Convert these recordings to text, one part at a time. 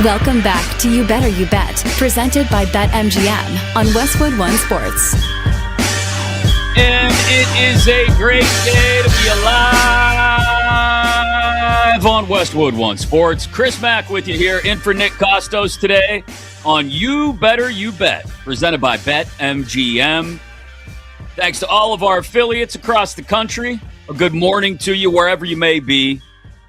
Welcome back to You Better You Bet, presented by BetMGM on Westwood One Sports. And it is a great day to be alive on Westwood One Sports. Chris Mack with you here, in for Nick Kostos today on You Better You Bet, presented by BetMGM. Thanks to all of our affiliates across the country. A good morning to you wherever you may be,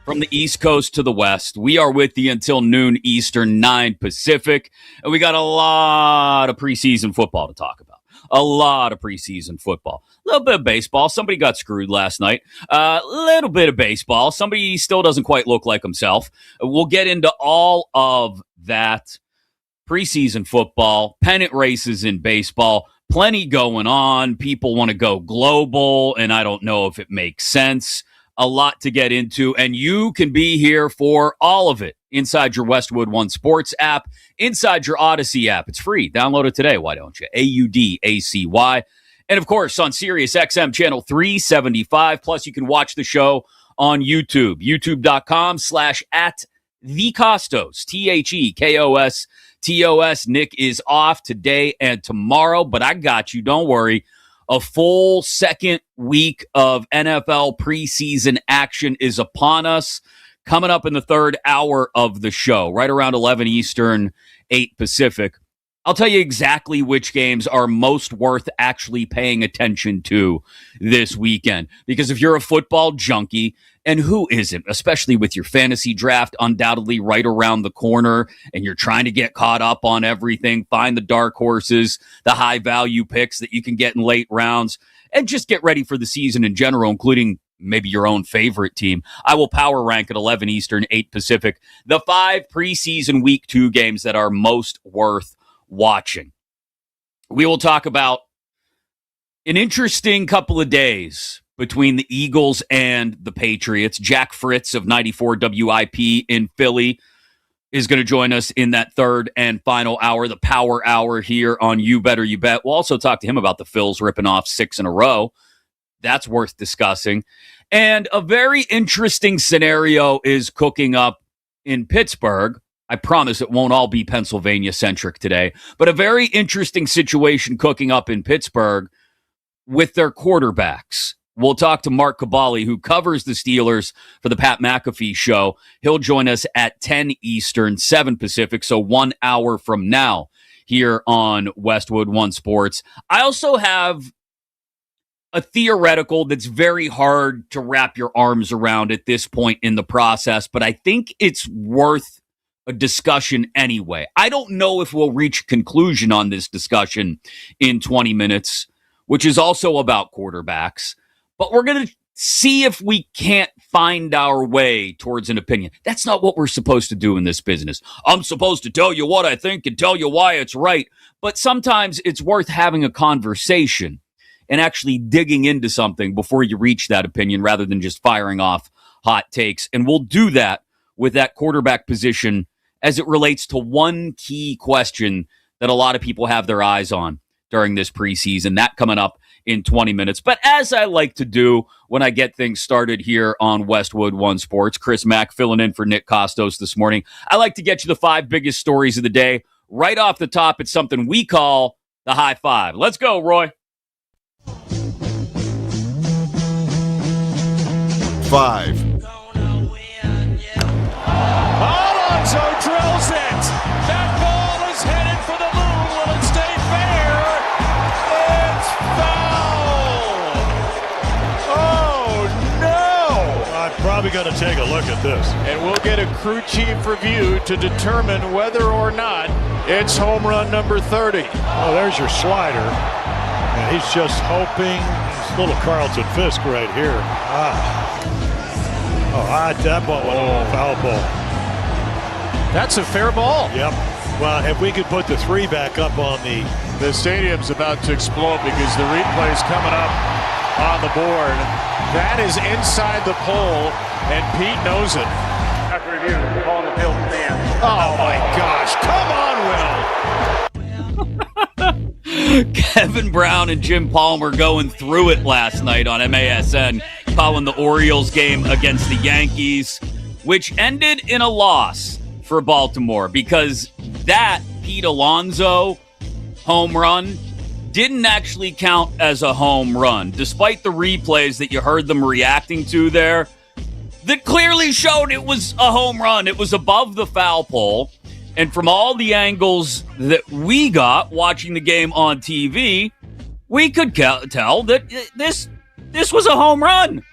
from the East Coast to the West. We are with you until noon Eastern, 9 Pacific, and we got a lot of preseason football to talk about. A lot of preseason football. A little bit of baseball. Somebody got screwed last night. A little bit of baseball. Somebody still doesn't quite look like himself. We'll get into all of that. Preseason football, pennant races in baseball, plenty going on. People want to go global, and I don't know if it makes sense. A lot to get into, and you can be here for all of it inside your Westwood One Sports app, inside your Odyssey app. It's free. Download it today. Why don't you? AUDACY. And, of course, on Sirius XM channel 375. Plus, you can watch the show on YouTube, youtube.com/@TheKostos, TheKostos. Nick is off today and tomorrow, but I got you. Don't worry. A full second week of NFL preseason action is upon us, coming up in the third hour of the show, right around 11 Eastern, 8 Pacific. I'll tell you exactly which games are most worth actually paying attention to this weekend. Because if you're a football junkie, and who isn't, especially with your fantasy draft undoubtedly right around the corner, and you're trying to get caught up on everything, find the dark horses, the high-value picks that you can get in late rounds, and just get ready for the season in general, including maybe your own favorite team. I will power rank at 11 Eastern, 8 Pacific, the 5 preseason Week 2 games that are most worth watching. We will talk about an interesting couple of days between the Eagles and the Patriots. Jack Fritz of 94 WIP in Philly is going to join us in that third and final hour, the power hour here on You Better You Bet. We'll also talk to him about the Phils ripping off 6 in a row. That's worth discussing. And a very interesting scenario is cooking up in Pittsburgh. I promise it won't all be Pennsylvania-centric today, but a very interesting situation cooking up in Pittsburgh with their quarterbacks. We'll talk to Mark Cabali, who covers the Steelers for the Pat McAfee show. He'll join us at 10 Eastern, 7 Pacific, so 1 hour from now here on Westwood One Sports. I also have a theoretical that's very hard to wrap your arms around at this point in the process, but I think it's worth a discussion anyway. I don't know if we'll reach a conclusion on this discussion in 20 minutes, which is also about quarterbacks, but we're going to see if we can't find our way towards an opinion. That's not what we're supposed to do in this business. I'm supposed to tell you what I think and tell you why it's right, but sometimes it's worth having a conversation and actually digging into something before you reach that opinion rather than just firing off hot takes. And we'll do that with that quarterback position as it relates to one key question that a lot of people have their eyes on during this preseason. That coming up in 20 minutes. But as I like to do when I get things started here on Westwood One Sports, Chris Mack filling in for Nick Kostos this morning, I like to get you the 5 biggest stories of the day. Right off the top, it's something we call the high five. Let's go, Roy. 5. Alonso drills it. That ball is headed for the moon. Will it stay fair? It's foul. Oh, no. I'm probably going to take a look at this. And we'll get a crew chief review to determine whether or not it's home run number 30. Oh, there's your slider. And he's just hoping. It's little Carlton Fisk right here. That ball went on a foul ball. That's a fair ball. Yep. Well, if we could put the 3 back up on the stadium's about to explode because the replay's coming up on the board. That is inside the pole, and Pete knows it. After review, ball on the field stands. Oh my gosh! Come on, Will. Kevin Brown and Jim Palmer going through it last night on MASN, calling the Orioles game against the Yankees, which ended in a loss for Baltimore because that Pete Alonso home run didn't actually count as a home run, despite the replays that you heard them reacting to there that clearly showed it was a home run. It was above the foul pole. And from all the angles that we got watching the game on TV, we could tell that this was a home run.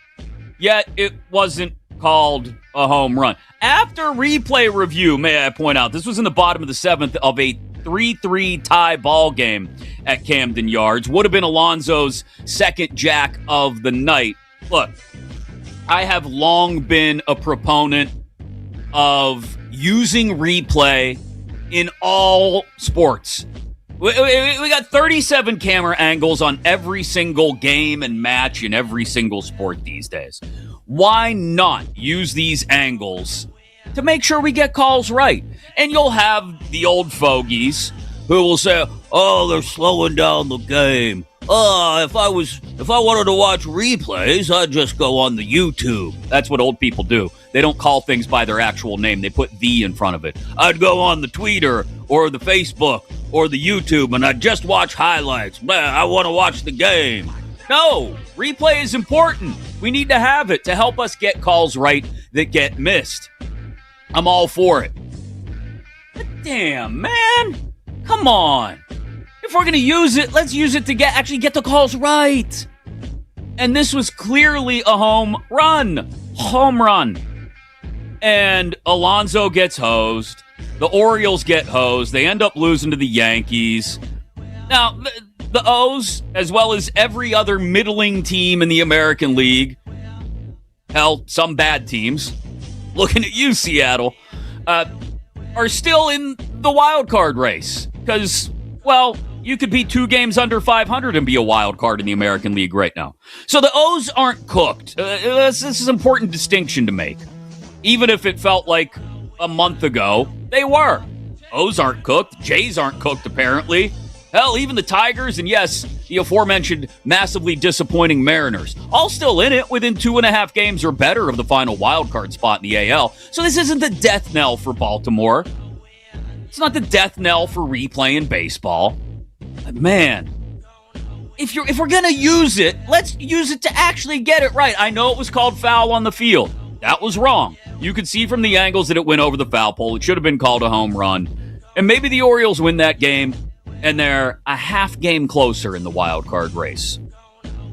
Yet it wasn't called a home run. After replay review, may I point out, this was in the bottom of the seventh of a 3-3 tie ball game at Camden Yards. Would have been Alonso's second jack of the night. Look, I have long been a proponent of using replay in all sports. We got 37 camera angles on every single game and match in every single sport these days. Why not use these angles to make sure we get calls right? And you'll have the old fogies who will say, "Oh, they're slowing down the game. Oh, if I wanted to watch replays, I'd just go on the YouTube." That's what old people do. They don't call things by their actual name. They put "the" in front of it. I'd go on the Twitter or the Facebook or the YouTube and I'd just watch highlights. I want to watch the game. No, replay is important. We need to have it to help us get calls right that get missed. I'm all for it. But damn, man. Come on. If we're going to use it, let's use it to actually get the calls right. And this was clearly a home run. Home run. And Alonso gets hosed. The Orioles get hosed. They end up losing to the Yankees. Now, the O's, as well as every other middling team in the American League, hell, some bad teams, looking at you, Seattle, are still in the wild card race. Because, well, you could be 2 games under 500 and be a wild card in the American League right now. So the O's aren't cooked. This is an important distinction to make. Even if it felt like a month ago, they were. O's aren't cooked. Jays aren't cooked, apparently. Hell, even the Tigers and, yes, the aforementioned massively disappointing Mariners, all still in it within 2.5 games or better of the final wild card spot in the AL. So this isn't the death knell for Baltimore. It's not the death knell for replaying baseball. But man, if we're gonna use it, let's use it to actually get it right. I know it was called foul on the field. That was wrong. You could see from the angles that it went over the foul pole. It should have been called a home run. And maybe the Orioles win that game, and they're a half game closer in the wild card race.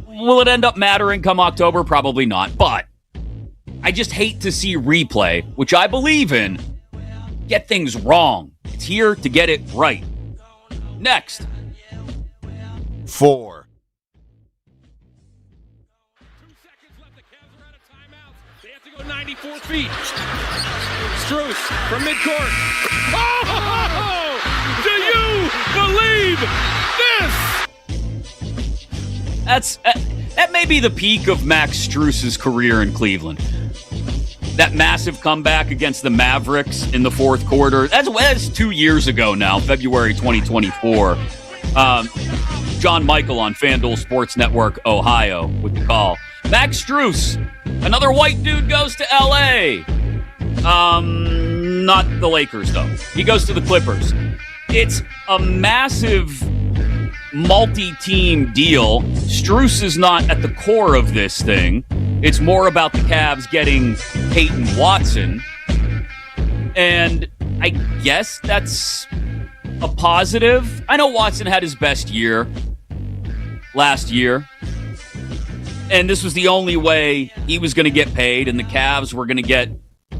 Will it end up mattering come October? Probably not. But I just hate to see replay, which I believe in, get things wrong. It's here to get it right. Next. 4. 2 seconds left. The Cavs are out of timeouts. They have to go 94 feet. Strus from midcourt. Oh! Do you believe this? That may be the peak of Max Strus's career in Cleveland. That massive comeback against the Mavericks in the fourth quarter. That's 2 years ago now, February 2024. John Michael on FanDuel Sports Network, Ohio, with the call. Max Strus, another white dude, goes to L.A. Not the Lakers, though. He goes to the Clippers. It's a massive multi-team deal. Strus is not at the core of this thing. It's more about the Cavs getting Peyton Watson. And I guess that's a positive. I know Watson had his best year last year. And this was the only way he was going to get paid, and the Cavs were going to get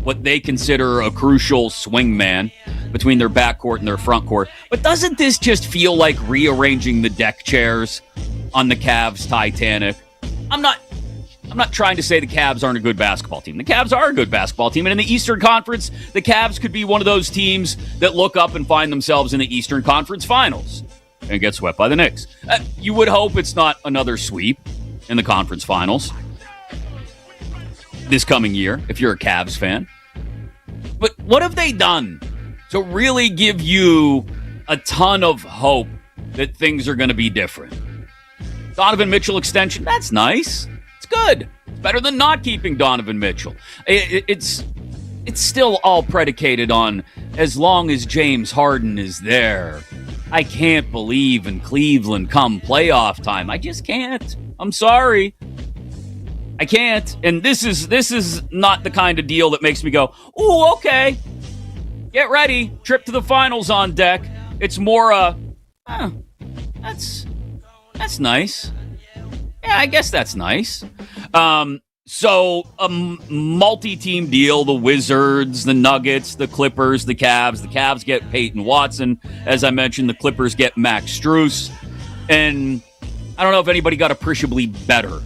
what they consider a crucial swing man between their backcourt and their front court. But doesn't this just feel like rearranging the deck chairs on the Cavs Titanic? I'm not trying to say the Cavs aren't a good basketball team. The Cavs are a good basketball team. And in the Eastern Conference, the Cavs could be one of those teams that look up and find themselves in the Eastern Conference Finals and get swept by the Knicks. You would hope it's not another sweep in the conference finals this coming year, if you're a Cavs fan. But what have they done to really give you a ton of hope that things are going to be different? Donovan Mitchell extension, that's nice. It's good. It's better than not keeping Donovan Mitchell. It's it's still all predicated on as long as James Harden is there. I can't believe in Cleveland come playoff time. I just can't. I'm sorry. I can't. And this is not the kind of deal that makes me go, ooh, okay. Get ready. Trip to the finals on deck. It's more that's nice. Yeah, I guess that's nice. So a multi-team deal, the Wizards, the Nuggets, the Clippers, the Cavs. The Cavs get Peyton Watson. As I mentioned, the Clippers get Max Strus. And I don't know if anybody got appreciably better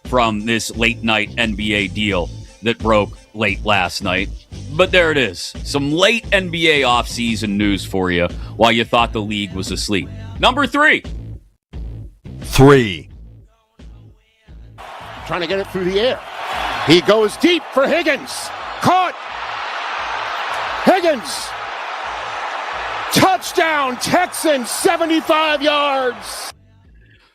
from this late-night NBA deal that broke late last night. But there it is. Some late NBA offseason news for you while you thought the league was asleep. Number 3. Trying to get it through the air. He goes deep for Higgins. Caught. Higgins. Touchdown, Texans, 75 yards.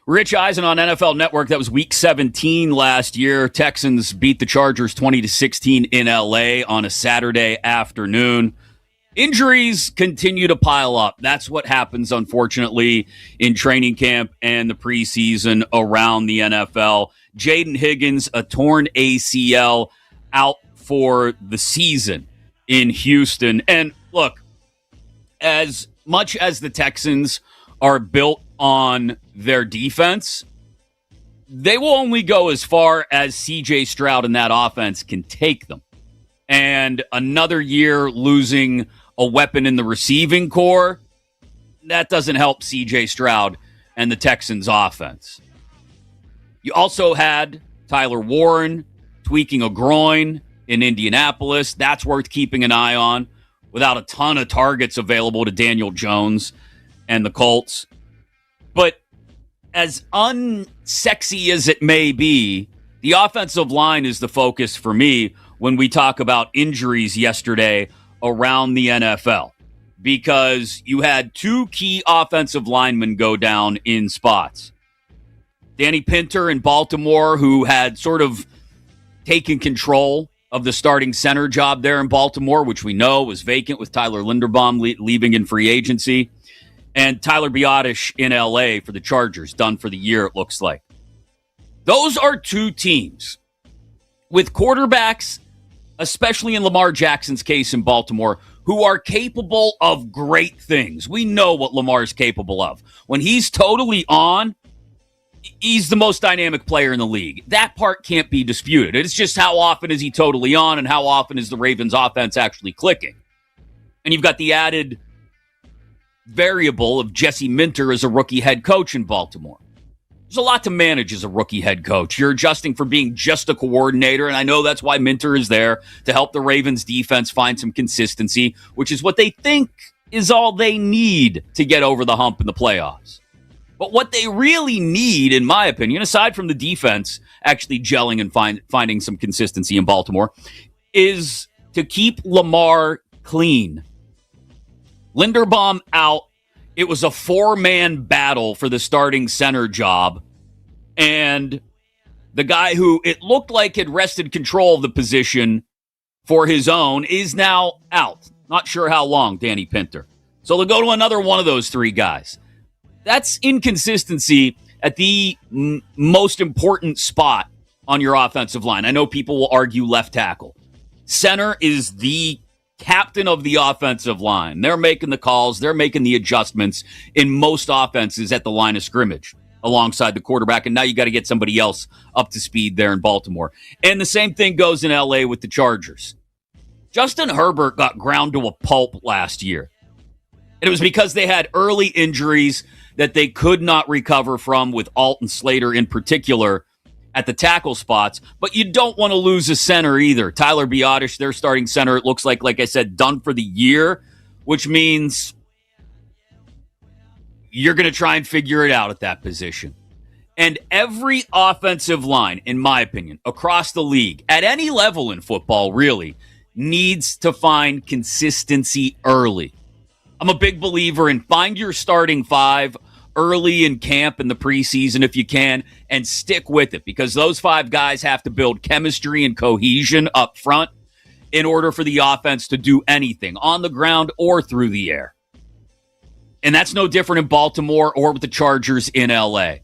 Rich Eisen on NFL Network. That was week 17 last year. Texans beat the Chargers 20-16 in LA on a Saturday afternoon. Injuries continue to pile up. That's what happens, unfortunately, in training camp and the preseason around the NFL. Jaden Higgins, a torn ACL, out for the season in Houston. And look, as much as the Texans are built on their defense, they will only go as far as C.J. Stroud and that offense can take them. And another year losing a weapon in the receiving core, that doesn't help C.J. Stroud and the Texans' offense. You also had Tyler Warren tweaking a groin in Indianapolis. That's worth keeping an eye on without a ton of targets available to Daniel Jones and the Colts. But as unsexy as it may be, the offensive line is the focus for me when we talk about injuries yesterday around the NFL, because you had 2 key offensive linemen go down in spots. Danny Pinter in Baltimore, who had sort of taken control of the starting center job there in Baltimore, which we know was vacant with Tyler Linderbaum leaving in free agency, and Tyler Biadasz in LA for the Chargers, done for the year, it looks like. Those are 2 teams with quarterbacks, especially in Lamar Jackson's case in Baltimore, who are capable of great things. We know what Lamar's capable of. When he's totally on, he's the most dynamic player in the league. That part can't be disputed. It's just how often is he totally on and how often is the Ravens' offense actually clicking. And you've got the added variable of Jesse Minter as a rookie head coach in Baltimore. There's a lot to manage as a rookie head coach. You're adjusting from being just a coordinator, and I know that's why Minter is there, to help the Ravens defense find some consistency, which is what they think is all they need to get over the hump in the playoffs. But what they really need, in my opinion, aside from the defense actually gelling and finding some consistency in Baltimore, is to keep Lamar clean. Linderbaum out. It was a 4-man battle for the starting center job. And the guy who it looked like had wrested control of the position for his own is now out. Not sure how long, Danny Pinter. So they'll go to another one of those 3 guys. That's inconsistency at the most important spot on your offensive line. I know people will argue left tackle. Center is the captain of the offensive line. They're making the calls. They're making the adjustments in most offenses at the line of scrimmage alongside the quarterback. And now you got to get somebody else up to speed there in Baltimore. And the same thing goes in LA with the Chargers. Justin Herbert got ground to a pulp last year. And it was because they had early injuries that they could not recover from, with Alton Slater in particular at the tackle spots. But you don't want to lose a center either. Tyler Biadasz, their starting center, it looks like I said, done for the year, which means you're going to try and figure it out at that position. And every offensive line, in my opinion, across the league, at any level in football, really, needs to find consistency early. I'm a big believer in find your starting 5 early in camp in the preseason if you can, and stick with it, because those 5 guys have to build chemistry and cohesion up front. in order for the offense to do anything on the ground or through the air. And that's no different in Baltimore or with the Chargers in LA.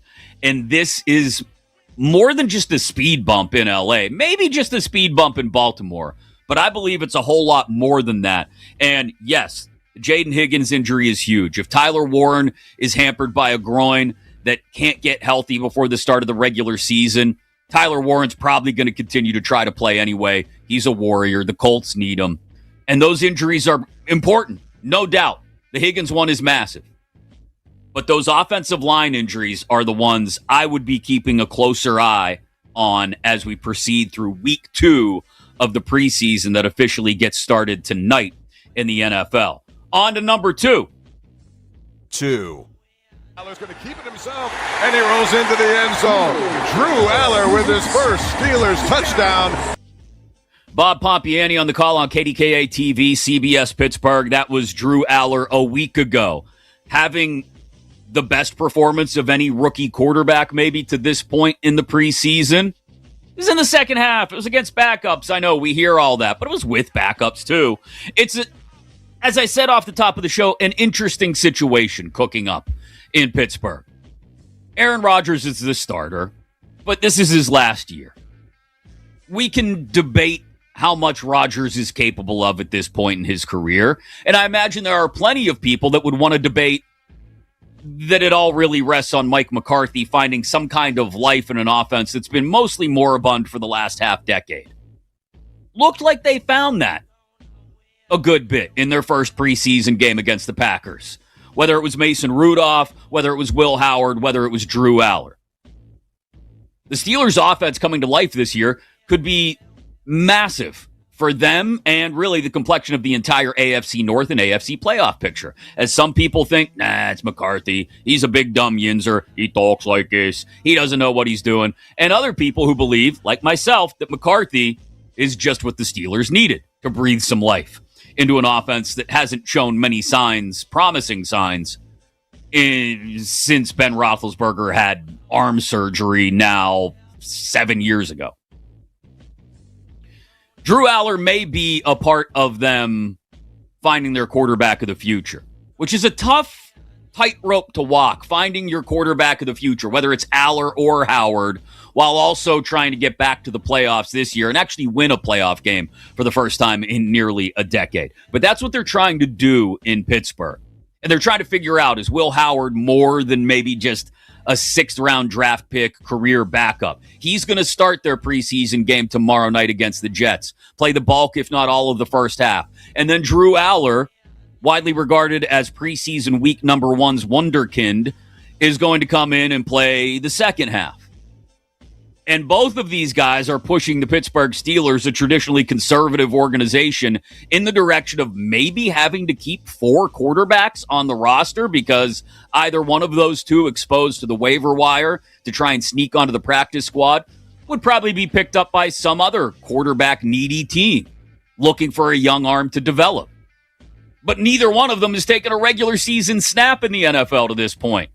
And this is more than just a speed bump in LA, maybe just a speed bump in Baltimore, but I believe it's a whole lot more than that. And yes, Jaden Higgins' injury is huge. If Tyler Warren is hampered by a groin that can't get healthy before the start of the regular season, Tyler Warren's probably going to continue to try to play anyway. He's a warrior. The Colts need him. And those injuries are important, no doubt. The Higgins one is massive. But those offensive line injuries are the ones I would be keeping a closer eye on as we proceed through week 2 of the preseason that officially gets started tonight in the NFL. On to number 2. Aller's going to keep it himself, and he rolls into the end zone. Drew Aller with his first Steelers touchdown. Bob Pompiani on the call on KDKA TV, CBS Pittsburgh. That was Drew Aller a week ago, having the best performance of any rookie quarterback maybe to this point in the preseason. It was in the second half. It was against backups. I know we hear all that, but it was with backups too. It's, as I said off the top of the show, an interesting situation cooking up in Pittsburgh. Aaron Rodgers is the starter, but this is his last year. We can debate how much Rodgers is capable of at this point in his career, and I imagine there are plenty of people that would want to debate that it all really rests on Mike McCarthy finding some kind of life in an offense that's been mostly moribund for the last half decade. Looked like they found that a good bit in their first preseason game against the Packers. Whether it was Mason Rudolph, whether it was Will Howard, whether it was Drew Aller. The Steelers' offense coming to life this year could be massive for them and really the complexion of the entire AFC North and AFC playoff picture. As some people think, it's McCarthy. He's a big dumb yinzer. He talks like this. He doesn't know what he's doing. And other people who believe, like myself, that McCarthy is just what the Steelers needed to breathe some life into an offense that hasn't shown many signs, promising signs, since Ben Roethlisberger had arm surgery now 7 years ago. Drew Aller may be a part of them finding their quarterback of the future, which is a tough tightrope to walk, finding your quarterback of the future, whether it's Aller or Howard, while also trying to get back to the playoffs this year and actually win a playoff game for the first time in nearly a decade. But that's what they're trying to do in Pittsburgh. And they're trying to figure out, is Will Howard more than maybe just a 6th-round draft pick career backup? He's going to start their preseason game tomorrow night against the Jets, play the bulk, if not all of the first half. And then Drew Aller, widely regarded as preseason week number 1's wunderkind, is going to come in and play the second half. And both of these guys are pushing the Pittsburgh Steelers, a traditionally conservative organization, in the direction of maybe having to keep 4 quarterbacks on the roster because either one of those two exposed to the waiver wire to try and sneak onto the practice squad would probably be picked up by some other quarterback-needy team looking for a young arm to develop. But neither one of them has taken a regular season snap in the NFL to this point.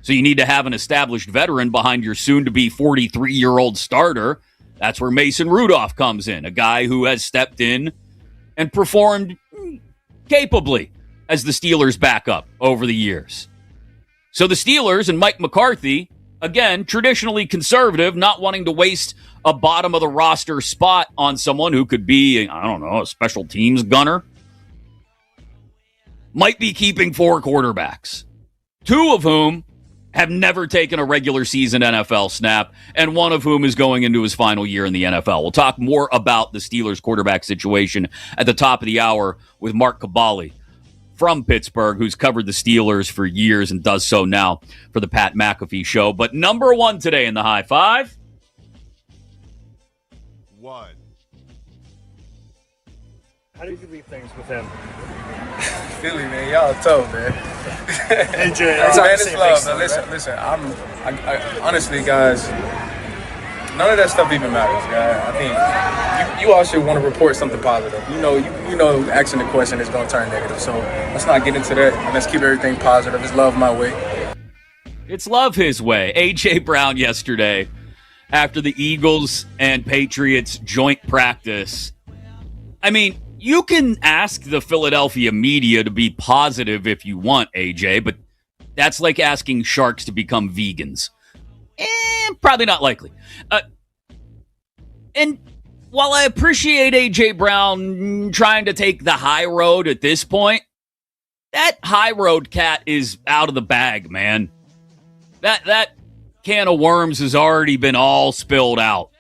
So you need to have an established veteran behind your soon-to-be 43-year-old starter. That's where Mason Rudolph comes in, a guy who has stepped in and performed capably as the Steelers' backup over the years. So the Steelers and Mike McCarthy, again, traditionally conservative, not wanting to waste a bottom-of-the-roster spot on someone who could be, a special teams gunner, might be keeping 4 quarterbacks, 2 of whom have never taken a regular season NFL snap, and one of whom is going into his final year in the NFL. We'll talk more about the Steelers quarterback situation at the top of the hour with Mark Caballi from Pittsburgh, who's covered the Steelers for years and does so now for the Pat McAfee Show. But number 1 today in the High Five. 1. How do you leave things with him? Philly, man, y'all tough, man. Hey, Jay, man, it's love. Now, listen. I honestly, guys, none of that stuff even matters, guys. I think you all should want to report something positive. You know, asking the question is going to turn negative. So let's not get into that. And let's keep everything positive. It's love my way. It's love his way. A.J. Brown yesterday, after the Eagles and Patriots joint practice, I mean, you can ask the Philadelphia media to be positive if you want, AJ, but that's like asking sharks to become vegans. Probably not likely. And while I appreciate A.J. Brown trying to take the high road at this point, that high road cat is out of the bag, man. That can of worms has already been all spilled out.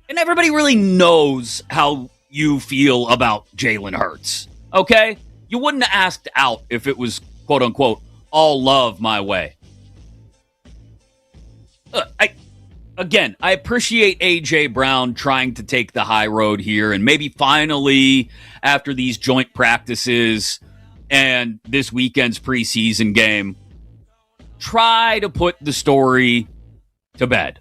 And everybody really knows how you feel about Jalen Hurts, okay? You wouldn't have asked out if it was, quote-unquote, all love my way. I appreciate A.J. Brown trying to take the high road here and maybe finally, after these joint practices and this weekend's preseason game, try to put the story to bed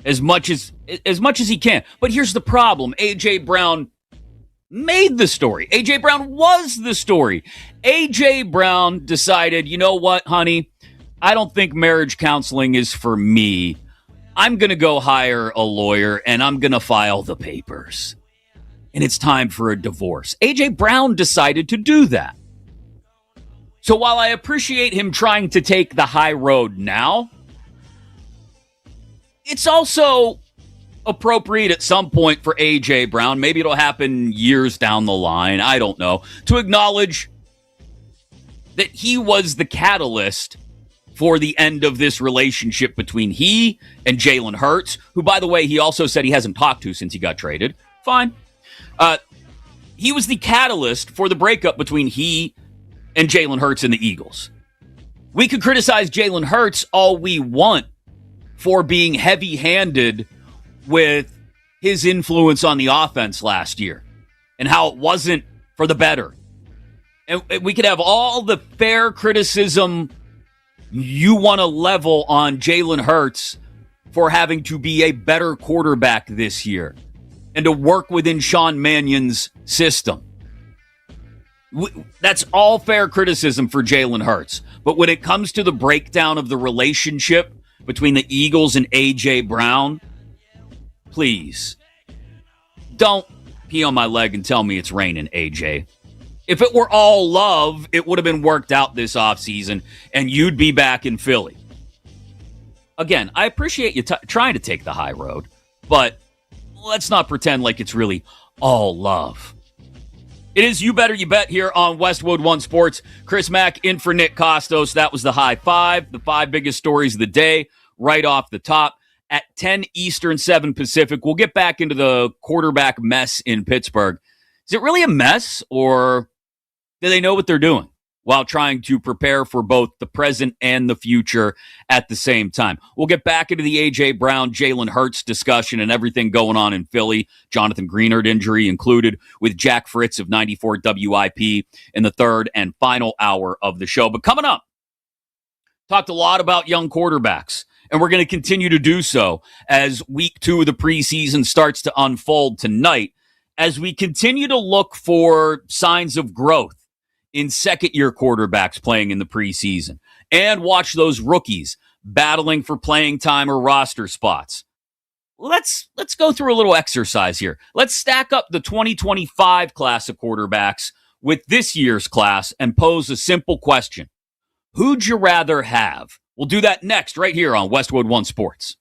as much as he can. But here's the problem. A.J. Brown made the story. A.J. Brown was the story. A.J. Brown decided, you know what, honey? I don't think marriage counseling is for me. I'm going to go hire a lawyer, and I'm going to file the papers. And it's time for a divorce. A.J. Brown decided to do that. So while I appreciate him trying to take the high road now, it's also appropriate at some point for A.J. Brown, maybe it'll happen years down the line, I don't know, to acknowledge that he was the catalyst for the end of this relationship between he and Jalen Hurts, who, by the way, he also said he hasn't talked to since he got traded. Fine. He was the catalyst for the breakup between he and Jalen Hurts and the Eagles. We could criticize Jalen Hurts all we want for being heavy-handed with his influence on the offense last year and how it wasn't for the better. And we could have all the fair criticism you want to level on Jalen Hurts for having to be a better quarterback this year and to work within Sean Mannion's system. That's all fair criticism for Jalen Hurts. But when it comes to the breakdown of the relationship between the Eagles and A.J. Brown, please, don't pee on my leg and tell me it's raining, A.J. If it were all love, it would have been worked out this offseason, and you'd be back in Philly. Again, I appreciate you trying to take the high road, but let's not pretend like it's really all love. It is You Better You Bet here on Westwood One Sports. Chris Mack in for Nick Kostos. That was the high five, the 5 biggest stories of the day, right off the top. At 10 Eastern, 7 Pacific, we'll get back into the quarterback mess in Pittsburgh. Is it really a mess, or do they know what they're doing while trying to prepare for both the present and the future at the same time? We'll get back into the A.J. Brown, Jalen Hurts discussion and everything going on in Philly. Jonathan Greenard injury included, with Jack Fritz of 94 WIP in the third and final hour of the show. But coming up, talked a lot about young quarterbacks, and we're going to continue to do so as week 2 of the preseason starts to unfold tonight, as we continue to look for signs of growth in second-year quarterbacks playing in the preseason, and watch those rookies battling for playing time or roster spots. Let's go through a little exercise here. Let's stack up the 2025 class of quarterbacks with this year's class and pose a simple question. Who'd you rather have? We'll do that next right here on Westwood One Sports.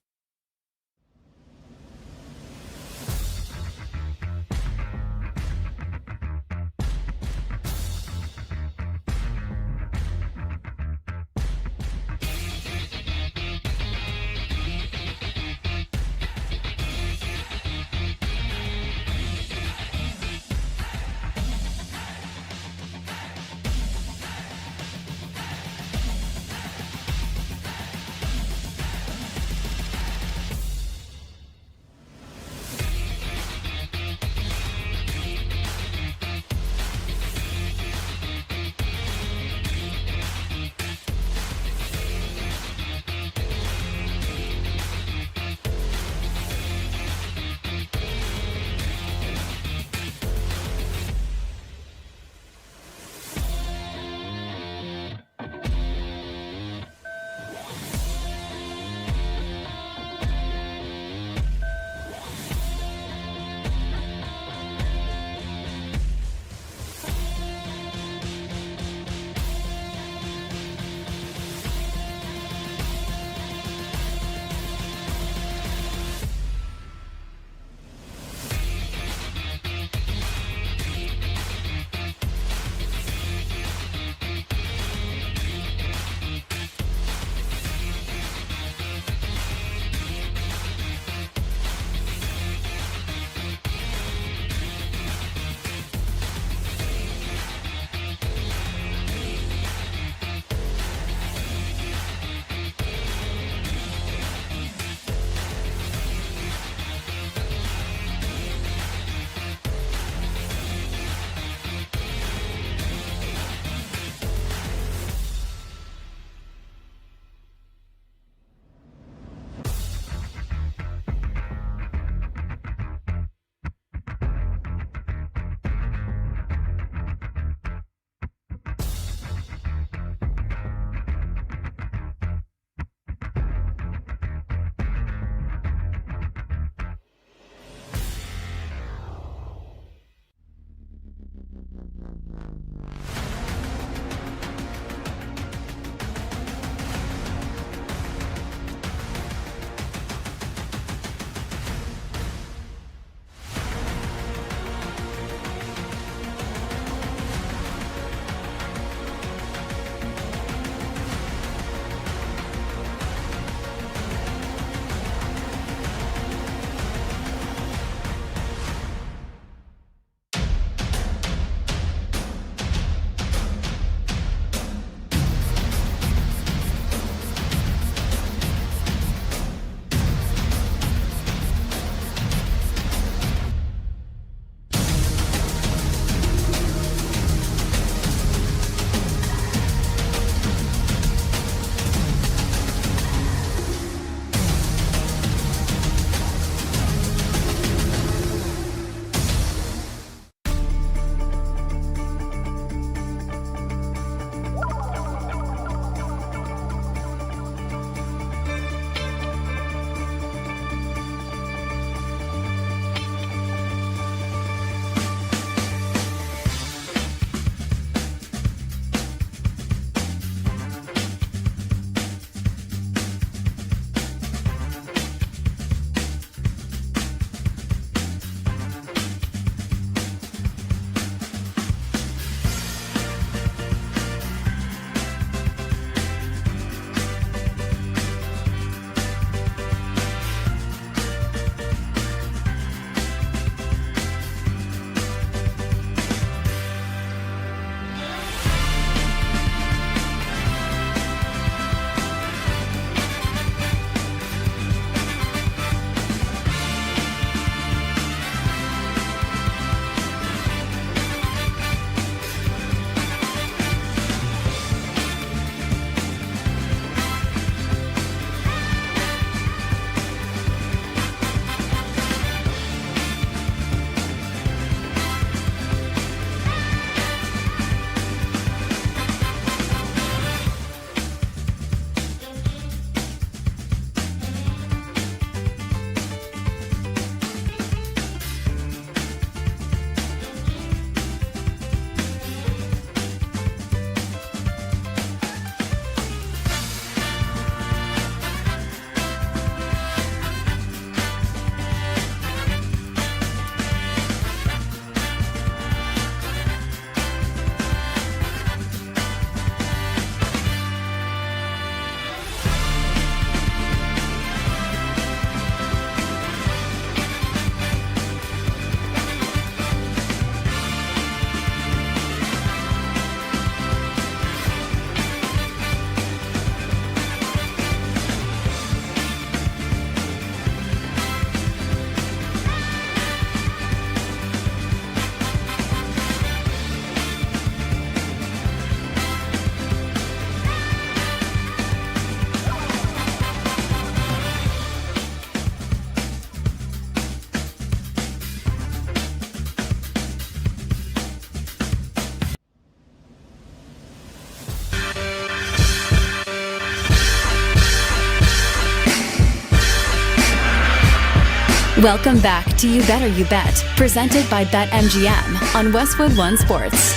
Welcome back to You Better You Bet, presented by BetMGM on Westwood One Sports.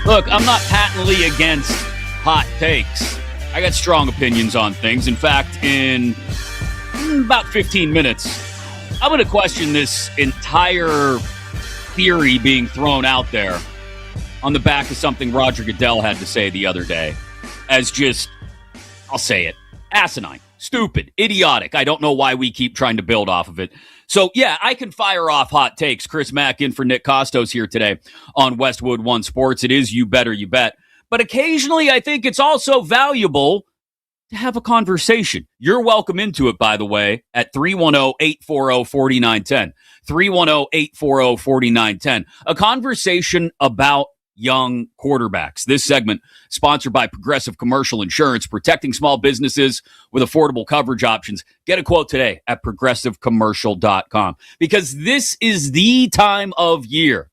Look, I'm not patently against hot takes. I got strong opinions on things. In fact, in about 15 minutes, I'm going to question this entire theory being thrown out there on the back of something Roger Goodell had to say the other day as just, I'll say it, asinine, stupid, idiotic. I don't know why we keep trying to build off of it. So, yeah, I can fire off hot takes. Chris Mack in for Nick Kostos here today on Westwood One Sports. It is You Better You Bet. But occasionally, I think it's also valuable to have a conversation. You're welcome into it, by the way, at 310-840-4910. 310-840-4910. A conversation about young quarterbacks. This segment sponsored by Progressive Commercial Insurance, protecting small businesses with affordable coverage options. Get a quote today at progressivecommercial.com, because this is the time of year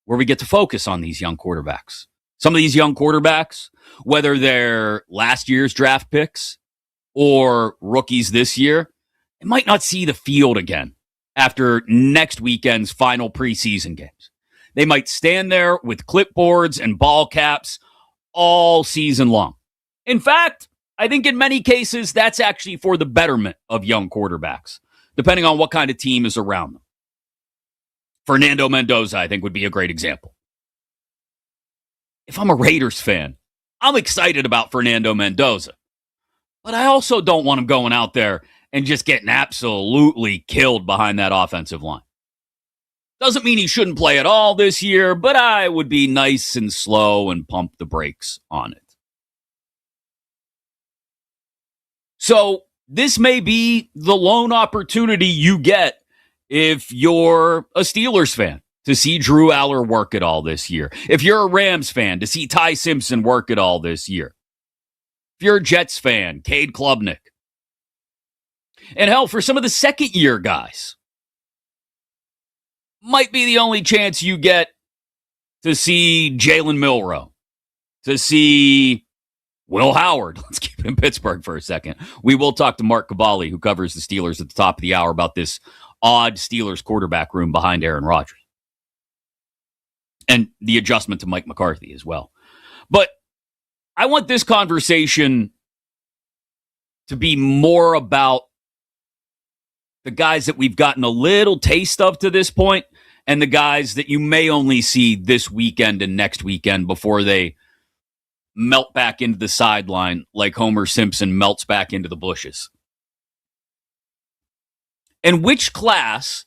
where we get to focus on these young quarterbacks. Some of these young quarterbacks, whether they're last year's draft picks or rookies this year, they might not see the field again after next weekend's final preseason games. They might stand there with clipboards and ball caps all season long. In fact, I think in many cases, that's actually for the betterment of young quarterbacks, depending on what kind of team is around them. Fernando Mendoza, I think, would be a great example. If I'm a Raiders fan, I'm excited about Fernando Mendoza, but I also don't want him going out there and just getting absolutely killed behind that offensive line. Doesn't mean he shouldn't play at all this year, but I would be nice and slow and pump the brakes on it. So this may be the lone opportunity you get if you're a Steelers fan to see Drew Aller work it all this year. If you're a Rams fan, to see Ty Simpson work it all this year. If you're a Jets fan, Cade Klubnik. And hell, for some of the second-year guys, might be the only chance you get to see Jalen Milroe, to see Will Howard. Let's keep it in Pittsburgh for a second. We will talk to Mark Cavalli, who covers the Steelers at the top of the hour, about this odd Steelers quarterback room behind Aaron Rodgers. And the adjustment to Mike McCarthy as well. But I want this conversation to be more about the guys that we've gotten a little taste of to this point, and the guys that you may only see this weekend and next weekend before they melt back into the sideline like Homer Simpson melts back into the bushes. And which class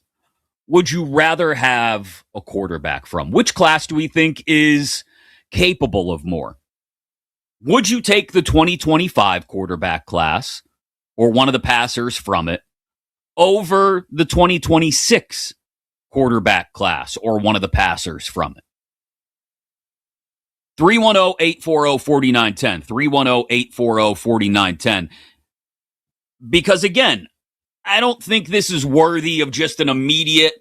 would you rather have a quarterback from? Which class do we think is capable of more? Would you take the 2025 quarterback class or one of the passers from it over the 2026 quarterback class or one of the passers from it? 310-840-4910. 310-840-4910. Because again, I don't think this is worthy of just an immediate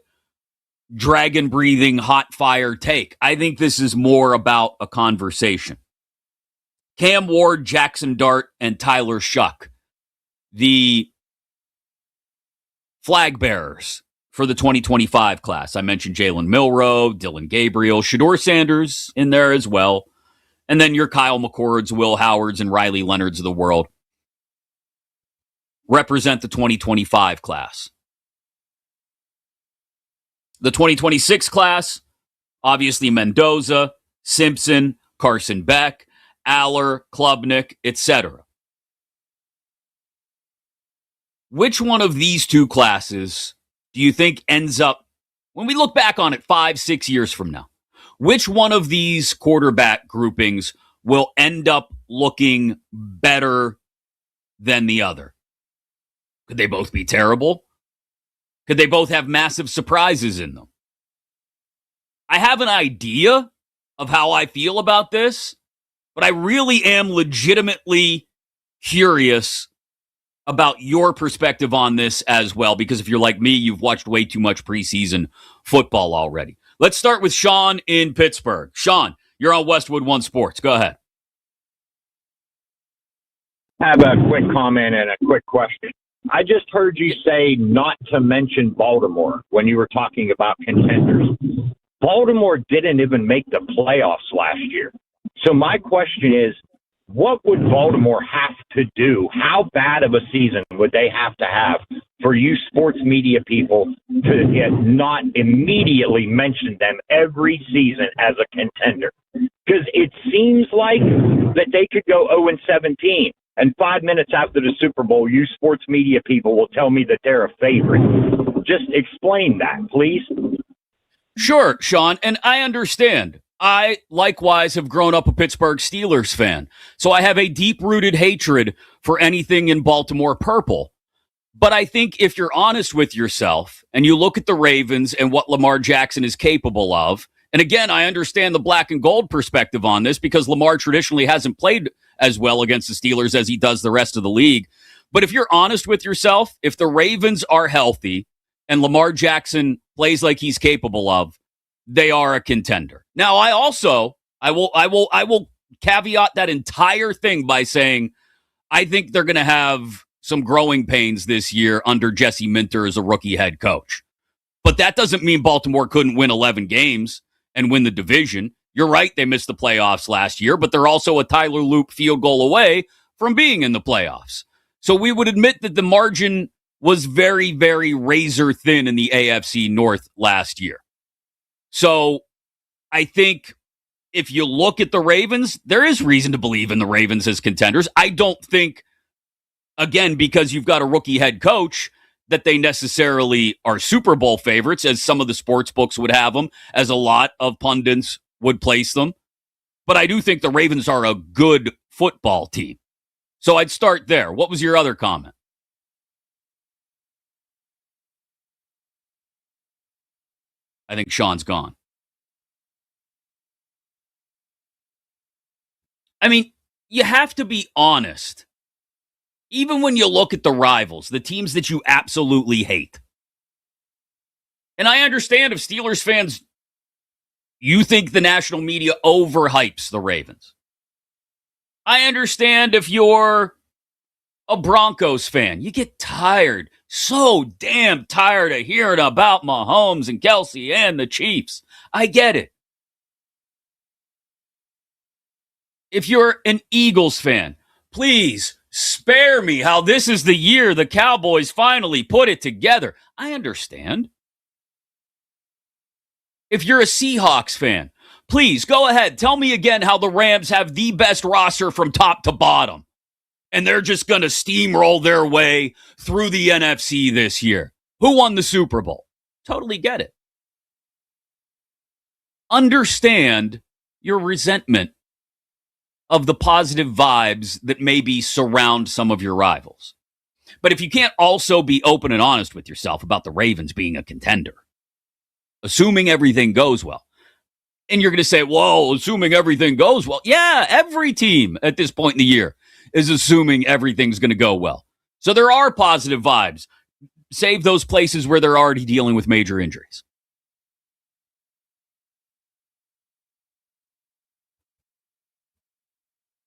dragon-breathing hot fire take. I think this is more about a conversation. Cam Ward, Jackson Dart, and Tyler Shuck, the flag bearers for the 2025 class. I mentioned Jalen Milroe, Dylan Gabriel, Shedeur Sanders in there as well. And then your Kyle McCords, Will Howards, and Riley Leonards of the world represent the 2025 class. The 2026 class, obviously Mendoza, Simpson, Carson Beck, Aller, Klubnik, etc. Which one of these two classes do you think ends up, when we look back on it 5-6 years from now, which one of these quarterback groupings will end up looking better than the other? Could they both be terrible? Could they both have massive surprises in them? I have an idea of how I feel about this, but I really am legitimately curious about your perspective on this as well, because if you're like me, you've watched way too much preseason football already. Let's start with Sean in Pittsburgh. Sean, you're on Westwood One Sports. Go ahead. I have a quick comment and a quick question. I just heard you say not to mention Baltimore when you were talking about contenders. Baltimore didn't even make the playoffs last year. So my question is, what would Baltimore have to do? How bad of a season would they have to have for you sports media people to not immediately mention them every season as a contender? Because it seems like that they could go 0-17, and 5 minutes after the Super Bowl, you sports media people will tell me that they're a favorite. Just explain that, please. Sure, Sean, and I understand. I, likewise, have grown up a Pittsburgh Steelers fan, so I have a deep-rooted hatred for anything in Baltimore purple. But I think if you're honest with yourself and you look at the Ravens and what Lamar Jackson is capable of, and again, I understand the black and gold perspective on this because Lamar traditionally hasn't played as well against the Steelers as he does the rest of the league. But if you're honest with yourself, if the Ravens are healthy and Lamar Jackson plays like he's capable of, they are a contender. Now, I will caveat that entire thing by saying I think they're going to have some growing pains this year under Jesse Minter as a rookie head coach. But that doesn't mean Baltimore couldn't win 11 games and win the division. You're right, they missed the playoffs last year, but they're also a Tyler Loop field goal away from being in the playoffs. So we would admit that the margin was very, very razor thin in the AFC North last year. So I think if you look at the Ravens, there is reason to believe in the Ravens as contenders. I don't think, again, because you've got a rookie head coach, that they necessarily are Super Bowl favorites, as some of the sports books would have them, as a lot of pundits would place them. But I do think the Ravens are a good football team. So I'd start there. What was your other comment? I think Sean's gone. I mean, you have to be honest. Even when you look at the rivals, the teams that you absolutely hate. And I understand if Steelers fans, you think the national media overhypes the Ravens. I understand if you're a Broncos fan, you get tired, so damn tired of hearing about Mahomes and Kelsey and the Chiefs. I get it. If you're an Eagles fan, please spare me how this is the year the Cowboys finally put it together. I understand. If you're a Seahawks fan, please go ahead. Tell me again how the Rams have the best roster from top to bottom. And they're just going to steamroll their way through the NFC this year. Who won the Super Bowl? Totally get it. Understand your resentment of the positive vibes that maybe surround some of your rivals. But if you can't also be open and honest with yourself about the Ravens being a contender, assuming everything goes well, and you're going to say, whoa, assuming everything goes well. Yeah, every team at this point in the year is assuming everything's going to go well. So there are positive vibes. Save those places where they're already dealing with major injuries.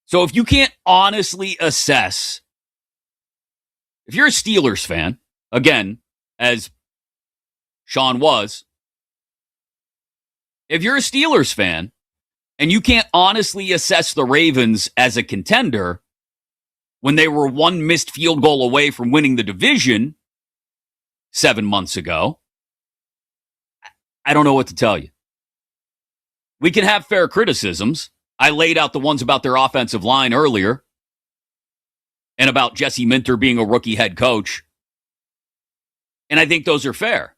So if you can't honestly assess, if you're a Steelers fan, again, as Sean was, if you're a Steelers fan and you can't honestly assess the Ravens as a contender when they were one missed field goal away from winning the division 7 months ago, I don't know what to tell you. We can have fair criticisms. I laid out the ones about their offensive line earlier and about Jesse Minter being a rookie head coach. And I think those are fair.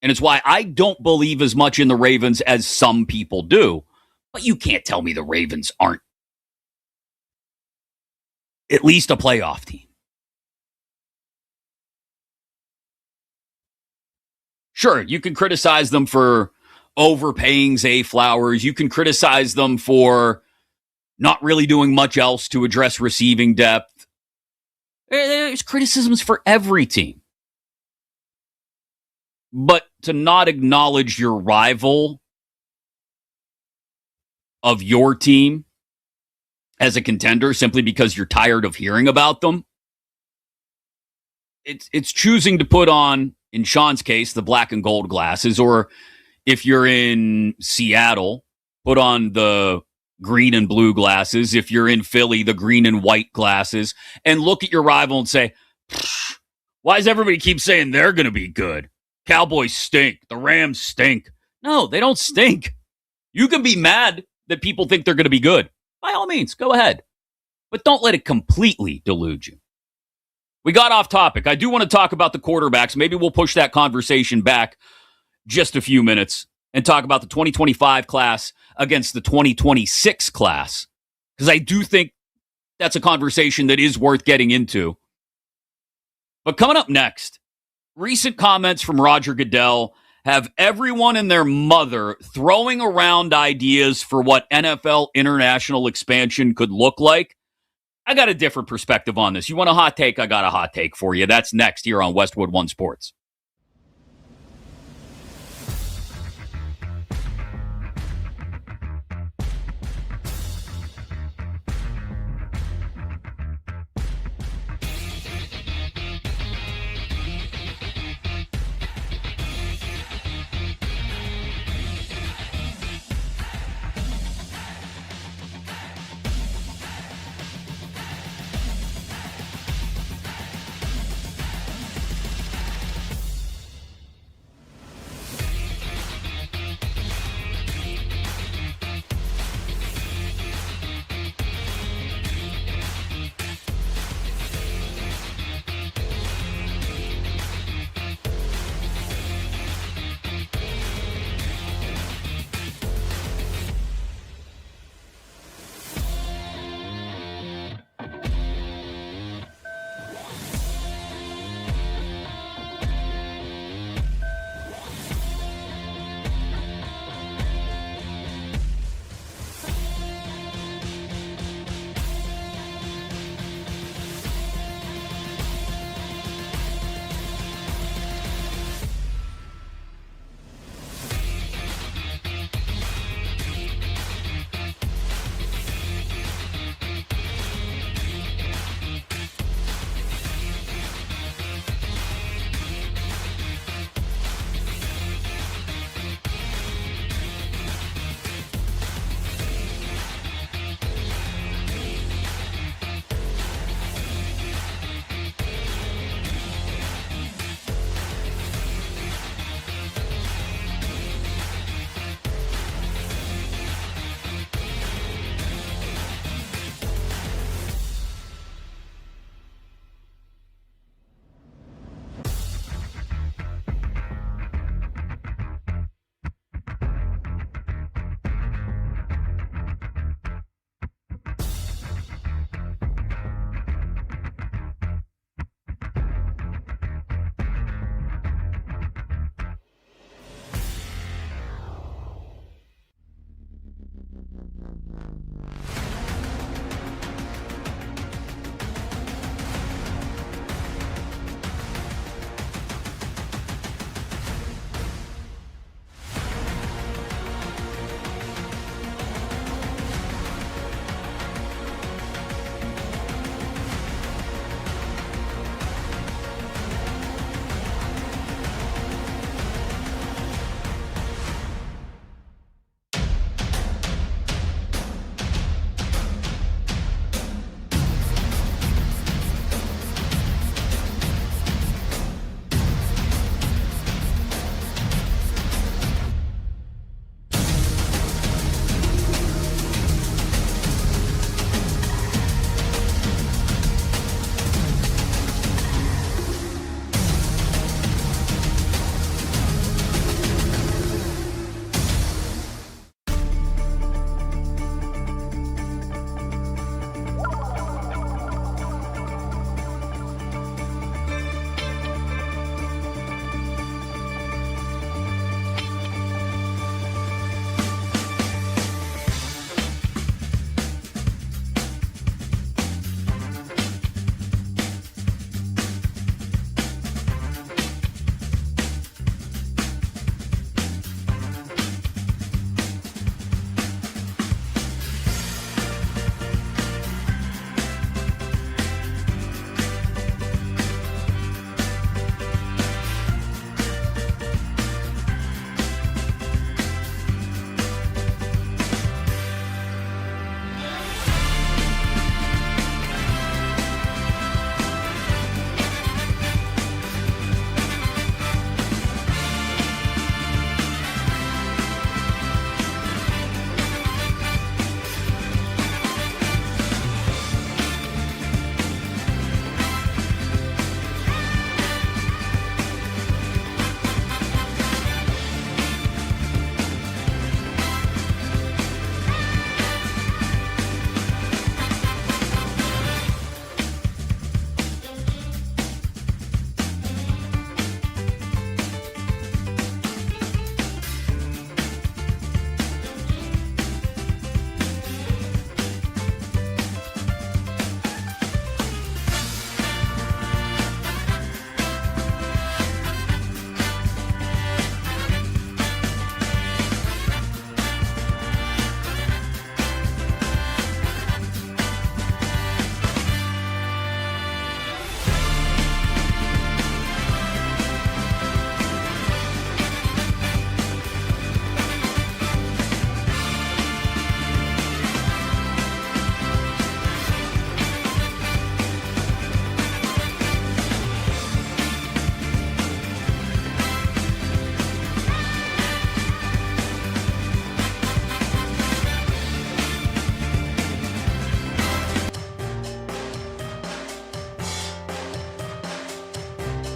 And it's why I don't believe as much in the Ravens as some people do. But you can't tell me the Ravens aren't at least a playoff team. Sure, you can criticize them for overpaying Zay Flowers. You can criticize them for not really doing much else to address receiving depth. There's criticisms for every team. But to not acknowledge your rival of your team as a contender simply because you're tired of hearing about them, it's choosing to put on, in Sean's case, the black and gold glasses, or if you're in Seattle, put on the green and blue glasses. If you're in Philly, the green and white glasses, and look at your rival and say, why does everybody keep saying they're going to be good? Cowboys stink. The Rams stink. No, they don't stink. You can be mad that people think they're going to be good. By all means, go ahead. But don't let it completely delude you. We got off topic. I do want to talk about the quarterbacks. Maybe we'll push that conversation back just a few minutes and talk about the 2025 class against the 2026 class, because I do think that's a conversation that is worth getting into. But coming up next, recent comments from Roger Goodell have everyone and their mother throwing around ideas for what NFL international expansion could look like. I got a different perspective on this. You want a hot take? I got a hot take for you. That's next here on Westwood One Sports.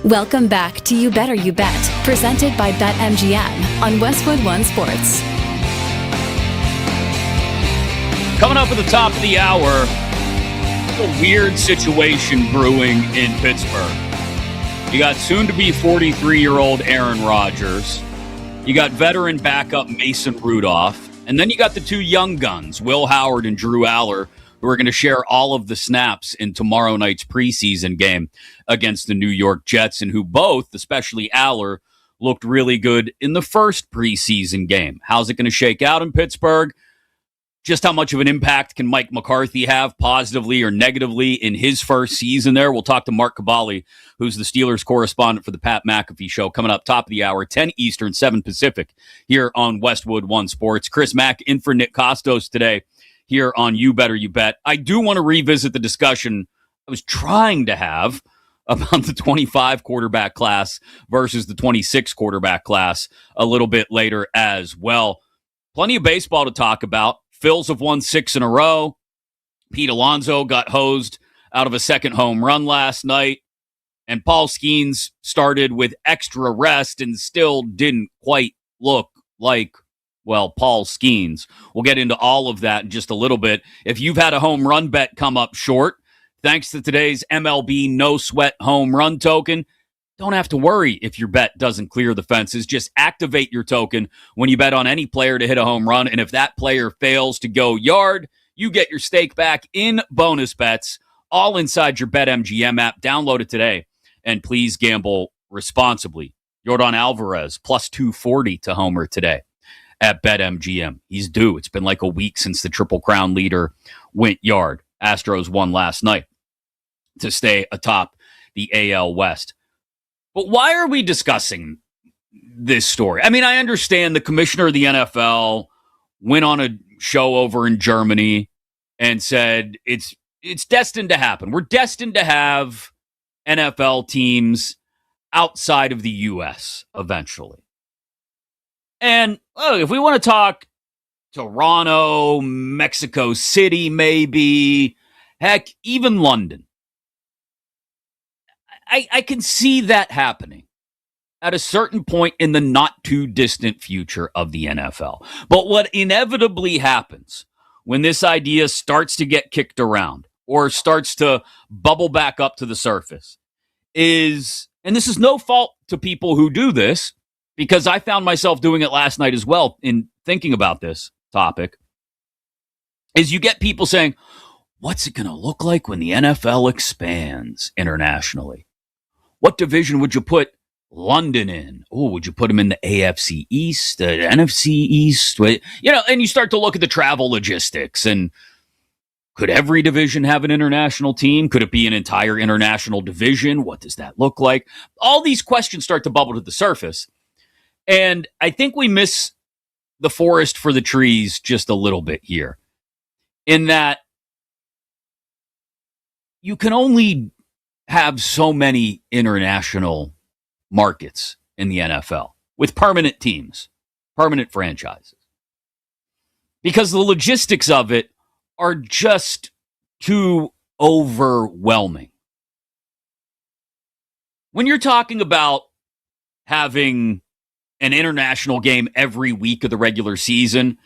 Welcome back to You Better You Bet, presented by BetMGM on Westwood One Sports. Coming up at the top of the hour, a weird situation brewing in Pittsburgh. You got soon-to-be 43-year-old Aaron Rodgers. You got veteran backup Mason Rudolph. And then you got the two young guns, Will Howard and Drew Aller, who are going to share all of the snaps in tomorrow night's preseason game against the New York Jets, and who both, especially Aller, looked really good in the first preseason game. How's it going to shake out in Pittsburgh? Just how much of an impact can Mike McCarthy have, positively or negatively, in his first season there? We'll talk to Mark Caballi, who's the Steelers correspondent for the Pat McAfee Show, coming up top of the hour, 10 Eastern, 7 Pacific, here on Westwood One Sports. Chris Mack in for Nick Kostos today here on You Better You Bet. I do want to revisit the discussion I was trying to have about the 25 quarterback class versus the 26 quarterback class a little bit later as well. Plenty of baseball to talk about. Phils have won 6 in a row. Pete Alonso got hosed out of a second home run last night. And Paul Skeens started with extra rest and still didn't quite look like, well, Paul Skeens. We'll get into all of that in just a little bit. If you've had a home run bet come up short, thanks to today's MLB No Sweat home run token, don't have to worry if your bet doesn't clear the fences. Just activate your token when you bet on any player to hit a home run. And if that player fails to go yard, you get your stake back in bonus bets, all inside your BetMGM app. Download it today. And please gamble responsibly. Yordan Alvarez, plus 240 to homer today at BetMGM. He's due. It's been like a week since the Triple Crown leader went yard. Astros won last night to stay atop the AL West. But why are we discussing this story? I mean, I understand the commissioner of the NFL went on a show over in Germany and said it's destined to happen. We're destined to have NFL teams outside of the U.S. eventually. And if we want to talk Toronto, Mexico City, maybe, heck, even London, I can see that happening at a certain point in the not too distant future of the NFL. But what inevitably happens when this idea starts to get kicked around or starts to bubble back up to the surface is, and this is no fault to people who do this, because I found myself doing it last night as well in thinking about this topic, is you get people saying, what's it going to look like when the NFL expands internationally? What division would you put London in? Oh, would you put them in the AFC East, the NFC East? You know, and you start to look at the travel logistics. And could every division have an international team? Could it be an entire international division? What does that look like? All these questions start to bubble to the surface. And I think we miss the forest for the trees just a little bit here, in that you can only have so many international markets in the NFL with permanent teams, permanent franchises, because the logistics of it are just too overwhelming. When you're talking about having an international game every week of the regular season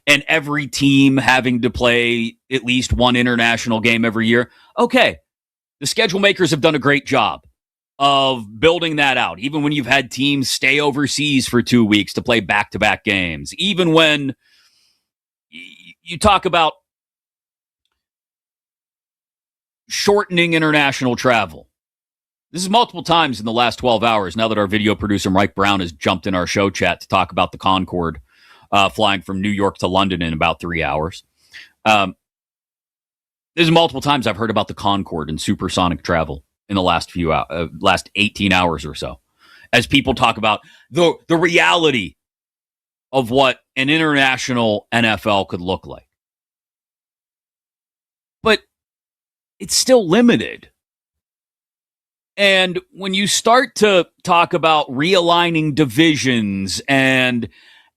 and every team having to play at least one international game every year, okay, the schedule makers have done a great job of building that out, even when you've had teams stay overseas for 2 weeks to play back-to-back games, even when you talk about shortening international travel. This is multiple times in the last 12 hours, now that our video producer Mike Brown has jumped in our show chat to talk about the Concorde flying from New York to London in about 3 hours. There's multiple times I've heard about the Concorde and supersonic travel in the last last 18 hours or so, as people talk about the reality of what an international NFL could look like. But it's still limited. And when you start to talk about realigning divisions and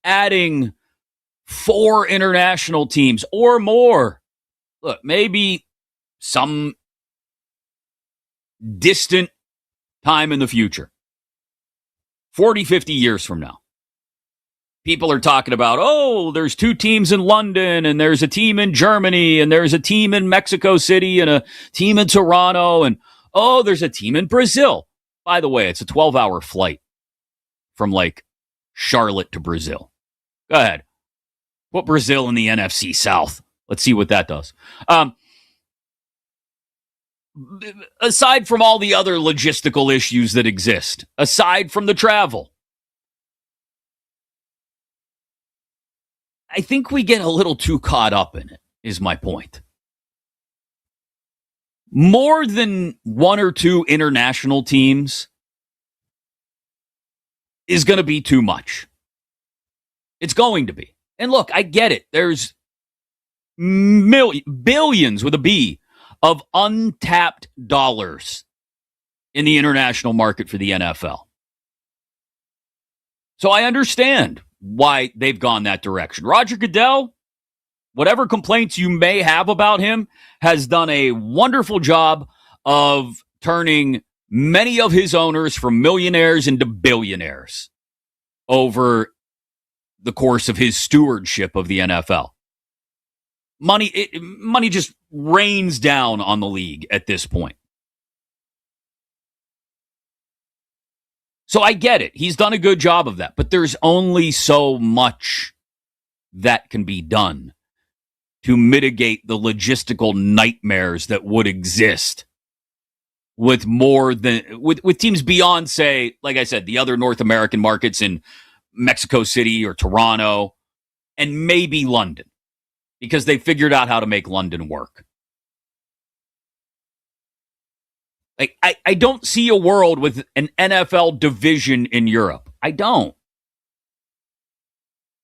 adding 4 international teams or more, look, maybe some distant time in the future, 40, 50 years from now, people are talking about, oh, there's 2 teams in London, and there's a team in Germany, and there's a team in Mexico City, and a team in Toronto, and oh, there's a team in Brazil. By the way, it's a 12-hour flight from like Charlotte to Brazil. Go ahead. Put Brazil in the NFC South. Let's see what that does. Aside from all the other logistical issues that exist, aside from the travel, I think we get a little too caught up in it, is my point. More than 1 or 2 international teams is going to be too much. It's going to be. And look, I get it. There's billions with a B of untapped dollars in the international market for the NFL. So I understand why they've gone that direction. Roger Goodell, whatever complaints you may have about him, has done a wonderful job of turning many of his owners from millionaires into billionaires over the course of his stewardship of the NFL. Money just rains down on the league at this point. So I get it. He's done a good job of that, but there's only so much that can be done to mitigate the logistical nightmares that would exist with with teams beyond, say, like I said, the other North American markets in Mexico City or Toronto and maybe London, because they figured out how to make London work. Like, I don't see a world with an NFL division in Europe. I don't.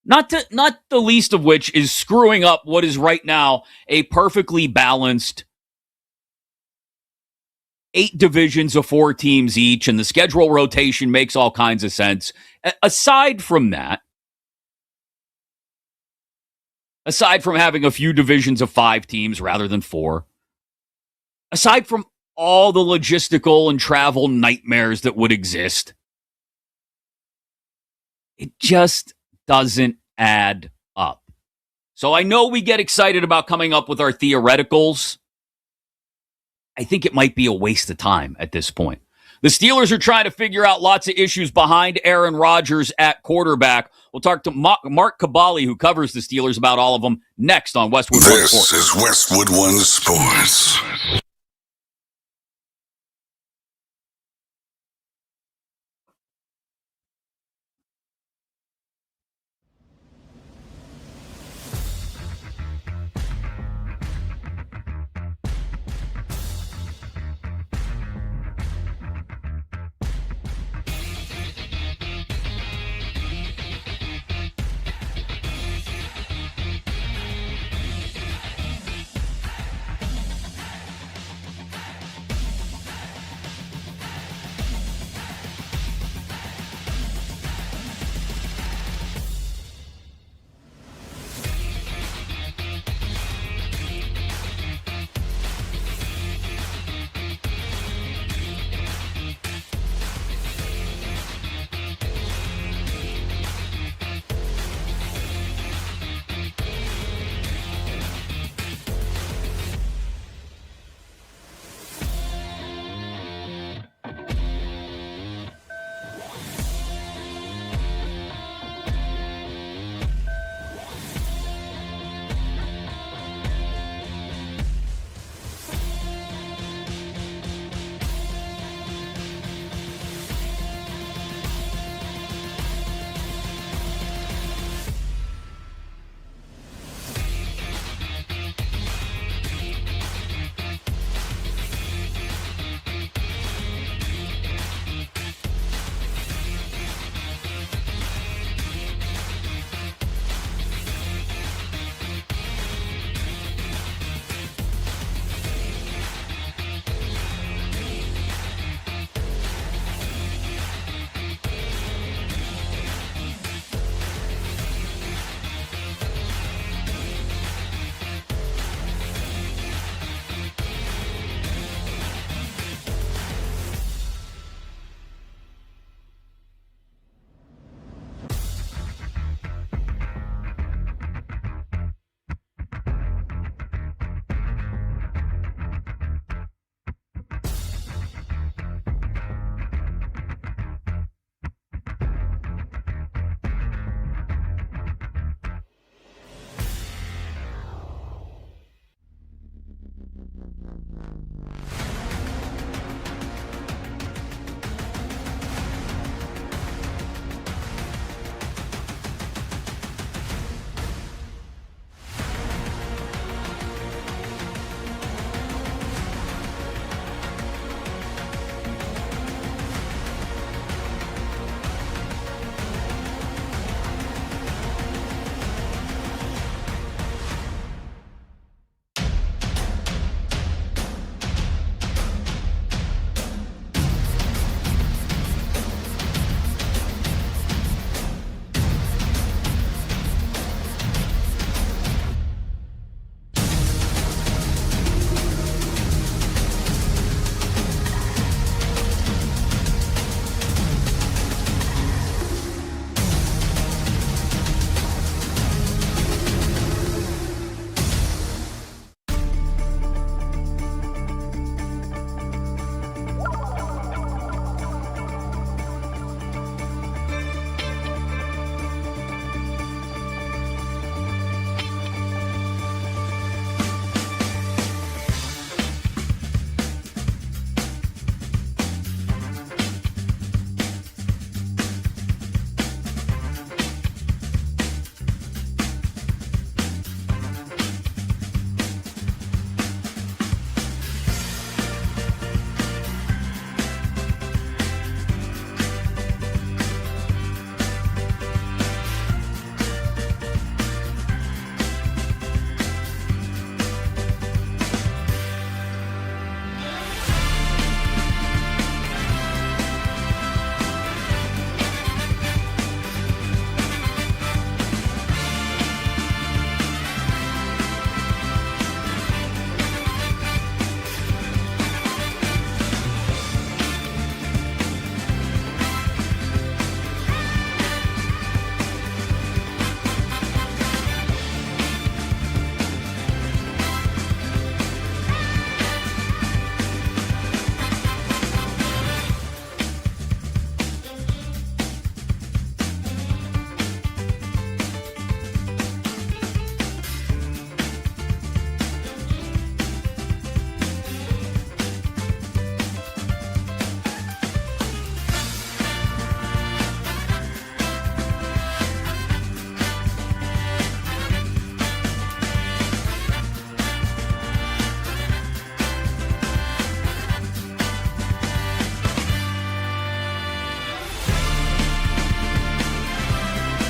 Not the least of which is screwing up what is right now a perfectly balanced 8 divisions of 4 teams each, and the schedule rotation makes all kinds of sense. Aside from that, aside from having a few divisions of 5 teams rather than 4, aside from all the logistical and travel nightmares that would exist, it just doesn't add up. So I know we get excited about coming up with our theoreticals. I think it might be a waste of time at this point. The Steelers are trying to figure out lots of issues behind Aaron Rodgers at quarterback. We'll talk to Mark Cabali, who covers the Steelers, about all of them next on Westwood One Sports. This is Westwood One Sports.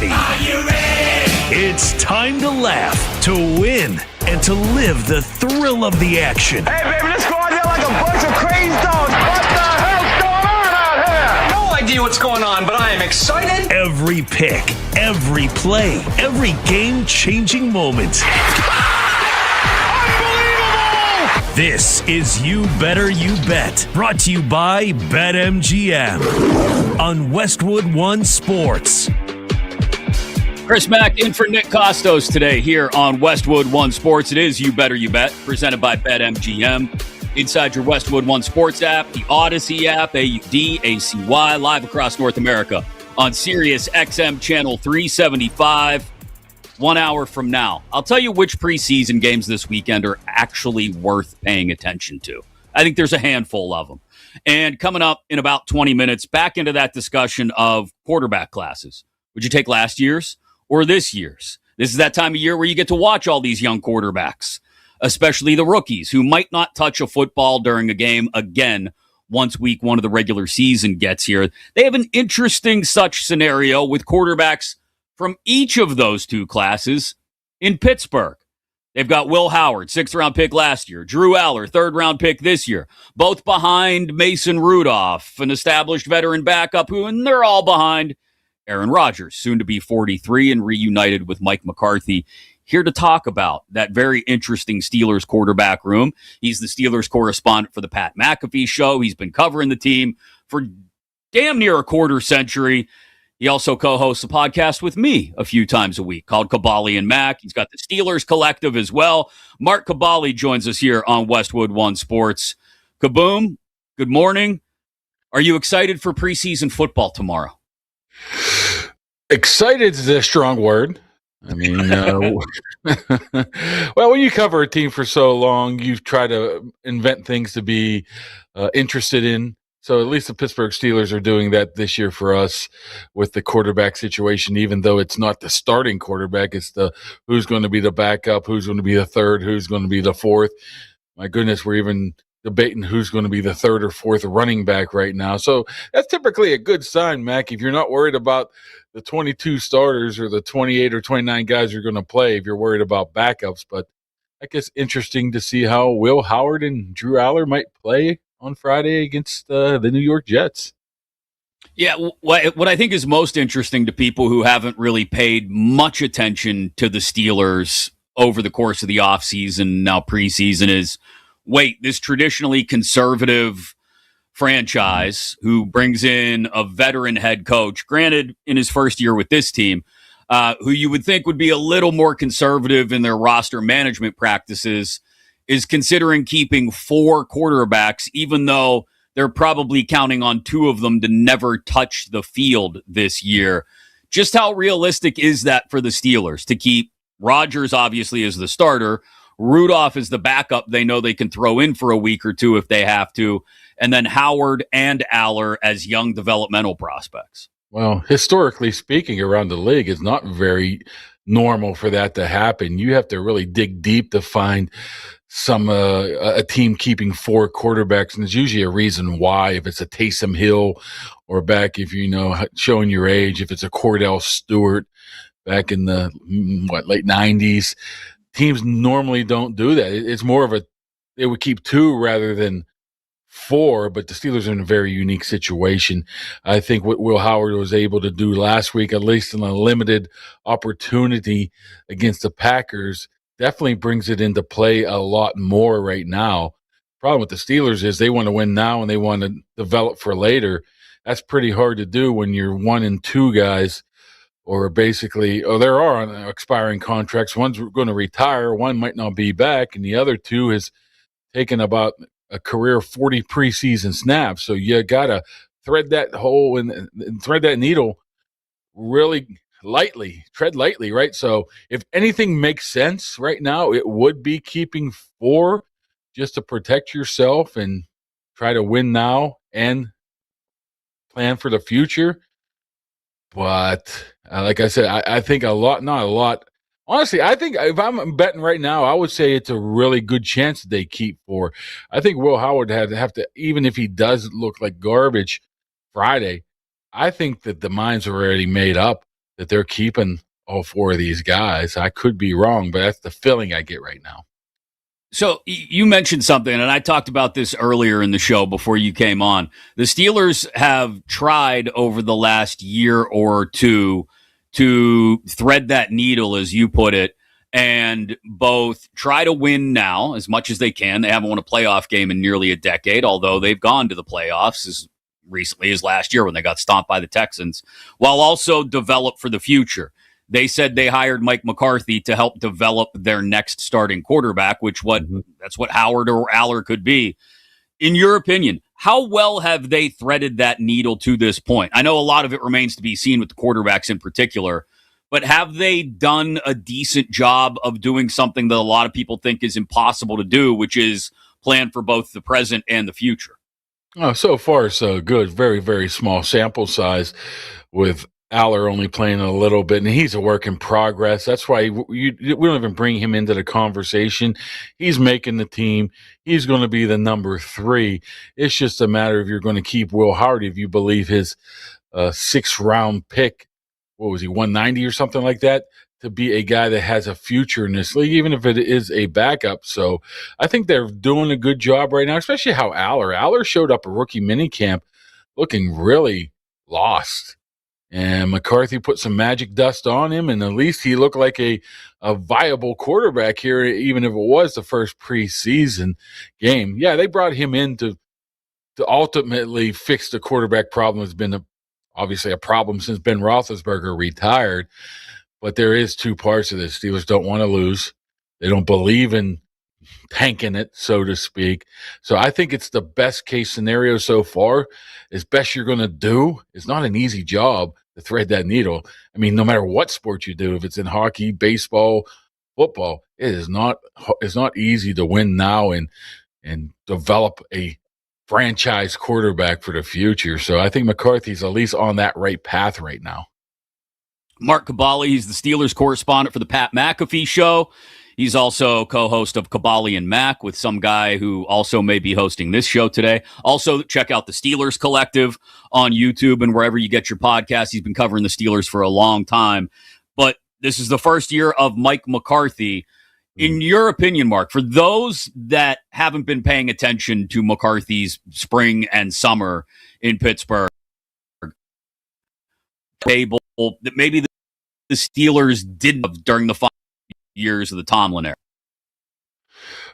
ready? Are you ready? It's time to laugh, to win, and to live the thrill of the action. Hey, baby, let's go out there like a bunch of crazy dogs. What the hell's going on out here? No idea what's going on, but I am excited. Every pick, every play, every game-changing moment. This is You Better You Bet, brought to you by BetMGM on Westwood One Sports. Chris Mack in for Nick Kostos today here on Westwood One Sports. It is You Better You Bet, presented by BetMGM. Inside your Westwood One Sports app, the Odyssey app, AUDACY, live across North America on Sirius XM Channel 375. 1 hour from now, I'll tell you which preseason games this weekend are actually worth paying attention to. I think there's a handful of them. And coming up in about 20 minutes, back into that discussion of quarterback classes. Would you take last year's or this year's? This is that time of year where you get to watch all these young quarterbacks, especially the rookies who might not touch a football during a game again once week one of the regular season gets here. They have an interesting such scenario with quarterbacks from each of those two classes in Pittsburgh. They've got Will Howard, 6th-round pick last year. Drew Aller, 3rd-round pick this year. Both behind Mason Rudolph, an established veteran backup, and they're all behind Aaron Rodgers, soon to be 43 and reunited with Mike McCarthy. Here to talk about that very interesting Steelers quarterback room. He's the Steelers correspondent for the Pat McAfee Show. He's been covering the team for damn near a quarter century. He also co-hosts a podcast with me a few times a week called Kabali and Mac. He's got the Steelers Collective as well. Mark Kabali joins us here on Westwood One Sports. Kaboom, good morning. Are you excited for preseason football tomorrow? Excited is a strong word. I mean, well, when you cover a team for so long, you try to invent things to be interested in. So at least the Pittsburgh Steelers are doing that this year for us with the quarterback situation, even though it's not the starting quarterback. It's the who's going to be the backup, who's going to be the third, who's going to be the fourth. My goodness, we're even debating who's going to be the third or fourth running back right now. So that's typically a good sign, Mac, if you're not worried about the 22 starters or the 28 or 29 guys you're going to play, if you're worried about backups. But I guess interesting to see how Will Howard and Drew Aller might play on Friday against the New York Jets. Yeah, what I think is most interesting to people who haven't really paid much attention to the Steelers over the course of the offseason, now preseason, is, wait, this traditionally conservative franchise who brings in a veteran head coach, granted in his first year with this team, who you would think would be a little more conservative in their roster management practices, is considering keeping 4 quarterbacks, even though they're probably counting on 2 of them to never touch the field this year. Just how realistic is that for the Steelers to keep Rodgers, obviously, as the starter, Rudolph is the backup they know they can throw in for a week or two if they have to, and then Howard and Aller as young developmental prospects? Well, historically speaking, around the league, it's not very normal for that to happen. You have to really dig deep to find a team keeping 4 quarterbacks, and there's usually a reason why. If it's a Taysom Hill, or back, if you know, showing your age, if it's a Cordell Stewart back in the late 90s, teams normally don't do that. It's more of they would keep 2 rather than 4, but the Steelers are in a very unique situation. I think what Will Howard was able to do last week, at least in a limited opportunity against the Packers, definitely brings it into play a lot more right now. Problem with the Steelers is they want to win now and they want to develop for later. That's pretty hard to do when you're 1 and 2 guys, or basically, there are on expiring contracts. One's going to retire, one might not be back, and the other 2 has taken about a career 40 preseason snaps. So you got to thread that hole and thread that needle really tread lightly, right? So if anything makes sense right now, it would be keeping 4 just to protect yourself and try to win now and plan for the future. But like I said, I think not a lot. Honestly, I think if I'm betting right now, I would say it's a really good chance that they keep 4. I think Will Howard have to, even if he does look like garbage Friday, I think that the mind's already made up that they're keeping all four of these guys. I could be wrong, but that's the feeling I get right now. So you mentioned something, and I talked about this earlier in the show before you came on. The Steelers have tried over the last year or two to thread that needle, as you put it, and both try to win now as much as they can. They haven't won a playoff game in nearly a decade, although they've gone to the playoffs as recently as last year when they got stomped by the Texans, while also develop for the future. They said they hired Mike McCarthy to help develop their next starting quarterback, that's what Howard or Aller could be. In your opinion, how well have they threaded that needle to this point? I know a lot of it remains to be seen with the quarterbacks in particular, but have they done a decent job of doing something that a lot of people think is impossible to do, which is plan for both the present and the future? Oh, so far so good. Very, very small sample size with Aller only playing a little bit, and he's a work in progress. That's why we don't even bring him into the conversation. He's making the team. He's going to be the number 3. It's just a matter of you're going to keep Will Howard if you believe his 6th-round pick, what was he, 190 or something like that, to be a guy that has a future in this league, even if it is a backup. So I think they're doing a good job right now, especially how Aller showed up a rookie minicamp looking really lost. And McCarthy put some magic dust on him, and at least he looked like a viable quarterback here, even if it was the first preseason game. Yeah, they brought him in to ultimately fix the quarterback problem. It's been obviously a problem since Ben Roethlisberger retired, but there is 2 parts of this. Steelers don't want to lose. They don't believe in tanking it, so to speak. So I think it's the best case scenario so far. As best you're going to do. It's not an easy job to thread that needle. I mean, no matter what sport you do, if it's in hockey, baseball, football, it's not easy to win now and develop a franchise quarterback for the future. So I think McCarthy's at least on that right path right now. Mark Cabali, he's the Steelers correspondent for the Pat McAfee Show. He's also co-host of Cabali and Mac with some guy who also may be hosting this show today. Also, check out the Steelers Collective on YouTube and wherever you get your podcasts. He's been covering the Steelers for a long time. But this is the first year of Mike McCarthy. In your opinion, Mark, for those that haven't been paying attention to McCarthy's spring and summer in Pittsburgh, that maybe the Steelers didn't have during the 5 years of the Tomlin era.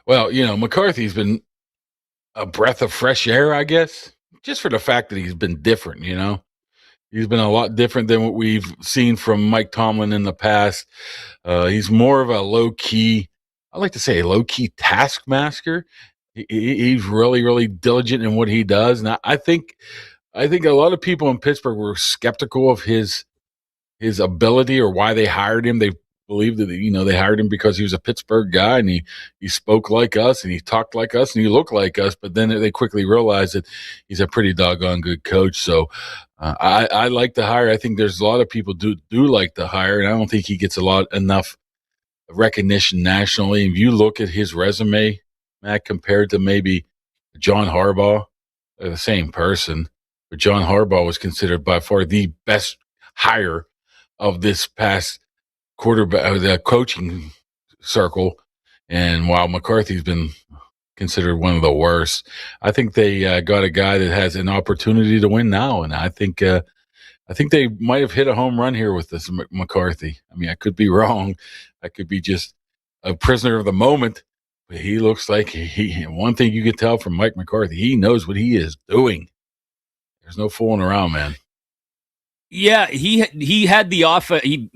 Well, McCarthy's been a breath of fresh air, I guess, just for the fact that he's been different, He's been a lot different than what we've seen from Mike Tomlin in the past. He's more of a low-key, I like to say a low-key taskmaster. He's really, really diligent in what he does. And I think a lot of people in Pittsburgh were skeptical of his ability or why they hired him. They believed that, they hired him because he was a Pittsburgh guy and he spoke like us and he talked like us and he looked like us. But then they quickly realized that he's a pretty doggone good coach. So I like the hire. I think there's a lot of people do like the hire, and I don't think he gets enough recognition nationally. If you look at his resume, Matt, compared to maybe John Harbaugh, they're the same person. But John Harbaugh was considered by far the best hire of this past quarterback, the coaching circle, and while McCarthy's been considered one of the worst, I think they got a guy that has an opportunity to win now, and I think they might have hit a home run here with this McCarthy. I mean, I could be wrong. I could be just a prisoner of the moment, but he looks like he. One thing you can tell from Mike McCarthy, he knows what he is doing. There's no fooling around, man. Yeah, he had the offense. He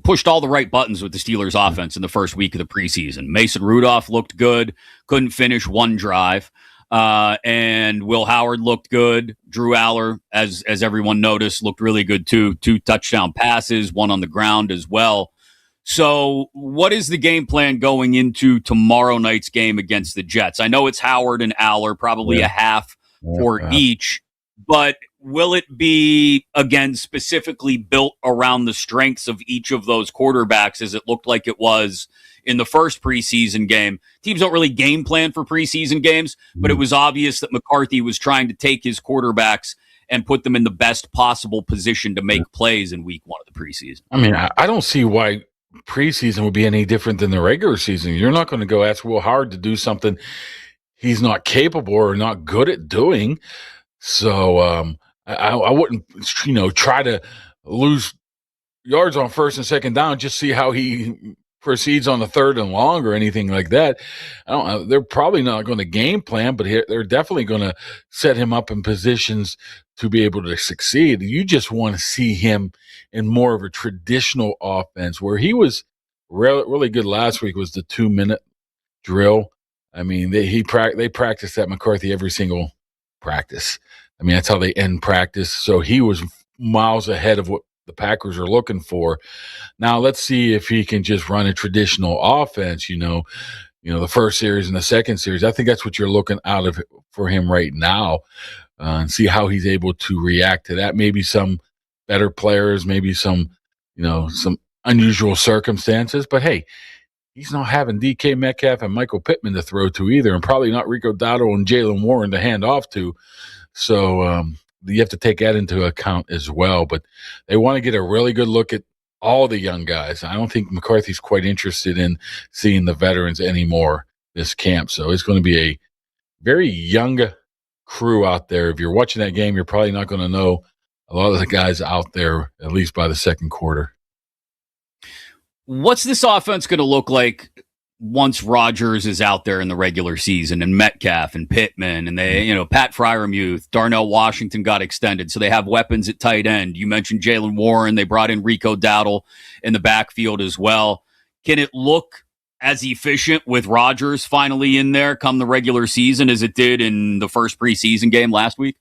pushed all the right buttons with the Steelers' offense in the first week of the preseason. Mason Rudolph looked good, couldn't finish one drive, and Will Howard looked good. Drew Aller, as everyone noticed, looked really good too. 2 touchdown passes, 1 on the ground as well. So, what is the game plan going into tomorrow night's game against the Jets? I know it's Howard and Aller, probably a half for each, but will it be, again, specifically built around the strengths of each of those quarterbacks as it looked like it was in the first preseason game? Teams don't really game plan for preseason games, but it was obvious that McCarthy was trying to take his quarterbacks and put them in the best possible position to make plays in week 1 of the preseason. I mean, I don't see why preseason would be any different than the regular season. You're not going to go ask Will Howard to do something he's not capable or not good at doing. So I wouldn't, try to lose yards on first and second down, just see how he proceeds on the third and long or anything like that. They're probably not going to game plan, but they're definitely going to set him up in positions to be able to succeed. You just want to see him in more of a traditional offense. Where he was really good last week was the 2-minute drill. I mean, they practiced at McCarthy every single practice. I mean, that's how they end practice. So he was miles ahead of what the Packers are looking for. Now let's see if he can just run a traditional offense, the first series and the second series. I think that's what you're looking out of for him right now, and see how he's able to react to that. Maybe some better players, maybe some unusual circumstances, but hey, he's not having DK Metcalf and Michael Pittman to throw to either, and probably not Rico Dowdle and Jalen Warren to hand off to. So, you have to take that into account as well. But they want to get a really good look at all the young guys. I don't think McCarthy's quite interested in seeing the veterans anymore this camp. So it's going to be a very young crew out there. If you're watching that game, you're probably not going to know a lot of the guys out there, at least by the second quarter. What's this offense going to look like once Rodgers is out there in the regular season, and Metcalf and Pittman and Pat Freiermuth, Darnell Washington got extended, so they have weapons at tight end. You mentioned Jalen Warren. They brought in Rico Dowdle in the backfield as well. Can it look as efficient with Rodgers finally in there come the regular season as it did in the first preseason game last week?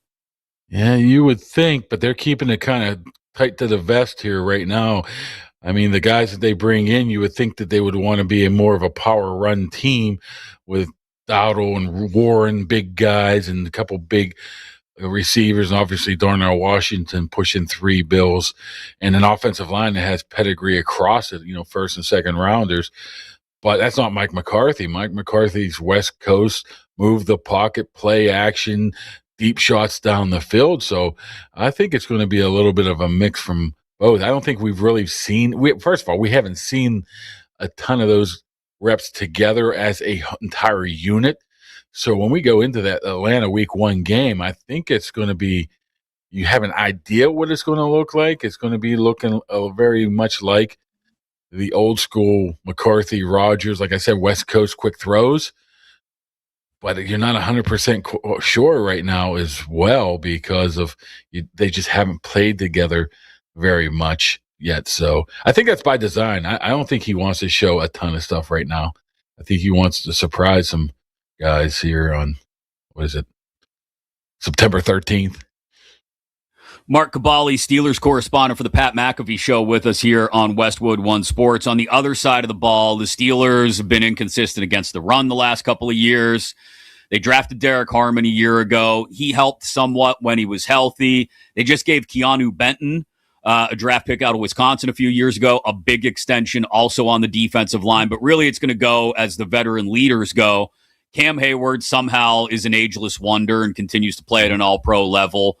Yeah, you would think, but they're keeping it kind of tight to the vest here right now. I mean, the guys that they bring in, you would think that they would want to be more of a power run team with Dowdle and Warren, big guys, and a couple big receivers, and obviously Darnell Washington pushing 3 bills, and an offensive line that has pedigree across it, first and second rounders. But that's not Mike McCarthy. Mike McCarthy's West Coast, move the pocket, play action, deep shots down the field. So I think it's going to be a little bit of a mix from both. I don't think we've really seen. First of all, we haven't seen a ton of those reps together as a entire unit. So when we go into that Atlanta Week 1 game, I think it's going to be. You have an idea what it's going to look like. It's going to be looking very much like the old school McCarthy, Rodgers. Like I said, West Coast quick throws. But you're not 100% sure right now as well because they just haven't played together very much yet. So I think that's by design. I don't think he wants to show a ton of stuff right now. I think he wants to surprise some guys here on, September 13th. Mark Cabali, Steelers correspondent for the Pat McAfee Show, with us here on Westwood One Sports. On the other side of the ball, the Steelers have been inconsistent against the run the last couple of years. They drafted Derek Harmon a year ago. He helped somewhat when he was healthy. They just gave Keanu Benton, a draft pick out of Wisconsin a few years ago, a big extension also on the defensive line. But really, it's going to go as the veteran leaders go. Cam Hayward somehow is an ageless wonder and continues to play at an all-pro level.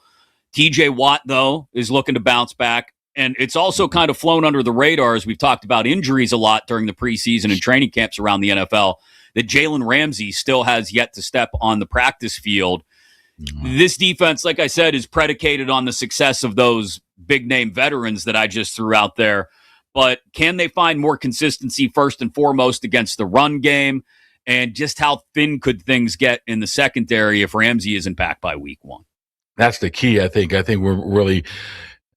TJ Watt, though, is looking to bounce back. And it's also kind of flown under the radar, as we've talked about injuries a lot during the preseason and training camps around the NFL, that Jalen Ramsey still has yet to step on the practice field. This defense, like I said, is predicated on the success of those big-name veterans that I just threw out there. But can they find more consistency first and foremost against the run game? And just how thin could things get in the secondary if Ramsey isn't back by week 1? That's the key, I think. I think we're really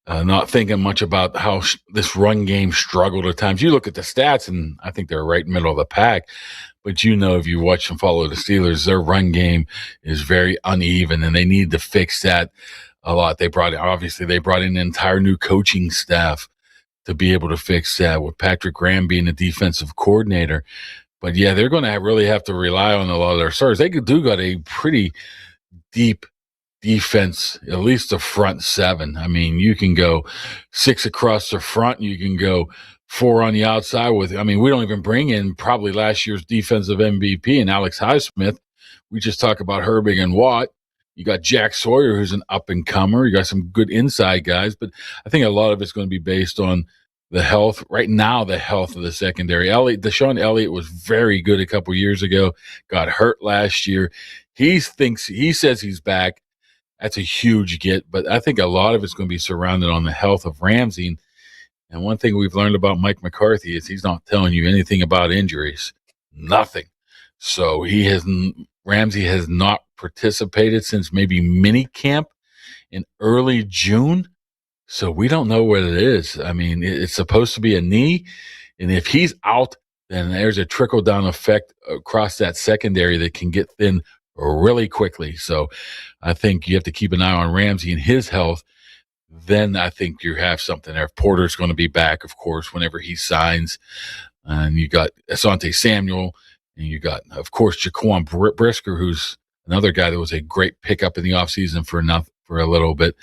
not thinking much about how this run game struggled at times. You look at the stats, and I think they're right in the middle of the pack. But if you watch and follow the Steelers, their run game is very uneven, and they need to fix that a lot. They brought in an entire new coaching staff to be able to fix that, with Patrick Graham being the defensive coordinator. But, yeah, they're going to really have to rely on a lot of their stars. They got a pretty deep defense, at least the front 7. I mean, you can go 6 across the front. You can go 4 on the outside we don't even bring in probably last year's defensive MVP and Alex Highsmith. We just talk about Herbig and Watt. You got Jack Sawyer, who's an up-and-comer. You got some good inside guys, but I think a lot of it's going to be based on the health. Right now, the health of the secondary. Deshaun Elliott was very good a couple years ago, got hurt last year. He says he's back. That's a huge get, but I think a lot of it's going to be surrounded on the health of Ramsey. And one thing we've learned about Mike McCarthy is he's not telling you anything about injuries. Nothing. So Ramsey has not participated since maybe mini camp in early June. So we don't know what it is. I mean, it's supposed to be a knee. And if he's out, then there's a trickle-down effect across that secondary that can get thin really quickly. So I think you have to keep an eye on Ramsey and his health. Then I think you have something there. Porter's going to be back, of course, whenever he signs. And you got Asante Samuel, and you got, of course, Jaquan Brisker, who's another guy that was a great pickup in the offseason for a little bit.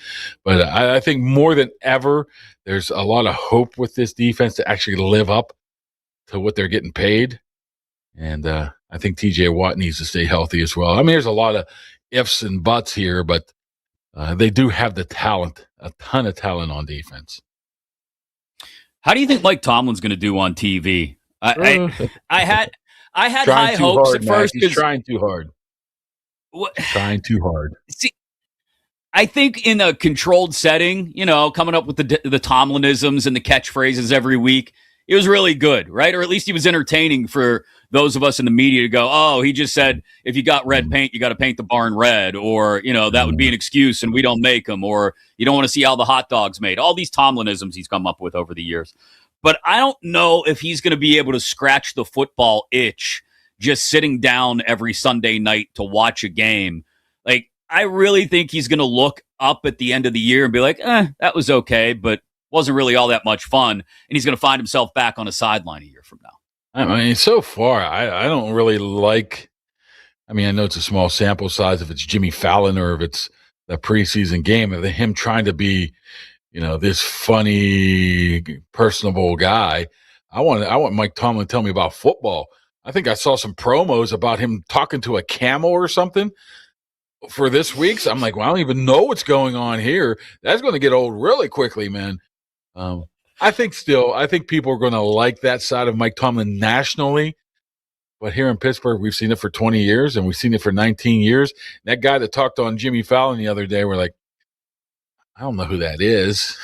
But I think more than ever, there's a lot of hope with this defense to actually live up to what they're getting paid. And I think TJ Watt needs to stay healthy as well. I mean, there's a lot of ifs and buts here, but they do have the talent, a ton of talent on defense. How do you think Mike Tomlin's going to do on TV? I had high hopes at first. He's trying too hard. Trying too hard. See, I think in a controlled setting, coming up with the Tomlinisms and the catchphrases every week, it was really good, right? Or at least he was entertaining for those of us in the media to go, oh, he just said, if you got red paint, you got to paint the barn red. Or, that would be an excuse and we don't make them. Or you don't want to see how the hot dog's made. All these Tomlinisms he's come up with over the years. But I don't know if he's going to be able to scratch the football itch just sitting down every Sunday night to watch a game. Like, I really think he's going to look up at the end of the year and be like, that was okay, but wasn't really all that much fun. And he's going to find himself back on a sideline a year from now. I mean, so far, I don't really like, I know it's a small sample size if it's Jimmy Fallon or if it's the preseason game, of him trying to be, this funny, personable guy. I want Mike Tomlin to tell me about football. I think I saw some promos about him talking to a camel or something for this week. So I'm like, well, I don't even know what's going on here. That's going to get old really quickly, man. I think people are going to like that side of Mike Tomlin nationally. But here in Pittsburgh, we've seen it for 20 years and we've seen it for 19 years. That guy that talked on Jimmy Fallon the other day, we're like, I don't know who that is.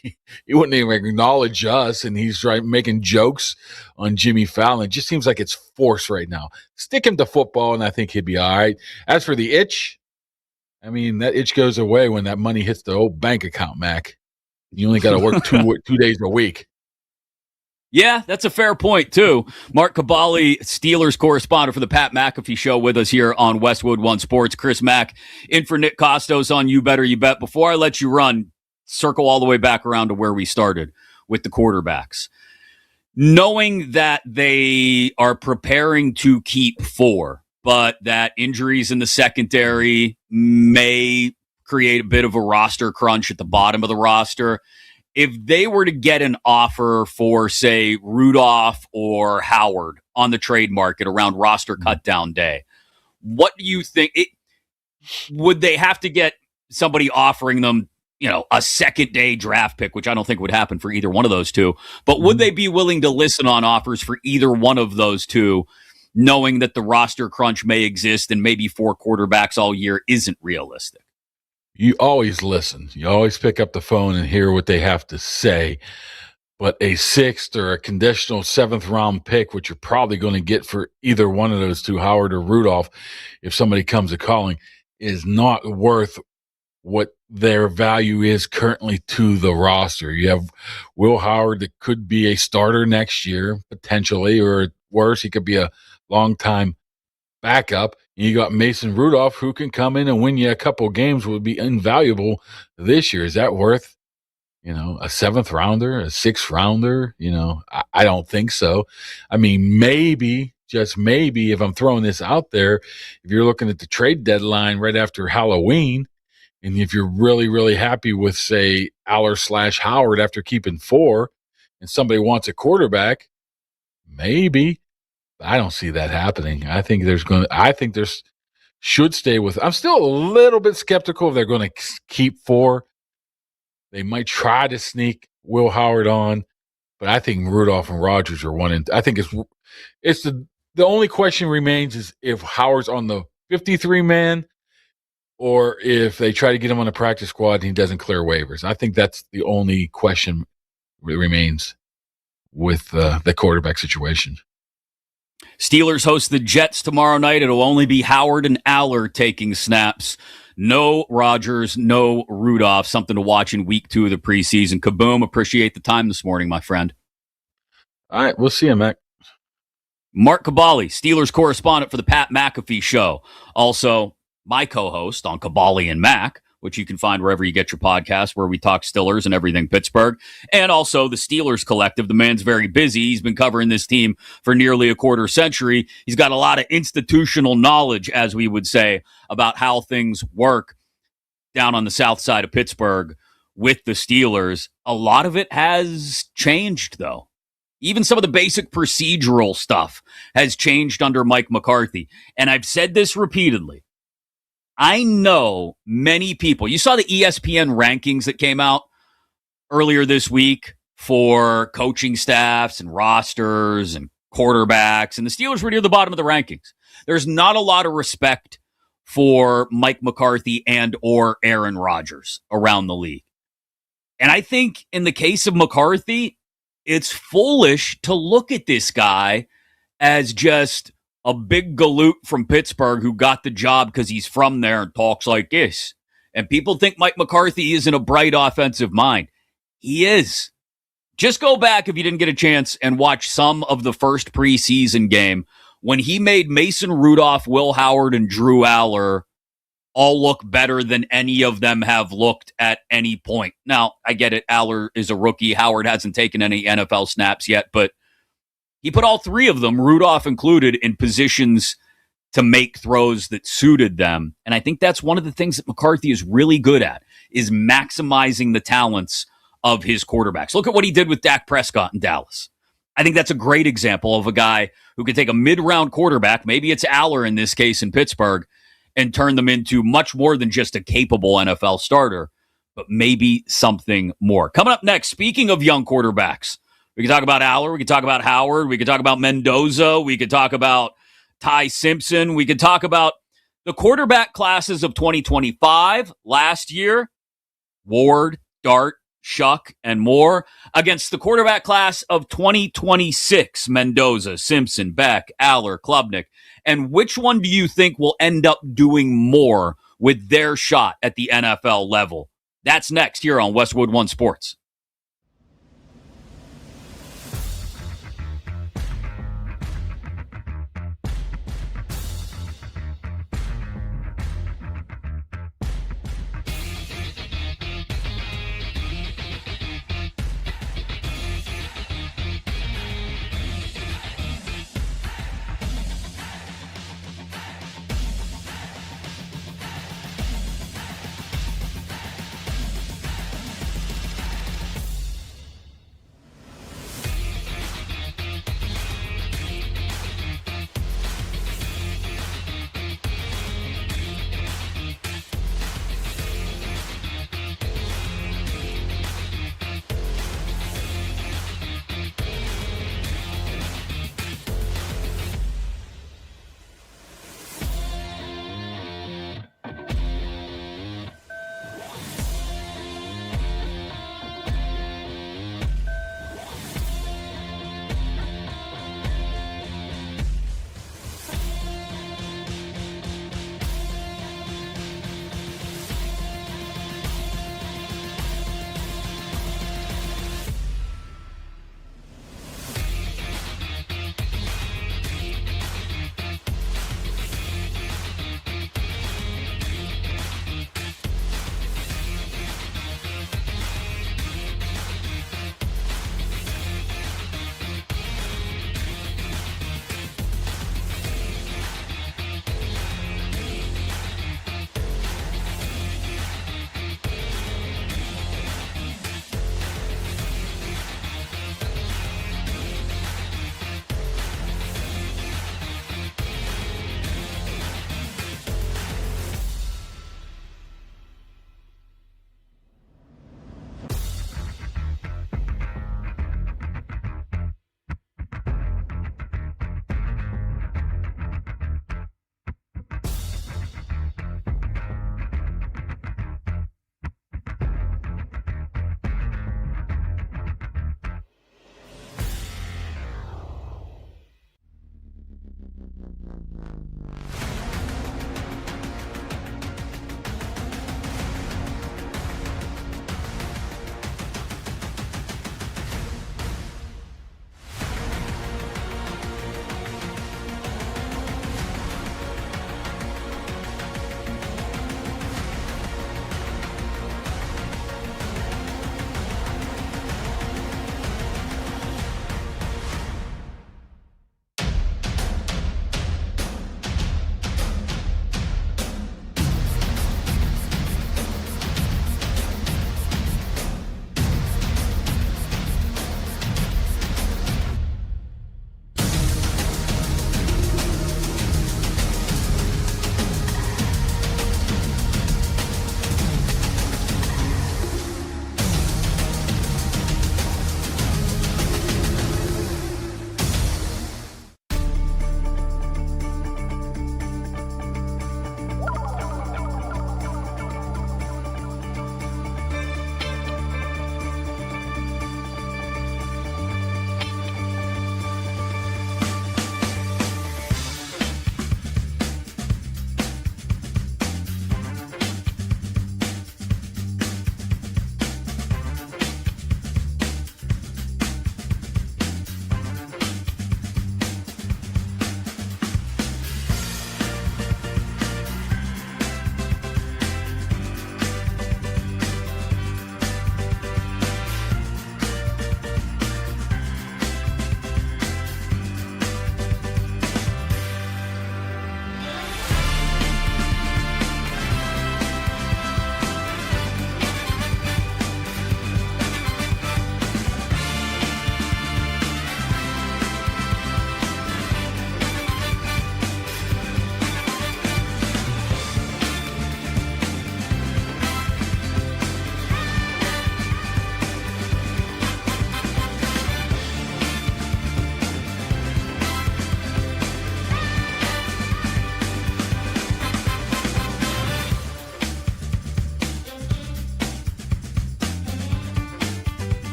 He wouldn't even acknowledge us, and he's making jokes on Jimmy Fallon. It just seems like it's forced right now. Stick him to football, and I think he'd be all right. As for the itch, that itch goes away when that money hits the old bank account, Mac. You only got to work 2 days a week. Yeah, that's a fair point, too. Mark Caballi, Steelers correspondent for the Pat McAfee Show, with us here on Westwood One Sports. Chris Mack in for Nick Kostos on You Better You Bet. Before I let you run, circle all the way back around to where we started with the quarterbacks. Knowing that they are preparing to keep 4, but that injuries in the secondary may create a bit of a roster crunch at the bottom of the roster. If they were to get an offer for, say, Rudolph or Howard on the trade market around roster cutdown day, what do you think? Would they have to get somebody offering them, a second-day draft pick, which I don't think would happen for either one of those two, but would they be willing to listen on offers for either one of those two, knowing that the roster crunch may exist and maybe 4 quarterbacks all year isn't realistic? You always listen. You always pick up the phone and hear what they have to say. But a 6th or a conditional 7th round pick, which you're probably going to get for either one of those two, Howard or Rudolph, if somebody comes a calling, is not worth what their value is currently to the roster. You have Will Howard that could be a starter next year, potentially, or worse, he could be a long-time backup. And you got Mason Rudolph, who can come in and win you a couple games, would be invaluable this year. Is that worth, a 7th rounder, a 6th rounder? I don't think so. Maybe, just maybe, if I'm throwing this out there, if you're looking at the trade deadline right after Halloween, and if you're really, really happy with, say, Aller/Howard after keeping 4, and somebody wants a quarterback, maybe. I don't see that happening. I think there's should stay with. I'm still a little bit skeptical if they're going to keep 4. They might try to sneak Will Howard on, but I think Rudolph and Rodgers are one. I think it's the only question remains is if Howard's on the 53-man or if they try to get him on the practice squad and he doesn't clear waivers. I think that's the only question that remains with the quarterback situation. Steelers host the Jets tomorrow night. It'll only be Howard and Aller taking snaps. No Rodgers, no Rudolph. Something to watch in week 2 of the preseason. Kaboom, appreciate the time this morning, my friend. All right, we'll see you, Mac. Mark Cabali, Steelers correspondent for the Pat McAfee Show. Also, my co-host on Cabali and Mac, which you can find wherever you get your podcast, where we talk Steelers and everything Pittsburgh. And also the Steelers Collective. The man's very busy. He's been covering this team for nearly a quarter century. He's got a lot of institutional knowledge, as we would say, about how things work down on the south side of Pittsburgh with the Steelers. A lot of it has changed, though. Even some of the basic procedural stuff has changed under Mike McCarthy. And I've said this repeatedly. I know many people. You saw the ESPN rankings that came out earlier this week for coaching staffs and rosters and quarterbacks, and the Steelers were near the bottom of the rankings. There's not a lot of respect for Mike McCarthy and or Aaron Rodgers around the league. And I think in the case of McCarthy, it's foolish to look at this guy as just a big galoot from Pittsburgh who got the job because he's from there and talks like this. And people think Mike McCarthy isn't a bright offensive mind. He is. Just go back, if you didn't get a chance, and watch some of the first preseason game when he made Mason Rudolph, Will Howard, and Drew Aller all look better than any of them have looked at any point. Now, I get it. Aller is a rookie. Howard hasn't taken any NFL snaps yet, but he put all 3 of them, Rudolph included, in positions to make throws that suited them. And I think that's one of the things that McCarthy is really good at, is maximizing the talents of his quarterbacks. Look at what he did with Dak Prescott in Dallas. I think that's a great example of a guy who can take a mid-round quarterback, maybe it's Aller in this case in Pittsburgh, and turn them into much more than just a capable NFL starter, but maybe something more. Coming up next, speaking of young quarterbacks, we can talk about Aller, we can talk about Howard, we can talk about Mendoza, we could talk about Ty Simpson, we could talk about the quarterback classes of 2025 last year, Ward, Dart, Shuck, and more, against the quarterback class of 2026, Mendoza, Simpson, Beck, Aller, Klubnik. And which one do you think will end up doing more with their shot at the NFL level? That's next here on Westwood One Sports.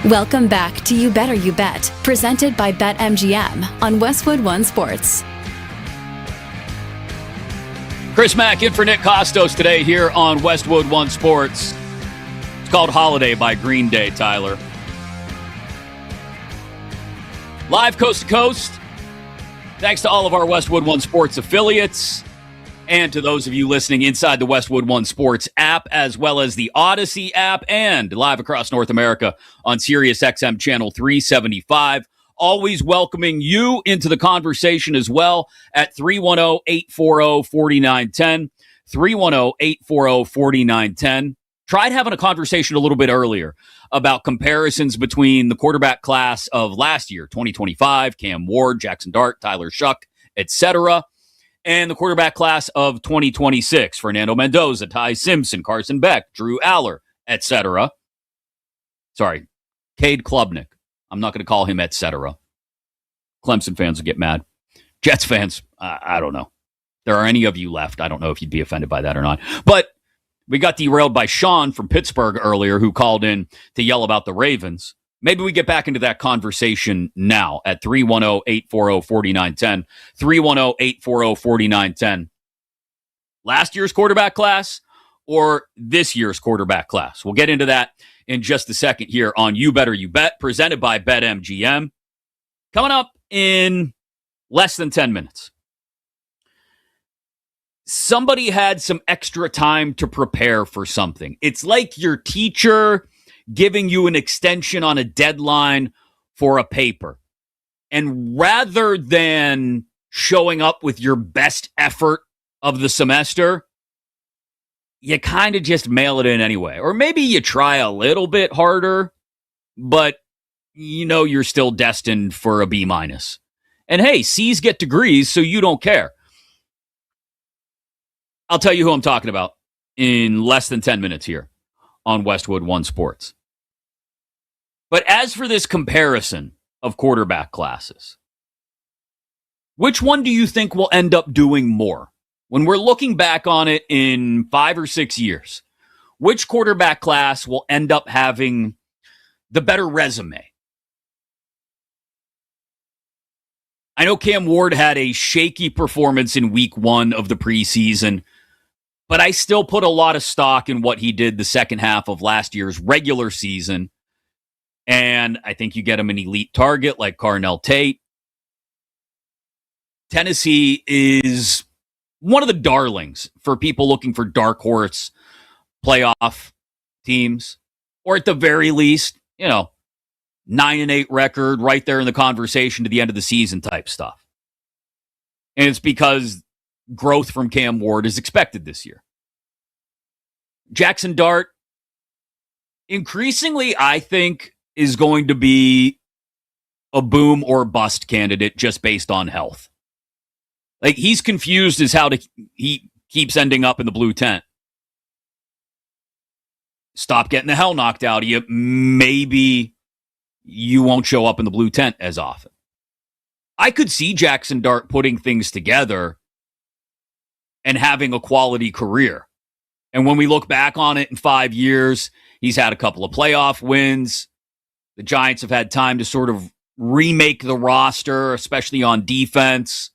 Welcome back to You Better You Bet, presented by BetMGM on Westwood One Sports. Chris Mack in for Nick Kostos today here on Westwood One Sports. It's called Holiday by Green Day, Tyler. Live coast to coast. Thanks to all of our Westwood One Sports affiliates and to those of you listening inside the Westwood One Sports app, as well as the Odyssey app and live across North America on Sirius XM Channel 375. Always welcoming you into the conversation as well at 310-840-4910, 310-840-4910. Tried having a conversation a little bit earlier about comparisons between the quarterback class of last year, 2025, Cam Ward, Jackson Dart, Tyler Shuck, etc., and the quarterback class of 2026, Fernando Mendoza, Ty Simpson, Carson Beck, Drew Aller, etc. Sorry, Cade Klubnik. I'm not going to call him etc. Clemson fans will get mad. Jets fans, I don't know. There are any of you left. I don't know if you'd be offended by that or not. But we got derailed by Sean from Pittsburgh earlier, who called in to yell about the Ravens. Maybe we get back into that conversation now at 310-840-4910, 310-840-4910. Last year's quarterback class or this year's quarterback class? We'll get into that in just a second here on You Better You Bet, presented by BetMGM. Coming up in less than 10 minutes. Somebody had some extra time to prepare for something. It's like your teacher giving you an extension on a deadline for a paper. And rather than showing up with your best effort of the semester, you kind of just mail it in anyway. Or maybe you try a little bit harder, but you know you're still destined for a B-. And hey, C's get degrees, so you don't care. I'll tell you who I'm talking about in less than 10 minutes here on Westwood One Sports. But as for this comparison of quarterback classes, which one do you think will end up doing more? When we're looking back on it in 5 or 6 years, which quarterback class will end up having the better resume? I know Cam Ward had a shaky performance in week 1 of the preseason, but I still put a lot of stock in what he did the second half of last year's regular season. And I think you get him an elite target like Carnell Tate. Tennessee is one of the darlings for people looking for dark horse playoff teams, or at the very least, 9-8 record, right there in the conversation to the end of the season type stuff. And it's because growth from Cam Ward is expected this year. Jackson Dart, increasingly, I think, is going to be a boom or bust candidate just based on health. Like, he's confused as how he keeps ending up in the blue tent. Stop getting the hell knocked out of you. Maybe you won't show up in the blue tent as often. I could see Jackson Dart putting things together and having a quality career. And when we look back on it in 5 years, he's had a couple of playoff wins. The Giants have had time to sort of remake the roster, especially on defense.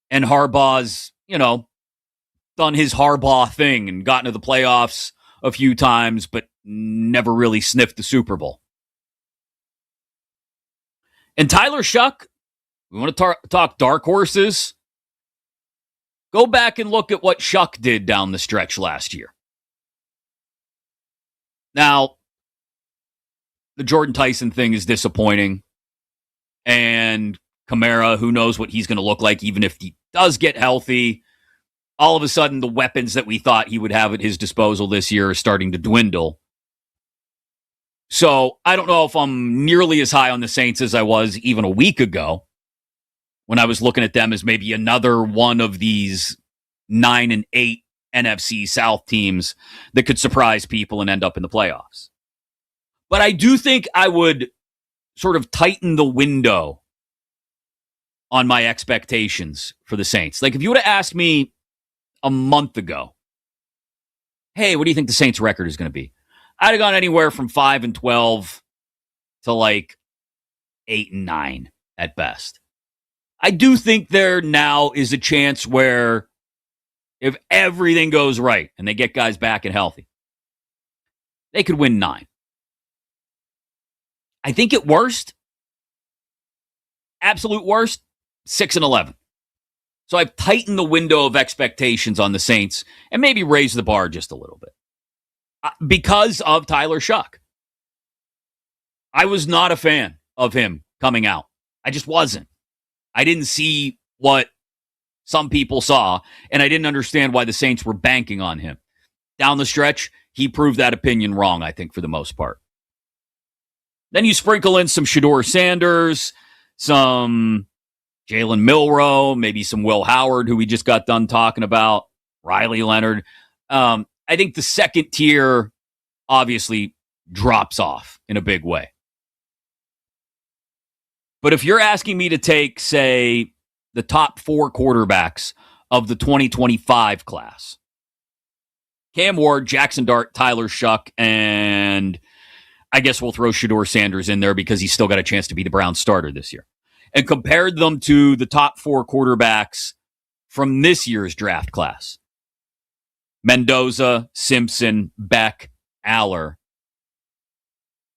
And Harbaugh's, done his Harbaugh thing and gotten to the playoffs a few times, but never really sniffed the Super Bowl. And Tyler Shuck, we want to talk dark horses. Go back and look at what Shuck did down the stretch last year. Now, the Jordan Tyson thing is disappointing. And Kamara, who knows what he's going to look like, even if he does get healthy. All of a sudden, the weapons that we thought he would have at his disposal this year are starting to dwindle. So I don't know if I'm nearly as high on the Saints as I was even a week ago, when I was looking at them as maybe another one of these 9-8 NFC South teams that could surprise people and end up in the playoffs. But I do think I would sort of tighten the window on my expectations for the Saints. Like, if you would have asked me a month ago, hey, what do you think the Saints record is going to be? I'd have gone anywhere from 5-12 to like 8 and 9 at best. I do think there now is a chance where if everything goes right and they get guys back and healthy, they could win 9. I think at worst, absolute worst, 6 and 11. So I've tightened the window of expectations on the Saints and maybe raised the bar just a little bit because of Tyler Shuck. I was not a fan of him coming out. I just wasn't. I didn't see what some people saw, and I didn't understand why the Saints were banking on him. Down the stretch, he proved that opinion wrong, I think, for the most part. Then you sprinkle in some Shedeur Sanders, some Jalen Milroe, maybe some Will Howard, who we just got done talking about, Riley Leonard. I think the second tier obviously drops off in a big way. But if you're asking me to take, say, the top 4 quarterbacks of the 2025 class, Cam Ward, Jackson Dart, Tyler Shuck, and I guess we'll throw Shedeur Sanders in there because he's still got a chance to be the Browns starter this year, and compared them to the top 4 quarterbacks from this year's draft class, Mendoza, Simpson, Beck, Aller,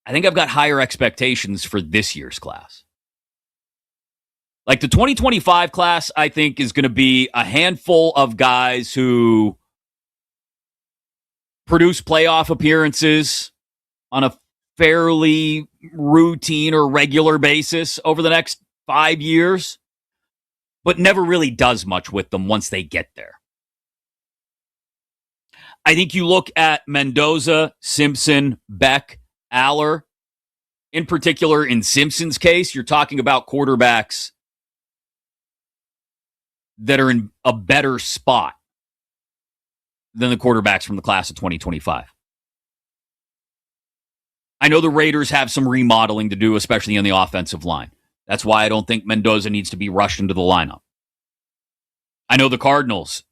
I think I've got higher expectations for this year's class. Like the 2025 class, I think, is going to be a handful of guys who produce playoff appearances on a fairly routine or regular basis over the next 5 years, but never really does much with them once they get there. I think you look at Mendoza, Simpson, Beck, Aller. In particular, in Simpson's case, you're talking about quarterbacks that are in a better spot than the quarterbacks from the class of 2025. I know the Raiders have some remodeling to do, especially on the offensive line. That's why I don't think Mendoza needs to be rushed into the lineup. I know the Cardinals,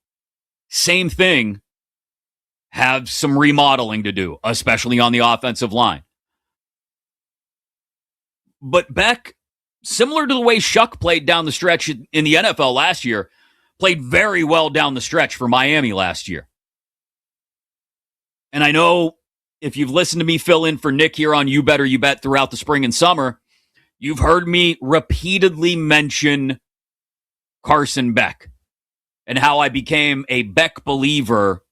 same thing, have some remodeling to do, especially on the offensive line. But Beck, similar to the way Shuck played down the stretch in the NFL last year, played very well down the stretch for Miami last year. And I know if you've listened to me fill in for Nick here on You Better You Bet throughout the spring and summer, you've heard me repeatedly mention Carson Beck and how I became a Beck believer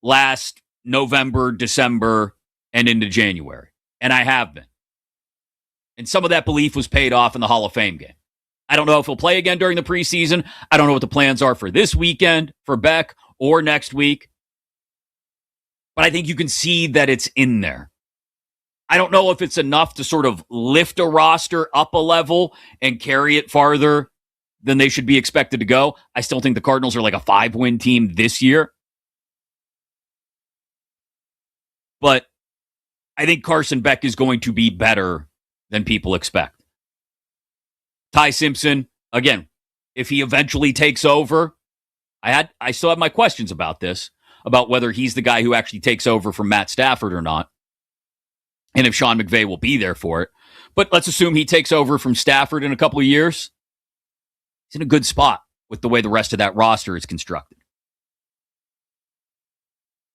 last November, December, and into January. And I have been. And some of that belief was paid off in the Hall of Fame game. I don't know if he'll play again during the preseason. I don't know what the plans are for this weekend for Beck or next week. But I think you can see that it's in there. I don't know if it's enough to sort of lift a roster up a level and carry it farther than they should be expected to go. I still think the Cardinals are like a 5-win team this year. But I think Carson Beck is going to be better than people expect. Ty Simpson, again, if he eventually takes over, I still have my questions about this, about whether he's the guy who actually takes over from Matt Stafford or not, and if Sean McVay will be there for it. But let's assume he takes over from Stafford in a couple of years. He's in a good spot with the way the rest of that roster is constructed.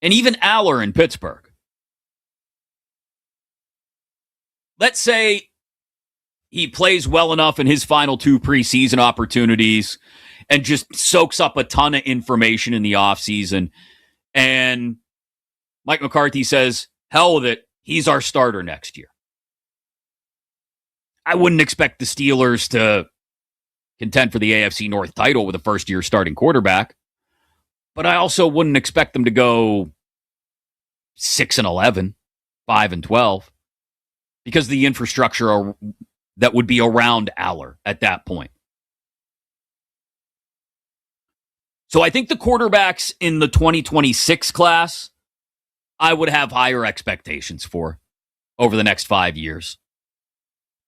And even Aller in Pittsburgh. Let's say he plays well enough in his final 2 preseason opportunities and just soaks up a ton of information in the offseason. And Mike McCarthy says, hell with it, he's our starter next year. I wouldn't expect the Steelers to contend for the AFC North title with a first-year starting quarterback, but I also wouldn't expect them to go 6-11, 5-12, because the infrastructure that would be around Aller at that point. So I think the quarterbacks in the 2026 class, I would have higher expectations for over the next 5 years.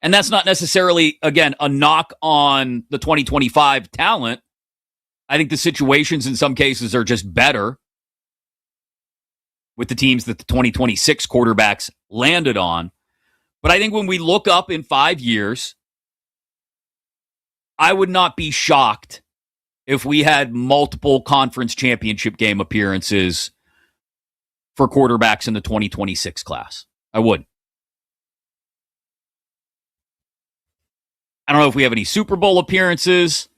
And that's not necessarily, again, a knock on the 2025 talent. I think the situations in some cases are just better with the teams that the 2026 quarterbacks landed on. But I think when we look up in 5 years, I would not be shocked if we had multiple conference championship game appearances for quarterbacks in the 2026 class. I would. I don't know if we have any Super Bowl appearances.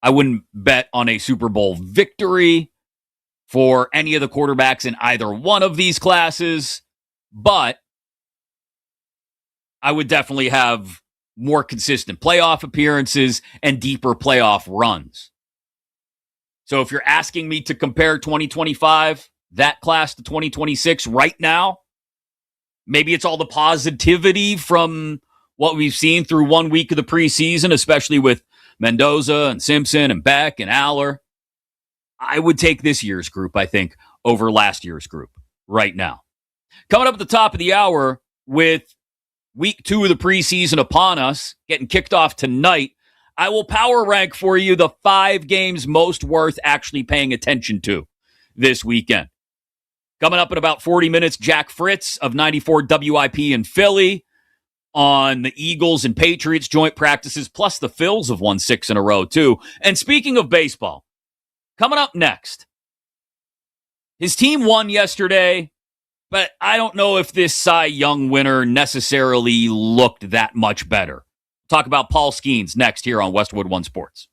I wouldn't bet on a Super Bowl victory for any of the quarterbacks in either one of these classes, but I would definitely have more consistent playoff appearances and deeper playoff runs. So if you're asking me to compare 2025, that class, to 2026 right now, maybe it's all the positivity from what we've seen through 1 week of the preseason, especially with Mendoza and Simpson and Beck and Aller. I would take this year's group, I think, over last year's group right now. Coming up at the top of the hour with week 2 of the preseason upon us, getting kicked off tonight, I will power rank for you the 5 games most worth actually paying attention to this weekend. Coming up in about 40 minutes, Jack Fritz of 94 WIP in Philly on the Eagles and Patriots joint practices, plus the Phils have won 6 in a row, too. And speaking of baseball, coming up next, his team won yesterday, but I don't know if this Cy Young winner necessarily looked that much better. Talk about Paul Skeens next here on Westwood One Sports.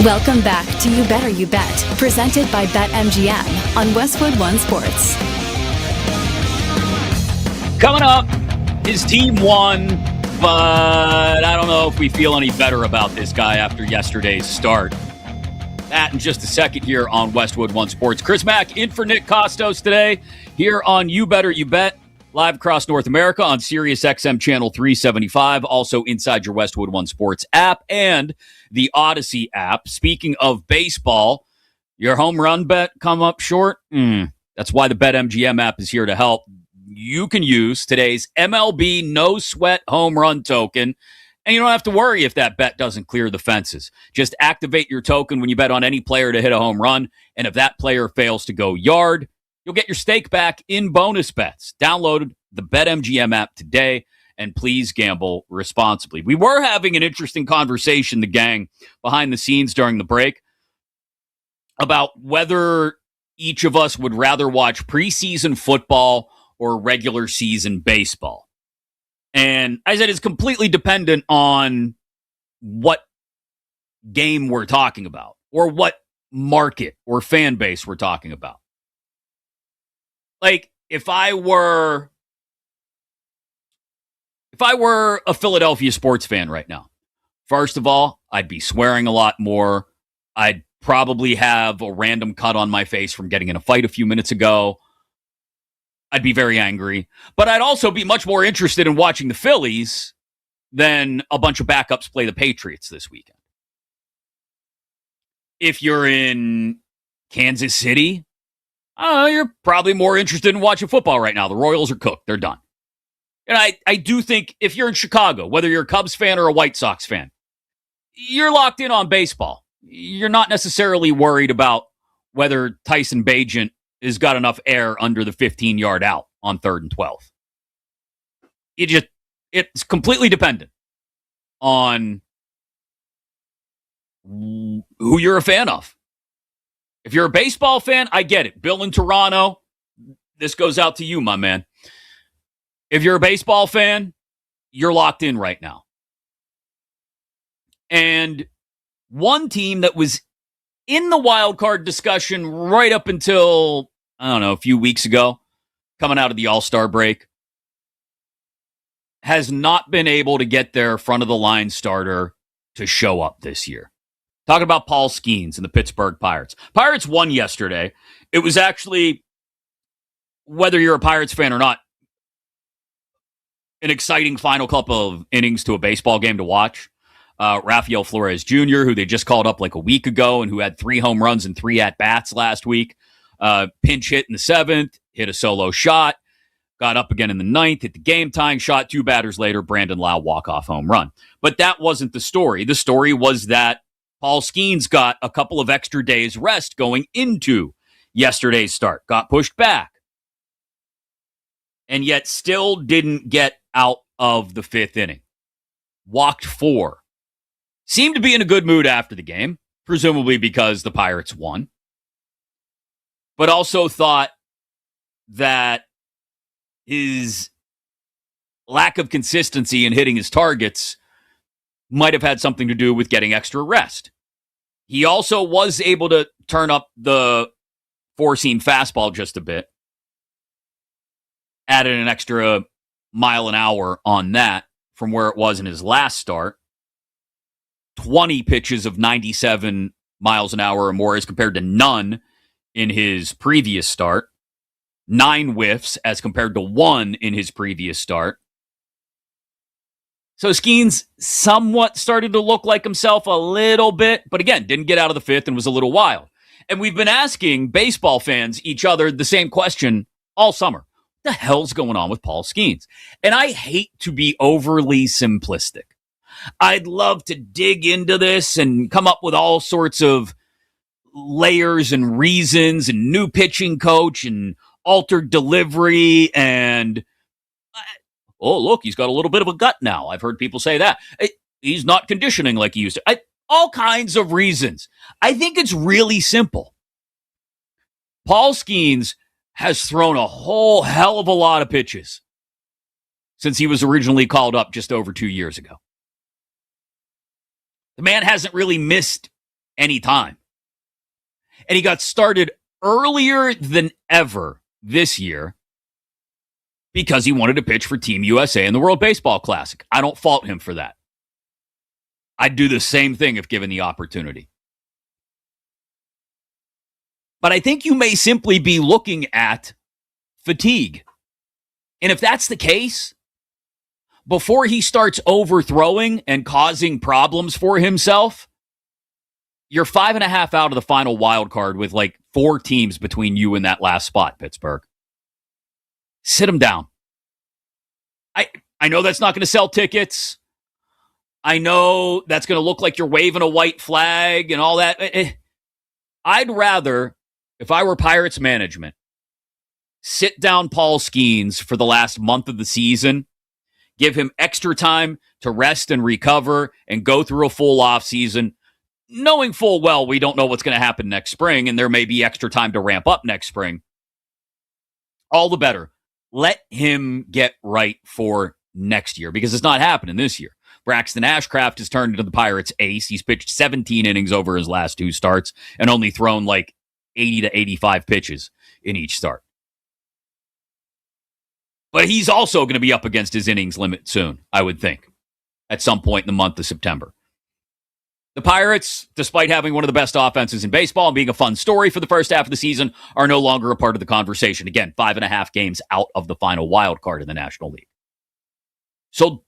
Welcome back to You Better You Bet, presented by BetMGM on Westwood One Sports. Coming up, his team won, but I don't know if we feel any better about this guy after yesterday's start. That in just a second here on Westwood One Sports. Chris Mack in for Nick Kostos today here on You Better You Bet, live across North America on Sirius XM Channel 375, also inside your Westwood One Sports app and the Odyssey app. Speaking of baseball, your home run bet come up short? That's why the BetMGM app is here to help. You can use today's MLB No Sweat Home Run Token, and you don't have to worry if that bet doesn't clear the fences. Just activate your token when you bet on any player to hit a home run, and if that player fails to go yard, you'll get your stake back in bonus bets. Download the BetMGM app today, and please gamble responsibly. We were having an interesting conversation, the gang, behind the scenes during the break, about whether each of us would rather watch preseason football or regular season baseball. And I said it's completely dependent on what game we're talking about or what market or fan base we're talking about. Like, if I were a Philadelphia sports fan right now, first of all, I'd be swearing a lot more. I'd probably have a random cut on my face from getting in a fight a few minutes ago. I'd be very angry. But I'd also be much more interested in watching the Phillies than a bunch of backups play the Patriots this weekend. If you're in Kansas City, you're probably more interested in watching football right now. The Royals are cooked. They're done. And I do think if you're in Chicago, whether you're a Cubs fan or a White Sox fan, you're locked in on baseball. You're not necessarily worried about whether Tyson Bagent has got enough air under the 15-yard out on 3rd and 12. It's completely dependent on who you're a fan of. If you're a baseball fan, I get it. Bill in Toronto, this goes out to you, my man. If you're a baseball fan, you're locked in right now. And one team that was in the wild card discussion right up until, a few weeks ago, coming out of the All-Star break, has not been able to get their front-of-the-line starter to show up this year. Talking about Paul Skeens and the Pittsburgh Pirates. Pirates won yesterday. It was actually, whether you're a Pirates fan or not, an exciting final couple of innings to a baseball game to watch. Rafael Flores Jr., who they just called up like a week ago and who had 3 home runs and 3 at-bats last week, pinch hit in the 7th, hit a solo shot, got up again in the 9th, hit the game-tying shot. 2 batters later, Brandon Lau walk-off home run. But that wasn't the story. The story was that Paul Skeens got a couple of extra days rest going into yesterday's start, got pushed back, and yet still didn't get out of the 5th inning. Walked 4. Seemed to be in a good mood after the game, presumably because the Pirates won. But also thought that his lack of consistency in hitting his targets might have had something to do with getting extra rest. He also was able to turn up the 4-seam fastball just a bit. Added an extra mile an hour on that from where it was in his last start. 20 pitches of 97 miles an hour or more as compared to none in his previous start. 9 whiffs as compared to 1 in his previous start. So Skeens somewhat started to look like himself a little bit, but again, didn't get out of the 5th and was a little wild. And we've been asking baseball fans each other the same question all summer. What the hell's going on with Paul Skeens? And I hate to be overly simplistic. I'd love to dig into this and come up with all sorts of layers and reasons and new pitching coach and altered delivery and, oh, look, he's got a little bit of a gut now. I've heard people say that. He's not conditioning like he used to. All kinds of reasons. I think it's really simple. Paul Skeens has thrown a whole hell of a lot of pitches since he was originally called up just over 2 years ago. The man hasn't really missed anytime. And he got started earlier than ever this year because he wanted to pitch for Team USA in the World Baseball Classic. I don't fault him for that. I'd do the same thing if given the opportunity. But I think you may simply be looking at fatigue. And if that's the case, before he starts overthrowing and causing problems for himself, you're 5.5 out of the final wild card with like 4 teams between you and that last spot, Pittsburgh. Sit him down. I know that's not going to sell tickets. I know that's going to look like you're waving a white flag and all that. I'd rather, if I were Pirates management, sit down Paul Skeens for the last month of the season, give him extra time to rest and recover and go through a full offseason, knowing full well we don't know what's going to happen next spring and there may be extra time to ramp up next spring. All the better. Let him get right for next year because it's not happening this year. Braxton Ashcraft has turned into the Pirates' ace. He's pitched 17 innings over his last 2 starts and only thrown like 80 to 85 pitches in each start. But he's also going to be up against his innings limit soon, I would think, at some point in the month of September. The Pirates, despite having one of the best offenses in baseball and being a fun story for the first half of the season, are no longer a part of the conversation. Again, 5.5 games out of the final wild card in the National League. So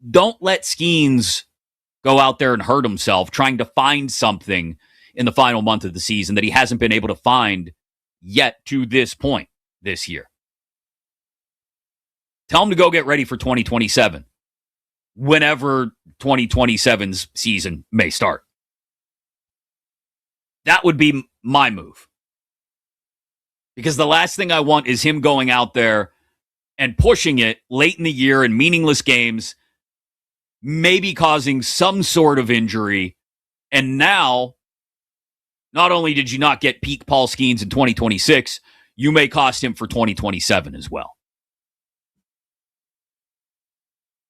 don't let Skeens go out there and hurt himself trying to find something in the final month of the season that he hasn't been able to find yet to this point this year. Tell him to go get ready for 2027, whenever 2027's season may start. That would be my move. Because the last thing I want is him going out there and pushing it late in the year in meaningless games, maybe causing some sort of injury. And now, not only did you not get peak Paul Skeens in 2026, you may cost him for 2027 as well.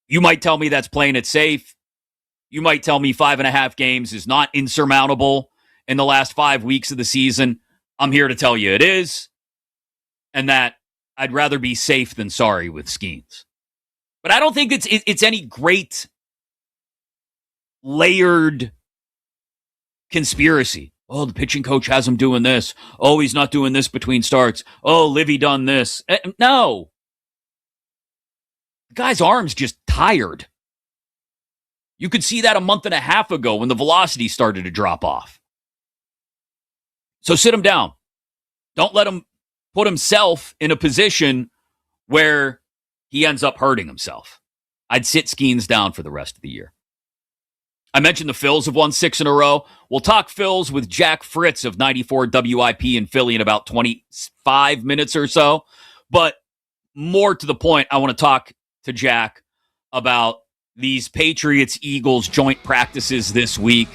You might tell me that's playing it safe. You might tell me 5.5 games is not insurmountable in the last 5 weeks of the season. I'm here to tell you it is, and that I'd rather be safe than sorry with Skeens. But I don't think it's any great layered conspiracy. Oh, the pitching coach has him doing this. Oh, he's not doing this between starts. Oh, Livy done this. No. The guy's arm's just tired. You could see that a month and a half ago when the velocity started to drop off. So sit him down. Don't let him put himself in a position where he ends up hurting himself. I'd sit Skeens down for the rest of the year. I mentioned the Phils have won 6 in a row. We'll talk Phils with Jack Fritz of 94 WIP in Philly in about 25 minutes or so. But more to the point, I want to talk to Jack about these Patriots-Eagles joint practices this week.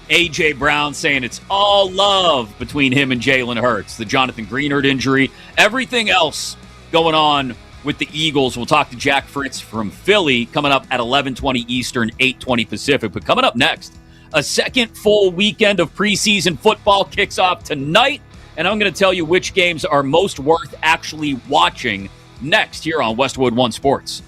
A.J. Brown saying it's all love between him and Jalen Hurts. The Jonathan Greenard injury. Everything else going on with the Eagles. We'll talk to Jack Fritz from Philly coming up at 11:20 Eastern, 8:20 Pacific. But coming up next, a second full weekend of preseason football kicks off tonight. And I'm going to tell you which games are most worth actually watching next here on Westwood One Sports.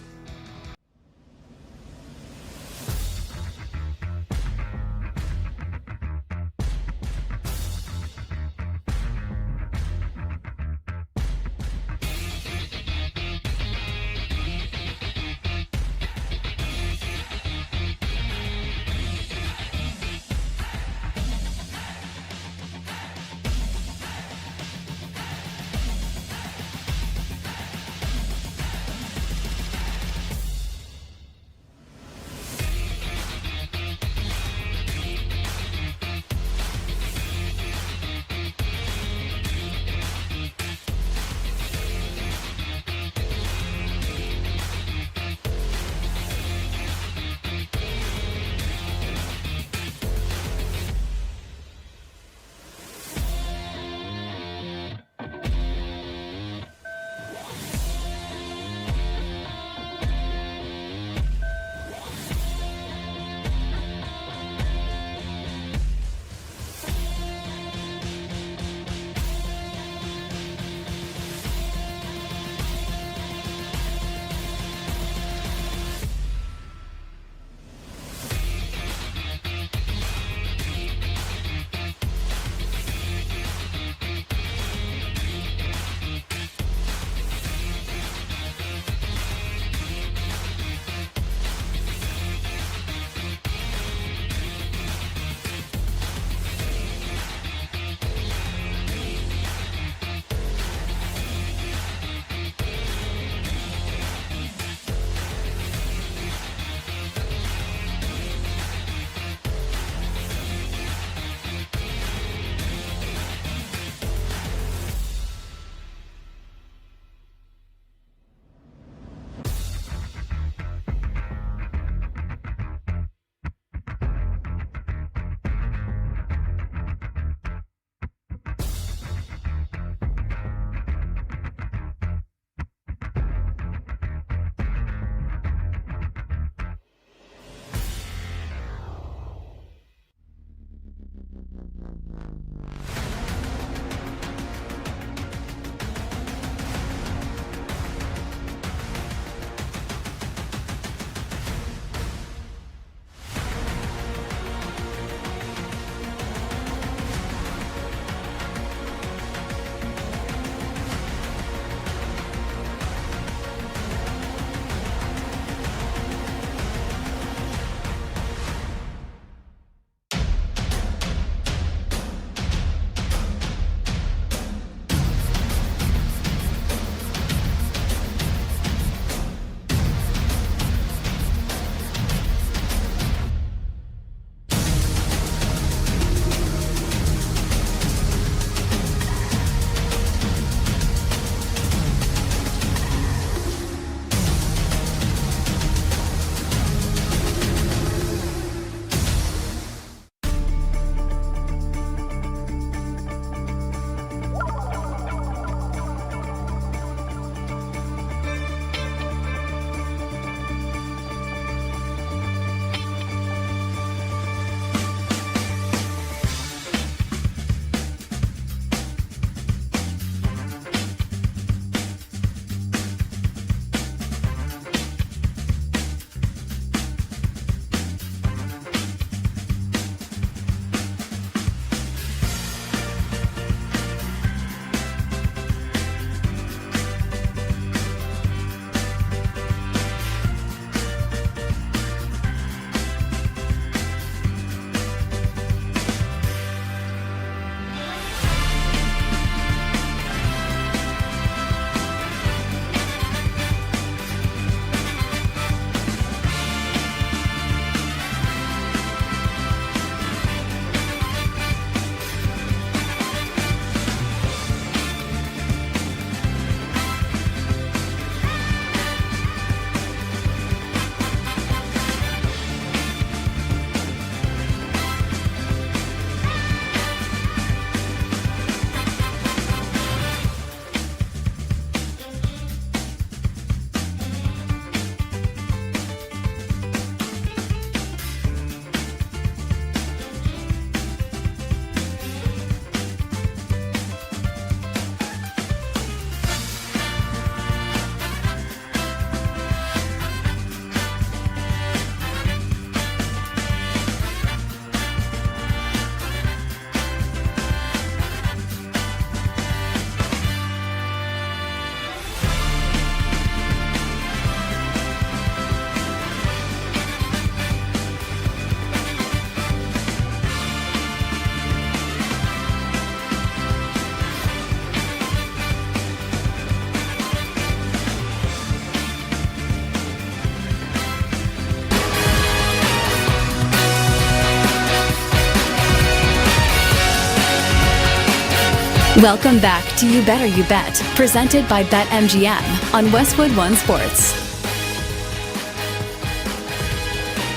Welcome back to You Better You Bet, presented by BetMGM on Westwood One Sports.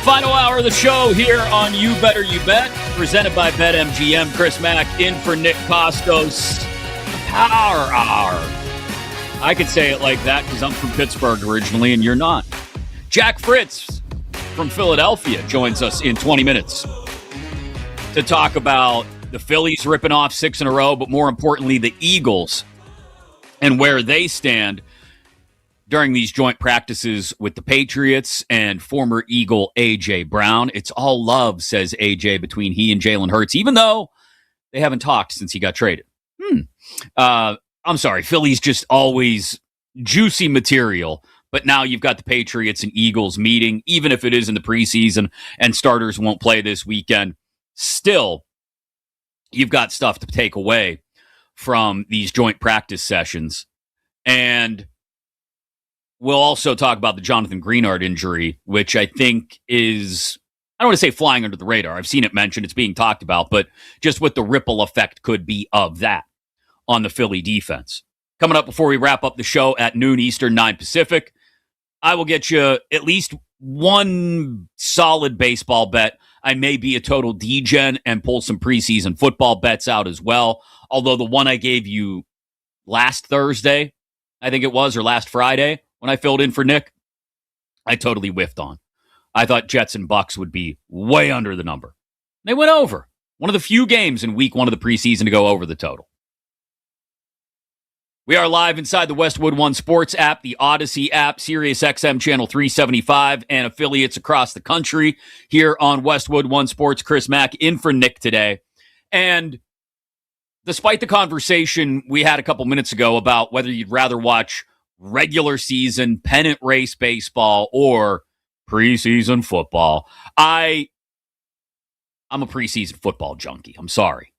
Final hour of the show here on You Better You Bet, presented by BetMGM. Chris Mack in for Nick Kostos. Power Hour. I could say it like that because I'm from Pittsburgh originally and you're not. Jack Fritz from Philadelphia joins us in 20 minutes to talk about the Phillies ripping off 6 in a row, but more importantly, the Eagles and where they stand during these joint practices with the Patriots and former Eagle A.J. Brown. It's all love, says A.J., between he and Jalen Hurts, even though they haven't talked since he got traded. I'm sorry, Philly's just always juicy material, but now you've got the Patriots and Eagles meeting, even if it is in the preseason and starters won't play this weekend. Still, you've got stuff to take away from these joint practice sessions. And we'll also talk about the Jonathan Greenard injury, which I think is, I don't want to say flying under the radar. I've seen it mentioned. It's being talked about, but just what the ripple effect could be of that on the Philly defense. Coming up before we wrap up the show at noon Eastern, 9 Pacific, I will get you at least one solid baseball bet. I may be a total degen and pull some preseason football bets out as well. Although the one I gave you last Thursday, I think it was, or last Friday when I filled in for Nick, I totally whiffed on. I thought Jets and Bucks would be way under the number. They went over. One of the few games in week 1 of the preseason to go over the total. We are live inside the Westwood One Sports app, the Odyssey app, Sirius XM Channel 375, and affiliates across the country here on Westwood One Sports. Chris Mack in for Nick today. And despite the conversation we had a couple minutes ago about whether you'd rather watch regular season pennant race baseball or preseason football, I'm a preseason football junkie. I'm sorry.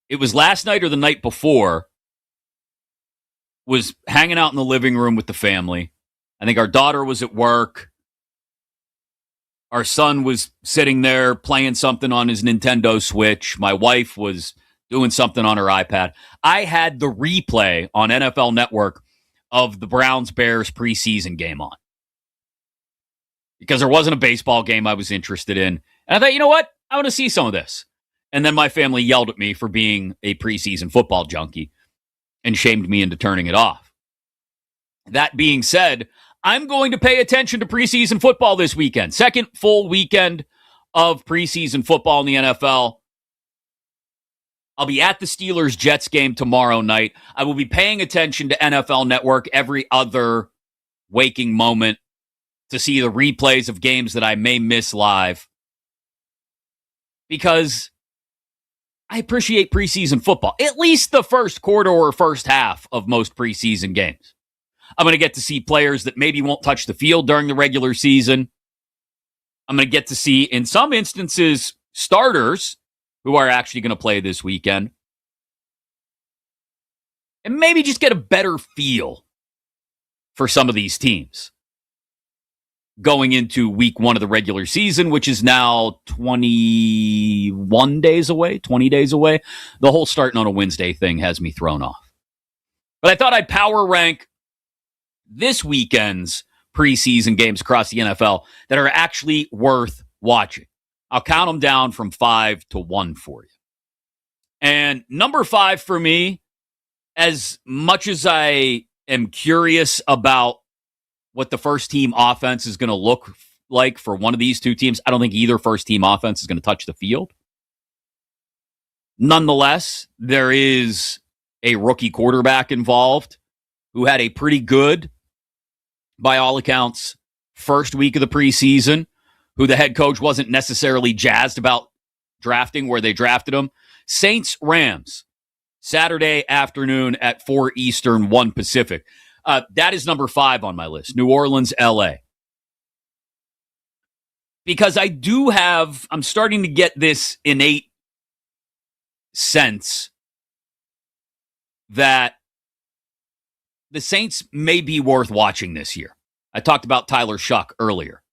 It was last night or the night before, was hanging out in the living room with the family. I think our daughter was at work. Our son was sitting there playing something on his Nintendo Switch. My wife was doing something on her iPad. I had the replay on NFL Network of the Browns-Bears preseason game on. Because there wasn't a baseball game I was interested in. And I thought, you know what? I want to see some of this. And then my family yelled at me for being a preseason football junkie and shamed me into turning it off. That being said, I'm going to pay attention to preseason football this weekend. Second full weekend of preseason football in the NFL. I'll be at the Steelers-Jets game tomorrow night. I will be paying attention to NFL Network every other waking moment to see the replays of games that I may miss live. Because I appreciate preseason football, at least the first quarter or first half of most preseason games. I'm going to get to see players that maybe won't touch the field during the regular season. I'm going to get to see, in some instances, starters who are actually going to play this weekend. And maybe just get a better feel for some of these teams going into week 1 of the regular season, which is now 21 days away, 20 days away. The whole starting on a Wednesday thing has me thrown off. But I thought I'd power rank this weekend's preseason games across the NFL that are actually worth watching. I'll count them down from 5 to 1 for you. And number 5 for me, as much as I am curious about what the first team offense is going to look like for one of these two teams, I don't think either first team offense is going to touch the field. Nonetheless, there is a rookie quarterback involved who had a pretty good, by all accounts, first week of the preseason, who the head coach wasn't necessarily jazzed about drafting where they drafted him. Saints-Rams, Saturday afternoon at 4 Eastern, 1 Pacific. That is number 5 on my list. New Orleans, LA. Because I'm starting to get this innate sense that the Saints may be worth watching this year. I talked about Tyler Shuck earlier.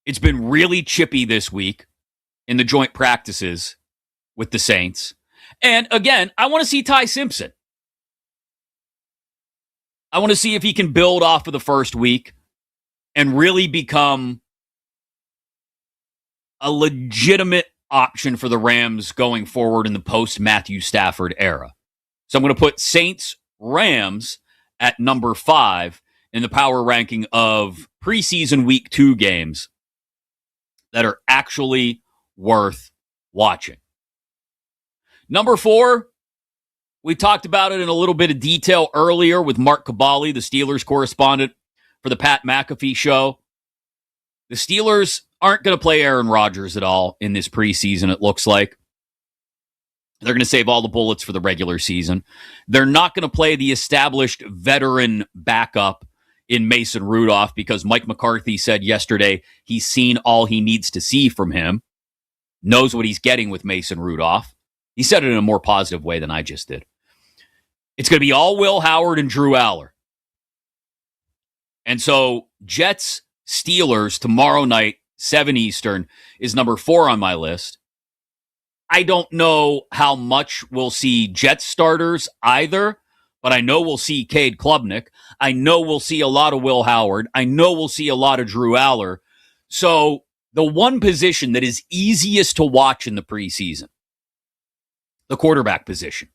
It's been really chippy this week in the joint practices with the Saints. And again, I want to see Ty Simpson. I want to see if he can build off of the first week and really become a legitimate option for the Rams going forward in the post-Matthew Stafford era. So I'm going to put Saints-Rams at number 5 in the power ranking of preseason week 2 games that are actually worth watching. Number 4, we talked about it in a little bit of detail earlier with Mark Cabali, the Steelers correspondent for the Pat McAfee show. The Steelers aren't going to play Aaron Rodgers at all in this preseason, it looks like. They're going to save all the bullets for the regular season. They're not going to play the established veteran backup in Mason Rudolph because Mike McCarthy said yesterday he's seen all he needs to see from him, knows what he's getting with Mason Rudolph. He said it in a more positive way than I just did. It's going to be all Will Howard and Drew Aller. And so Jets Steelers tomorrow night, 7 Eastern, is number 4 on my list. I don't know how much we'll see Jets starters either, but I know we'll see Cade Klubnik. I know we'll see a lot of Will Howard. I know we'll see a lot of Drew Aller. So the one position that is easiest to watch in the preseason, the quarterback position,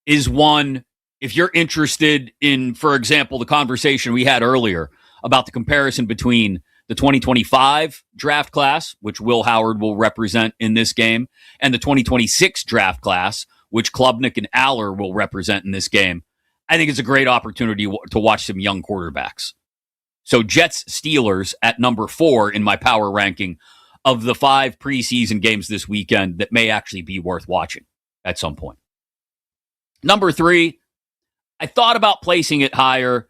is one, if you're interested in, for example, the conversation we had earlier about the comparison between the 2025 draft class, which Will Howard will represent in this game, and the 2026 draft class, which Klubnik and Aller will represent in this game, I think it's a great opportunity to watch some young quarterbacks. So Jets Steelers at number 4 in my power ranking of the 5 preseason games this weekend that may actually be worth watching at some point. Number 3, I thought about placing it higher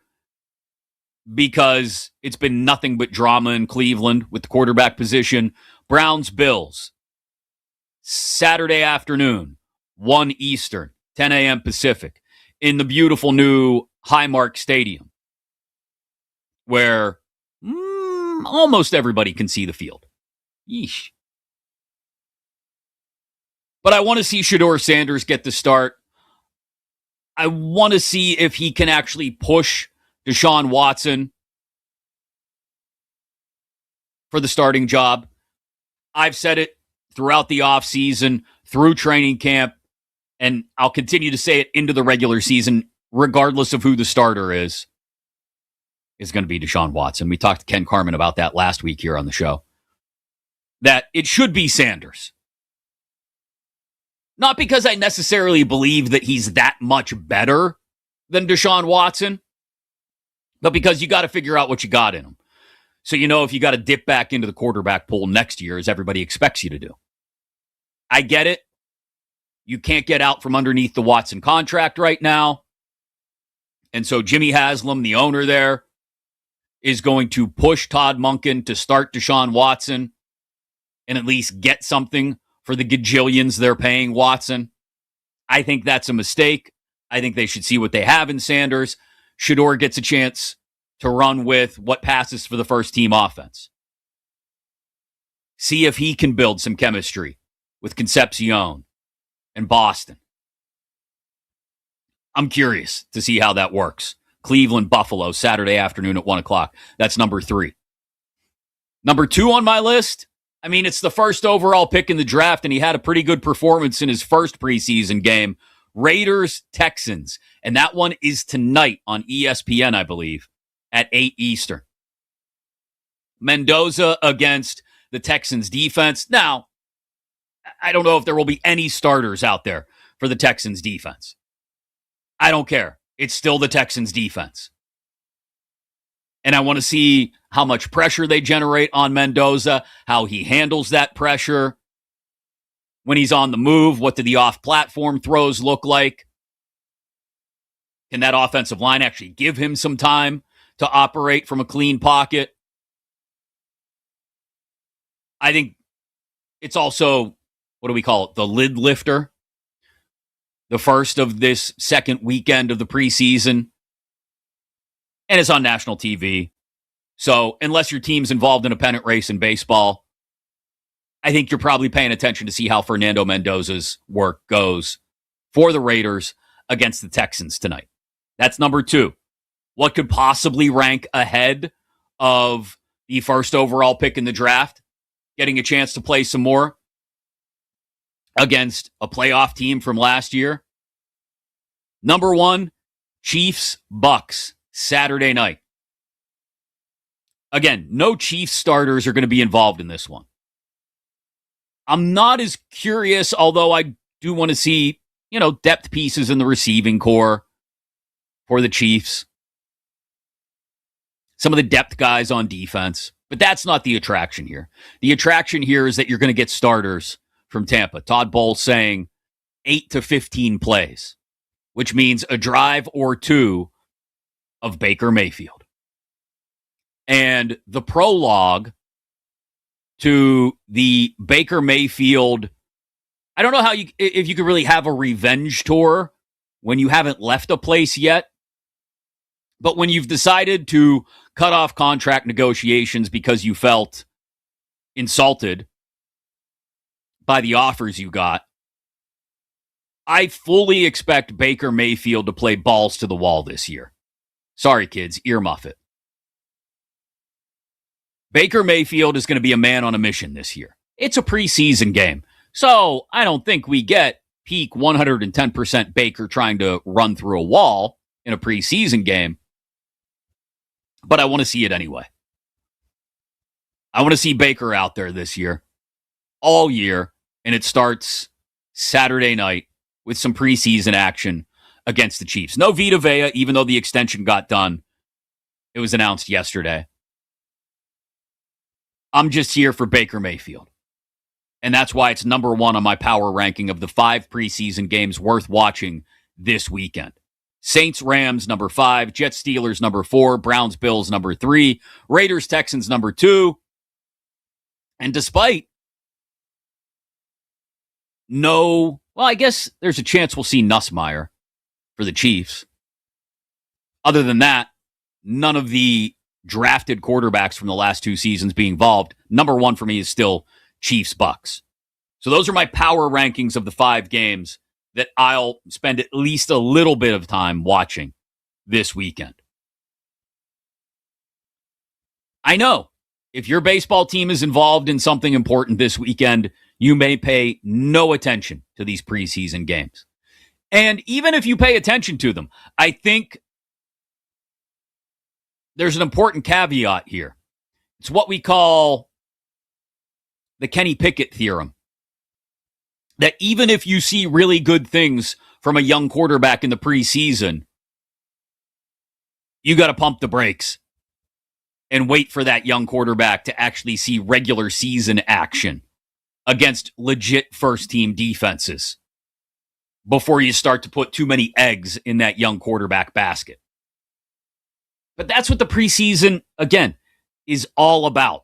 because it's been nothing but drama in Cleveland with the quarterback position. Browns-Bills, Saturday afternoon, 1 Eastern, 10 a.m. Pacific, in the beautiful new Highmark Stadium, where almost everybody can see the field. Yeesh. But I want to see Shedeur Sanders get the start. I want to see if he can actually push Deshaun Watson for the starting job. I've said it throughout the offseason, through training camp, and I'll continue to say it into the regular season, regardless of who the starter is going to be Deshaun Watson. We talked to Ken Carman about that last week here on the show, that it should be Sanders. Not because I necessarily believe that he's that much better than Deshaun Watson, but because you got to figure out what you got in him. So you know if you got to dip back into the quarterback pool next year, as everybody expects you to do. I get it. You can't get out from underneath the Watson contract right now. And so Jimmy Haslam, the owner there, is going to push Todd Monken to start Deshaun Watson and at least get something for the gajillions they're paying Watson. I think that's a mistake. I think they should see what they have in Sanders. Shedeur gets a chance to run with what passes for the first team offense. See if he can build some chemistry with Concepcion and Boston. I'm curious to see how that works. Cleveland, Buffalo, Saturday afternoon at 1 o'clock. That's number 3. Number 2 on my list, I mean, it's the first overall pick in the draft, and he had a pretty good performance in his first preseason game. Raiders, Texans. And that one is tonight on ESPN, I believe, at 8 Eastern. Mendoza against the Texans defense. Now, I don't know if there will be any starters out there for the Texans defense. I don't care. It's still the Texans defense. And I want to see how much pressure they generate on Mendoza, how he handles that pressure when he's on the move. What do the off-platform throws look like? Can that offensive line actually give him some time to operate from a clean pocket? I think it's also, what do we call it? The lid lifter. The first of this second weekend of the preseason. And it's on national TV. So unless your team's involved in a pennant race in baseball, I think you're probably paying attention to see how Fernando Mendoza's work goes for the Raiders against the Texans tonight. That's number 2. What could possibly rank ahead of the first overall pick in the draft? Getting a chance to play some more against a playoff team from last year. Number 1, Chiefs, Bucks, Saturday night. Again, no Chiefs starters are going to be involved in this one. I'm not as curious, although I do want to see, depth pieces in the receiving core for the Chiefs. Some of the depth guys on defense. But that's not the attraction here. The attraction here is that you're going to get starters from Tampa. Todd Bowles saying 8 to 15 plays, which means a drive or 2 of Baker Mayfield. And the prologue to the Baker Mayfield, I don't know if you could really have a revenge tour when you haven't left a place yet. But when you've decided to cut off contract negotiations because you felt insulted by the offers you got, I fully expect Baker Mayfield to play balls to the wall this year. Sorry, kids, earmuff it. Baker Mayfield is going to be a man on a mission this year. It's a preseason game, so I don't think we get peak 110% Baker trying to run through a wall in a preseason game. But I want to see it anyway. I want to see Baker out there this year, all year, and it starts Saturday night with some preseason action against the Chiefs. No Vita Vea, even though the extension got done. It was announced yesterday. I'm just here for Baker Mayfield. And that's why it's number 1 on my power ranking of the 5 preseason games worth watching this weekend. Saints, Rams, number 5. Jets, Steelers, number 4. Browns, Bills, number 3. Raiders, Texans, number 2. And despite I guess there's a chance we'll see Nussmeier for the Chiefs. Other than that, none of the drafted quarterbacks from the last 2 seasons being involved. Number 1 for me is still Chiefs, Bucks. So those are my power rankings of the 5 games that I'll spend at least a little bit of time watching this weekend. I know if your baseball team is involved in something important this weekend, you may pay no attention to these preseason games. And even if you pay attention to them, I think there's an important caveat here. It's what we call the Kenny Pickett theorem. That even if you see really good things from a young quarterback in the preseason, you got to pump the brakes and wait for that young quarterback to actually see regular season action against legit first-team defenses before you start to put too many eggs in that young quarterback basket. But that's what the preseason, again, is all about.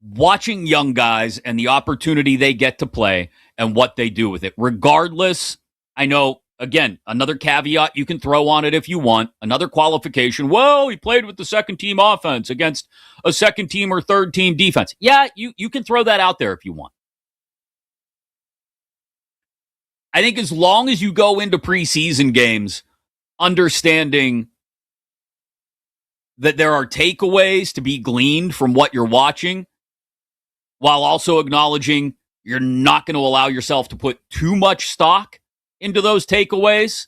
Watching young guys and the opportunity they get to play and what they do with it. Regardless, I know, again, another caveat you can throw on it if you want. Another qualification. Well, he played with the second-team offense against a second-team or third-team defense. Yeah, you can throw that out there if you want. I think as long as you go into preseason games understanding that there are takeaways to be gleaned from what you're watching, while also acknowledging you're not going to allow yourself to put too much stock into those takeaways,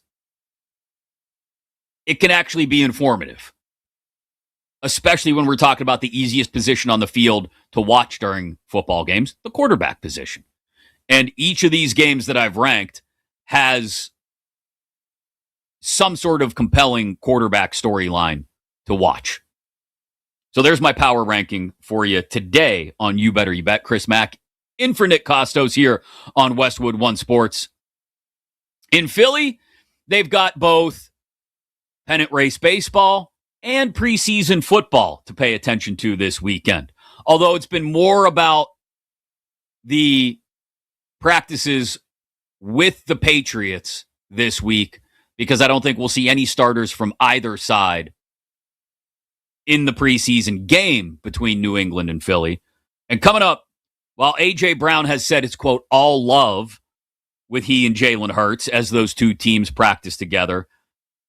it can actually be informative. Especially when we're talking about the easiest position on the field to watch during football games, the quarterback position. And each of these games that I've ranked has some sort of compelling quarterback storyline to watch. So there's my power ranking for you today on You Better You Bet. Chris Mack in for Nick Kostos here on Westwood One Sports. In Philly, they've got both pennant race baseball and preseason football to pay attention to this weekend. Although it's been more about the practices with the Patriots this week, because I don't think we'll see any starters from either side in the preseason game between New England and Philly. And coming up, while A.J. Brown has said it's, quote, all love with he and Jalen Hurts as those two teams practice together,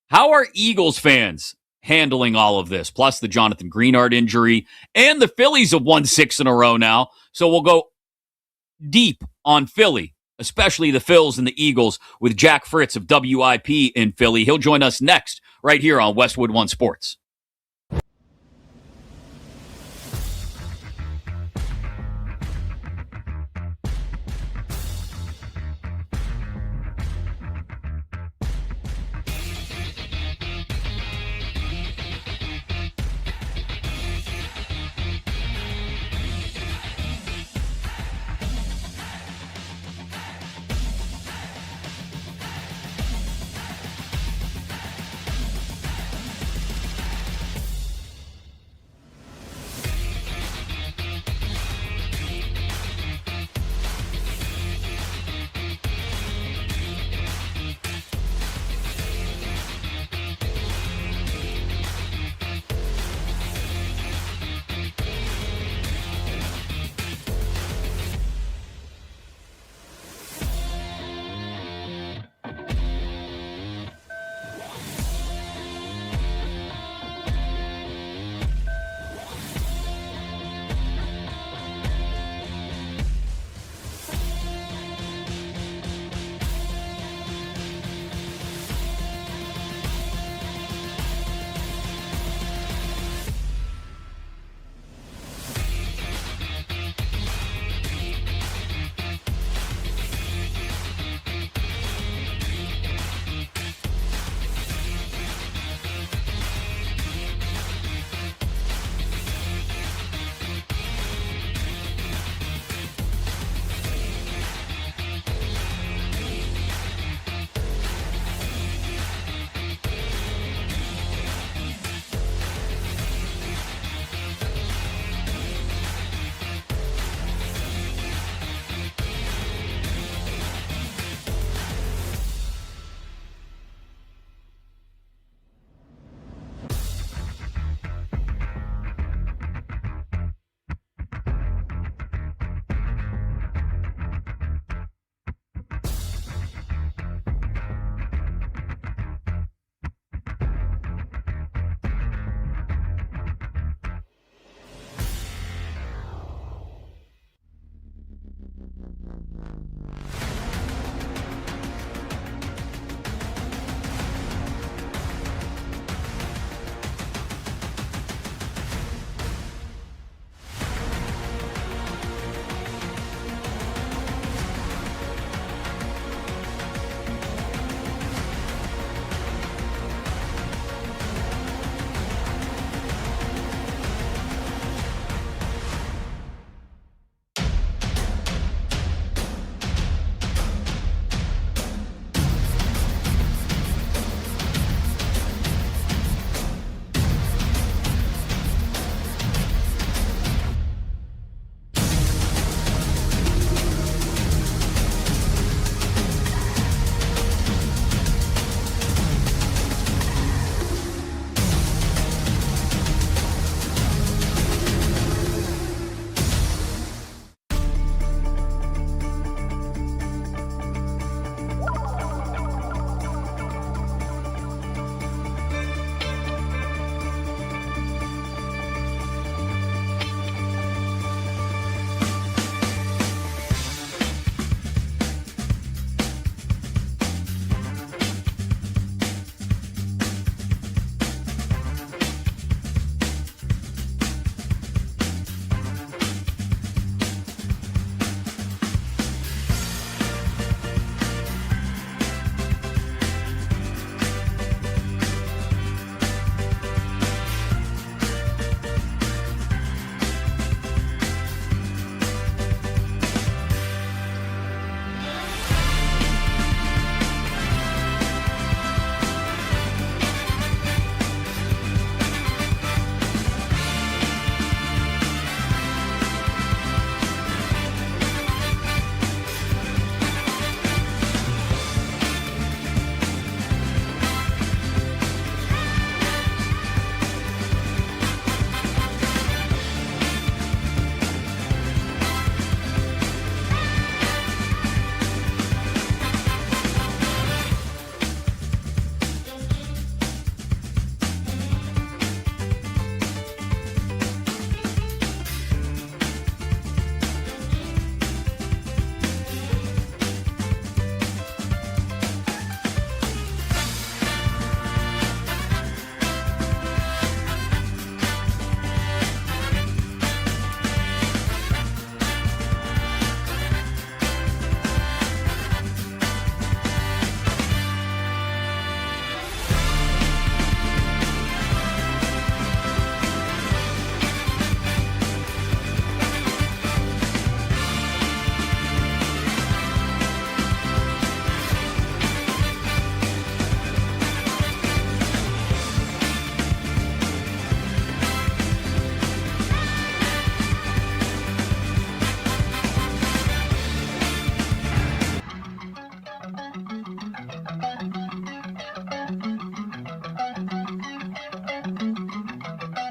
how are Eagles fans handling all of this? Plus the Jonathan Greenard injury, and the Phillies have won 6 in a row now. So we'll go deep on Philly, especially the Phils and the Eagles, with Jack Fritz of WIP in Philly. He'll join us next right here on Westwood One Sports.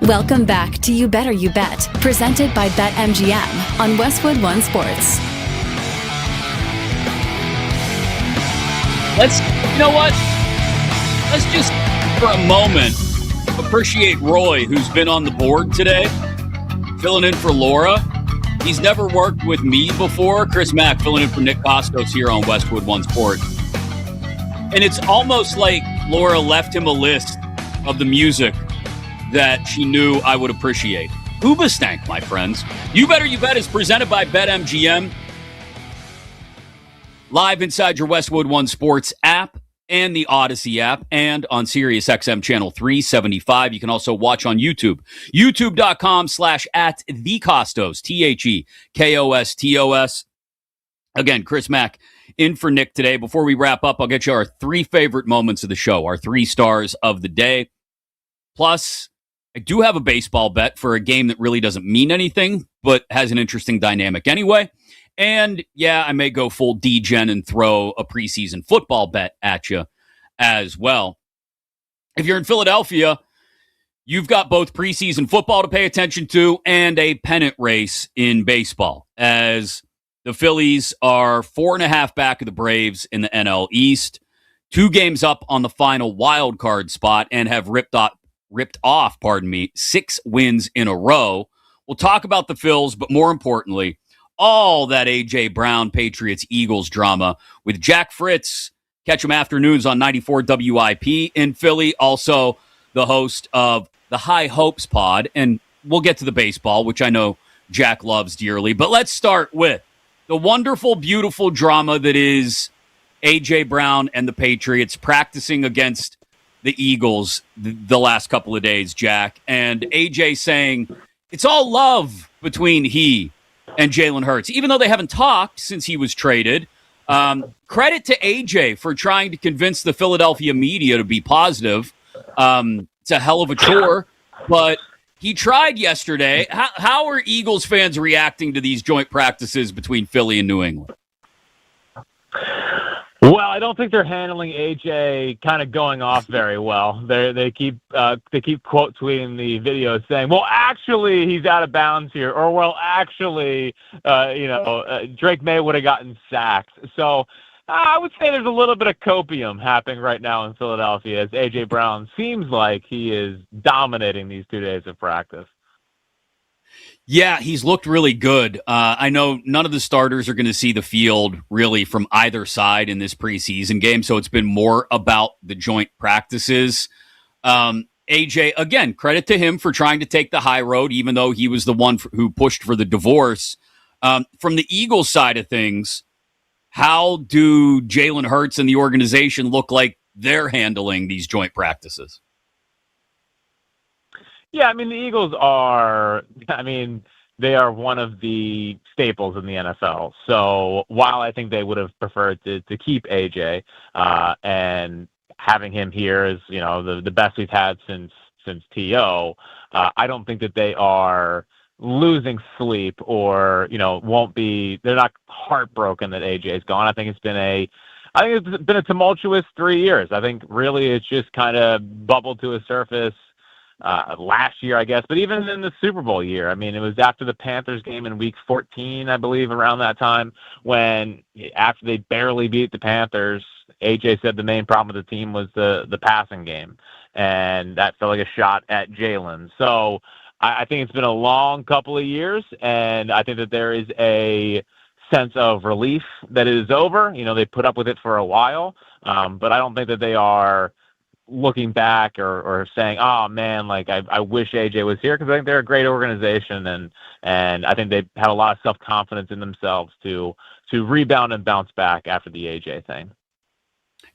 Welcome back to You Better You Bet, presented by BetMGM on Westwood One Sports. You know what? Let's just, for a moment, appreciate Roy, who's been on the board today, filling in for Laura. He's never worked with me before. Chris Mack filling in for Nick Kostos here on Westwood One Sports. And it's almost like Laura left him a list of the music that she knew I would appreciate. Hoobastank, my friends. You Better You Bet is presented by BetMGM. Live inside your Westwood One Sports app and the Odyssey app and on Sirius XM channel 375. You can also watch on YouTube. YouTube.com/@thekostos, TheKostos. Again, Chris Mack in for Nick today. Before we wrap up, I'll get you our 3 favorite moments of the show, our 3 stars of the day. Plus, I do have a baseball bet for a game that really doesn't mean anything, but has an interesting dynamic anyway. And yeah, I may go full D-Gen and throw a preseason football bet at you as well. If you're in Philadelphia, you've got both preseason football to pay attention to and a pennant race in baseball, as the Phillies are 4.5 back of the Braves in the NL East, 2 games up on the final wild card spot, and have ripped off 6 wins in a row. We'll talk about the Phils, but more importantly, all that A.J. Brown, Patriots, Eagles drama with Jack Fritz. Catch him afternoons on 94 WIP in Philly. Also, the host of the High Hopes pod. And we'll get to the baseball, which I know Jack loves dearly. But let's start with the wonderful, beautiful drama that is A.J. Brown and the Patriots practicing against the Eagles the last couple of days, Jack. And A.J. saying it's all love between he and Jalen Hurts, even though they haven't talked since he was traded. Credit to AJ for trying to convince the Philadelphia media to be positive. It's a hell of a chore, but he tried yesterday. How are Eagles fans reacting to these joint practices between Philly and New England? Well, I don't think they're handling AJ kind of going off very well. They keep quote tweeting the video saying, "Well, actually, he's out of bounds here," or "Well, actually, Drake May would have gotten sacked." So I would say there's a little bit of copium happening right now in Philadelphia, as AJ Brown seems like he is dominating these 2 days of practice. Yeah, he's looked really good. I know none of the starters are going to see the field really from either side in this preseason game, so it's been more about the joint practices. AJ, again, credit to him for trying to take the high road, even though he was the one who pushed for the divorce. From the Eagles side of things, how do Jalen Hurts and the organization look like they're handling these joint practices? Yeah, I mean, the Eagles are, they are one of the staples in the NFL. So while I think they would have preferred to keep AJ and having him here is, the best we've had since T.O., I don't think that they are losing sleep or, they're not heartbroken that AJ is gone. I think it's been a tumultuous 3 years. I think really it's just kind of bubbled to a surface last year, I guess, but even in the Super Bowl year, it was after the Panthers game in week 14, I believe, around that time, when after they barely beat the Panthers, AJ said the main problem with the team was the passing game, and that felt like a shot at Jalen. So I think it's been a long couple of years, and I think that there is a sense of relief that it is over. They put up with it for a while, but I don't think that they are looking back or saying, "Oh man, I wish AJ was here," because I think they're a great organization, and I think they had a lot of self-confidence in themselves to rebound and bounce back after the AJ thing.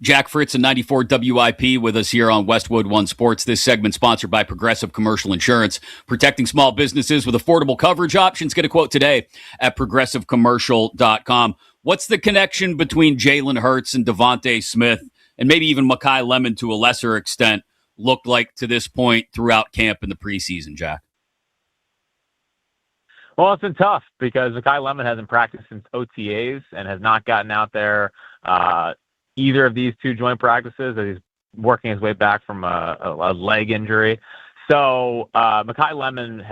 Jack Fritz and 94 WIP with us here on Westwood One Sports. This segment sponsored by Progressive Commercial Insurance, protecting small businesses with affordable coverage options. Get a quote today at progressivecommercial.com. What's the connection between Jalen Hurts and Devontae Smith, and maybe even Mekhi Lemon to a lesser extent, looked like to this point throughout camp in the preseason, Jack? Well, it's been tough because Mekhi Lemon hasn't practiced since OTAs and has not gotten out there either of these 2 joint practices as he's working his way back from a leg injury. So Mekhi Lemon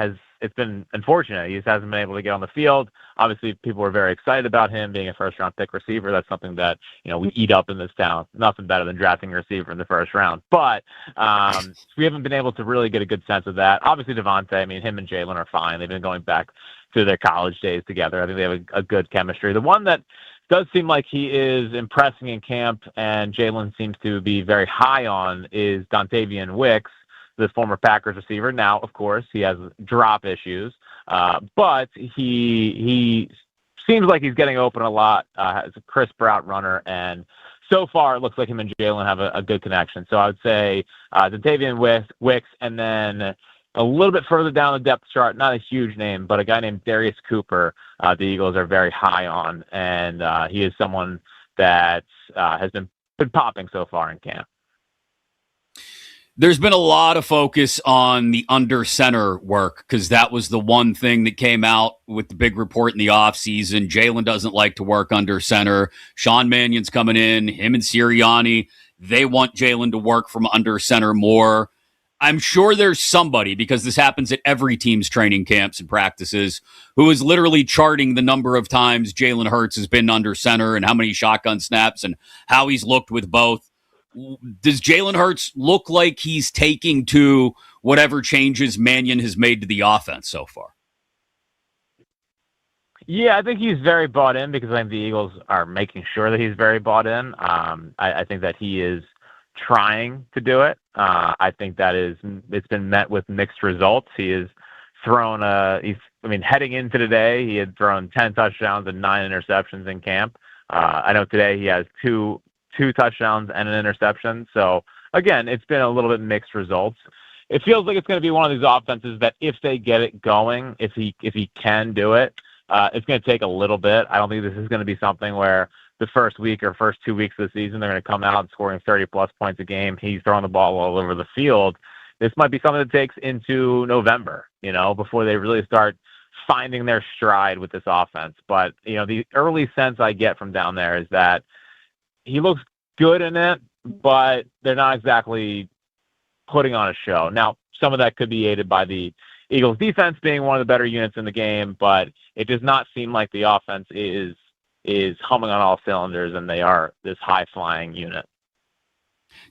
it's been unfortunate. He just hasn't been able to get on the field. Obviously, people were very excited about him being a first-round pick receiver. That's something that, we eat up in this town. Nothing better than drafting a receiver in the first round. But we haven't been able to really get a good sense of that. Obviously, Devontae, him and Jalen are fine. They've been going back to their college days together. I think they have a good chemistry. The one that does seem like he is impressing in camp and Jalen seems to be very high on is Dontavian Wicks, the former Packers receiver. Now, of course, he has drop issues, but he seems like he's getting open a lot. Has a crisp route runner, and so far it looks like him and Jalen have a good connection. So I would say Dontavian Wicks, and then a little bit further down the depth chart, not a huge name, but a guy named Darius Cooper, the Eagles are very high on, and he is someone that has been popping so far in camp. There's been a lot of focus on the under center work because that was the one thing that came out with the big report in the offseason. Jalen doesn't like to work under center. Sean Mannion's coming in, him and Sirianni. They want Jalen to work from under center more. I'm sure there's somebody, because this happens at every team's training camps and practices, who is literally charting the number of times Jalen Hurts has been under center and how many shotgun snaps and how he's looked with both. Does Jalen Hurts look like he's taking to whatever changes Mannion has made to the offense so far? Yeah, I think he's very bought in because I think the Eagles are making sure that he's very bought in. I think that he is trying to do it. I think that it's been met with mixed results. He has thrown heading into today, he had thrown 10 touchdowns and 9 interceptions in camp. I know today he has two touchdowns and an interception. So again, it's been a little bit mixed results. It feels like it's going to be one of these offenses that if they get it going, if he can do it, it's going to take a little bit. I don't think this is going to be something where the first week or first 2 weeks of the season, they're going to come out scoring 30-plus points a game. He's throwing the ball all over the field. This might be something that takes into November, before they really start finding their stride with this offense. But, the early sense I get from down there is that he looks good in it, but they're not exactly putting on a show. Now, some of that could be aided by the Eagles' defense being one of the better units in the game, but it does not seem like the offense is humming on all cylinders, and they are this high-flying unit.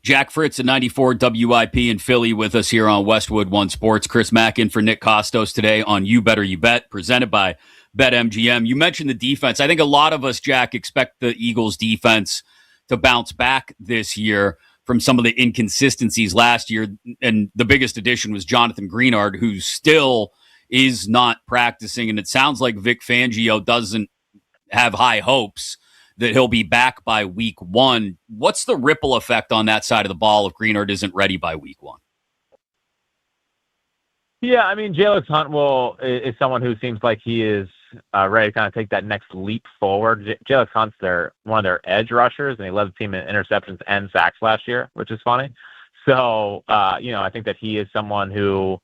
Jack Fritz at 94 WIP in Philly with us here on Westwood One Sports. Chris Mack in for Nick Kostos today on You Better You Bet, presented by BetMGM. You mentioned the defense. I think a lot of us, Jack, expect the Eagles' defense to bounce back this year from some of the inconsistencies last year. And the biggest addition was Jonathan Greenard, who still is not practicing. And it sounds like Vic Fangio doesn't have high hopes that he'll be back by week 1. What's the ripple effect on that side of the ball if Greenard isn't ready by week 1? Yeah, Jalix Hunt is someone who seems like he is ready to kind of take that next leap forward. Jalix Hunt's one of their edge rushers, and he led the team in interceptions and sacks last year, which is funny. So, I think that he is someone who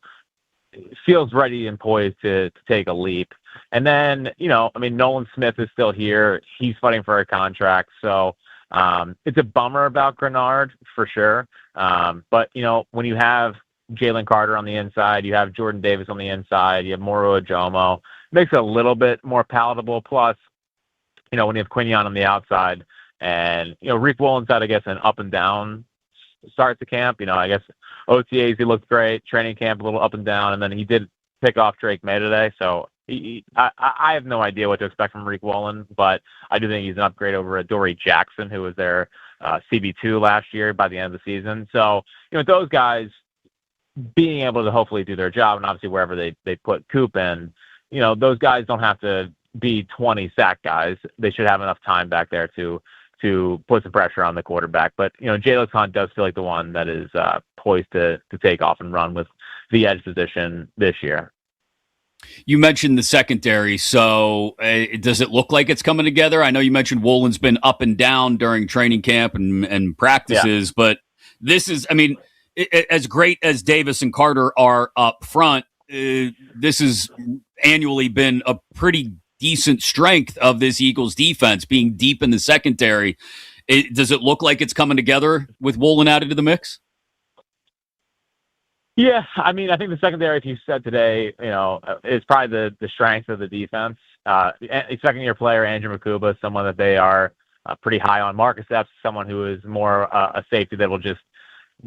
feels ready and poised to take a leap. And then, Nolan Smith is still here. He's fighting for a contract. So it's a bummer about Greenard for sure. But, when you have Jalen Carter on the inside, you have Jordan Davis on the inside, you have Moro Ajomo, it makes it a little bit more palatable. Plus, when you have Quinion on the outside and, Reek Woolen's had, I guess, an up and down start to camp. I guess OTAs, he looked great. Training camp, a little up and down. And then he did pick off Drake May today. So I have no idea what to expect from Reek Woolen, but I do think he's an upgrade over Adoree Jackson, who was their CB2 last year by the end of the season. So, those guys being able to hopefully do their job, and obviously wherever they put Coop in, those guys don't have to be 20 sack guys. They should have enough time back there to put some pressure on the quarterback. But, Jalix Hunt does feel like the one that is poised to take off and run with the edge position this year. You mentioned the secondary, so does it look like it's coming together? I know you mentioned Woolen's been up and down during training camp and practices, but this is, as great as Davis and Carter are up front, this has annually been a pretty decent strength of this Eagles defense, being deep in the secondary. Does it look like it's coming together with Woolen added to the mix? Yeah, I mean, I think the secondary, if you said today, is probably the strength of the defense. Second-year player Andrew Makuba, someone that they are pretty high on. Marcus Epps, someone who is more a safety that will just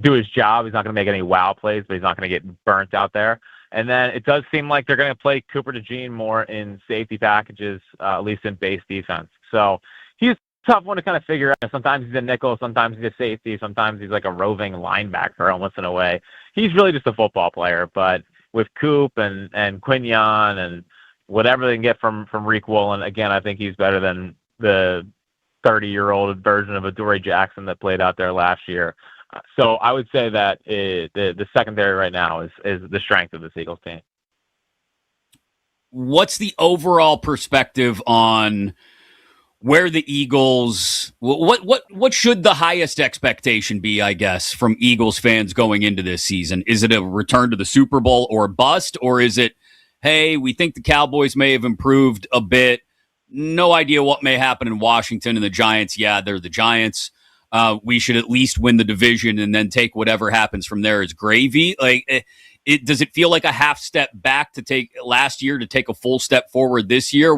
do his job. He's not going to make any wow plays, but he's not going to get burnt out there. And then it does seem like they're going to play Cooper DeJean more in safety packages, at least in base defense. So he's a tough one to kind of figure out. Sometimes he's a nickel, sometimes he's a safety, sometimes he's like a roving linebacker almost in a way. He's really just a football player. But with Coop and Quinion and whatever they can get from Reek Woolen, again, I think he's better than the 30-year-old version of Adoree Jackson that played out there last year. So I would say that the secondary right now is the strength of this Eagles team. What's the overall perspective on where the Eagles? What should the highest expectation be, I guess, from Eagles fans going into this season? Is it a return to the Super Bowl or bust, or is it, hey, we think the Cowboys may have improved a bit? No idea what may happen in Washington, and the Giants, yeah, they're the Giants. We should at least win the division and then take whatever happens from there as gravy. Like, does it feel like a half step back to take last year to take a full step forward this year?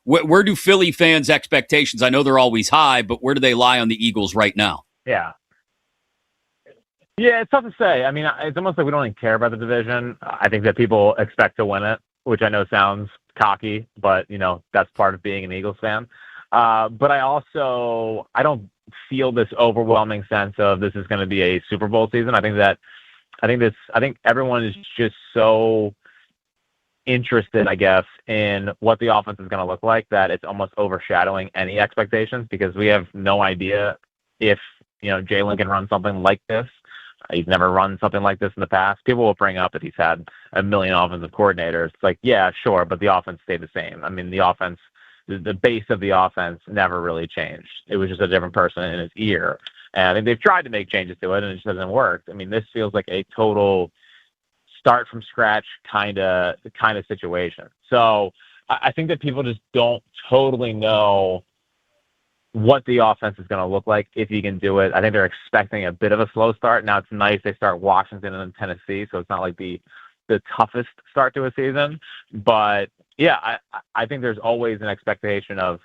Where do Philly fans' expectations? I know they're always high, but where do they lie on the Eagles right now? Yeah, it's tough to say. I mean, it's almost like we don't even care about the division. I think that people expect to win it, which I know sounds cocky, but that's part of being an Eagles fan. But I don't feel this overwhelming sense of this is going to be a Super Bowl season. I think everyone is just so interested, I guess, in what the offense is going to look like that it's almost overshadowing any expectations, because we have no idea if Jalen can run something like this. He's never run something like this in the past. People will bring up that he's had a million offensive coordinators. It's like, yeah, sure, but the offense stayed the same. I mean, the base of the offense never really changed. It was just a different person in his ear. And I think they've tried to make changes to it, and it just hasn't worked. I mean, this feels like a total start from scratch kind of situation. So I think that people just don't totally know what the offense is going to look like if he can do it. I think they're expecting a bit of a slow start. Now it's nice they start Washington and then Tennessee, so it's not like the toughest start to a season. But yeah, I think there's always an expectation of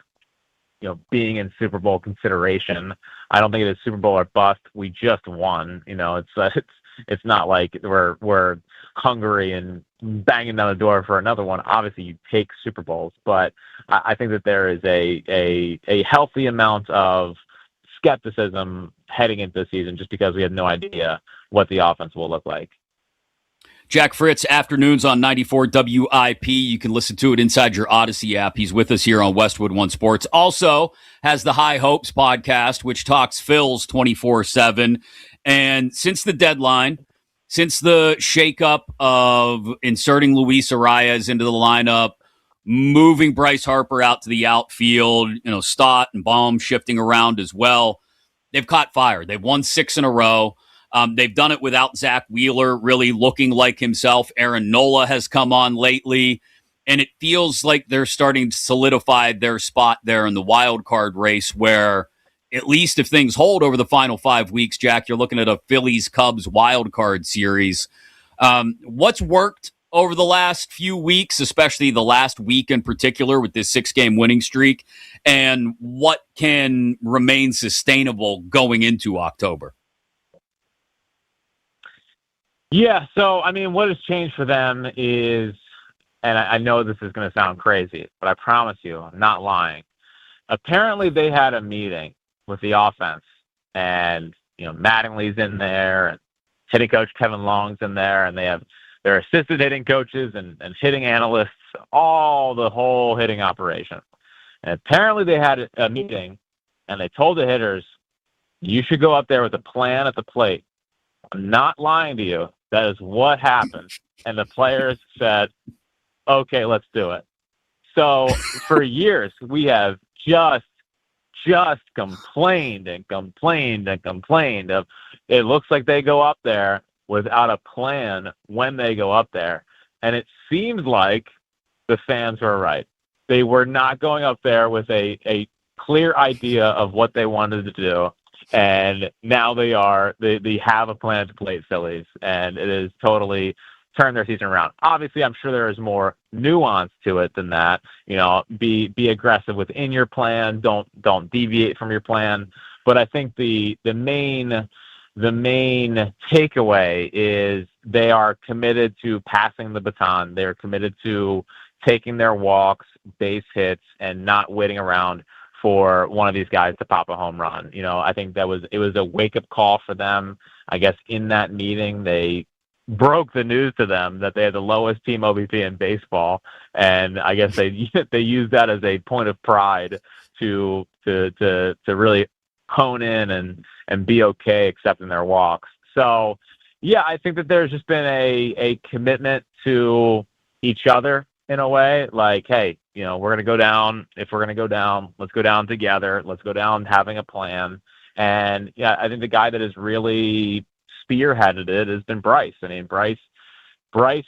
being in Super Bowl consideration. I don't think it is Super Bowl or bust. We just won. It's not like we're hungry and banging down the door for another one. Obviously, you take Super Bowls, but I think that there is a healthy amount of skepticism heading into the season just because we have no idea what the offense will look like. Jack Fritz, afternoons on 94 WIP. You can listen to it inside your Odyssey app. He's with us here on Westwood One Sports. Also has the High Hopes podcast, which talks Phils 24/7. And since the deadline, since the shakeup of inserting Luis Arias into the lineup, moving Bryce Harper out to the outfield, Stott and Baum shifting around as well, they've caught fire. They've won 6 in a row. They've done it without Zach Wheeler really looking like himself. Aaron Nola has come on lately, and it feels like they're starting to solidify their spot there in the wild card race where, at least if things hold over the final 5 weeks, Jack, you're looking at a Phillies-Cubs wild card series. What's worked over the last few weeks, especially the last week in particular with this 6-game winning streak, and what can remain sustainable going into October? Yeah, so, I mean, what has changed for them is, and I know this is going to sound crazy, but I promise you, I'm not lying. Apparently, they had a meeting with the offense, and, Mattingly's in there, and hitting coach Kevin Long's in there, and they have their assistant hitting coaches and hitting analysts, the whole hitting operation. And apparently, they had a meeting, and they told the hitters, you should go up there with a plan at the plate. I'm not lying to you. That is what happened. And the players said, okay, let's do it. So for years, we have just complained and complained and complained of, it looks like they go up there without a plan when they go up there. And it seems like the fans were right. They were not going up there with a clear idea of what they wanted to do. And now they have a plan to play Phillies, and it has totally turned their season around. Obviously, I'm sure there is more nuance to it than that. Be aggressive within your plan. Don't deviate from your plan. But I think the main takeaway is they are committed to passing the baton. They're committed to taking their walks, base hits, and not waiting around for one of these guys to pop a home run. I think it was a wake-up call for them. I guess in that meeting, they broke the news to them that they had the lowest team OBP in baseball, and I guess they used that as a point of pride to really hone in and be okay accepting their walks. So, yeah, I think that there's just been a commitment to each other in a way, like, hey, we're going to go down. If we're going to go down, let's go down together. Let's go down having a plan. And, yeah, I think the guy that has really spearheaded it has been Bryce. I mean, Bryce,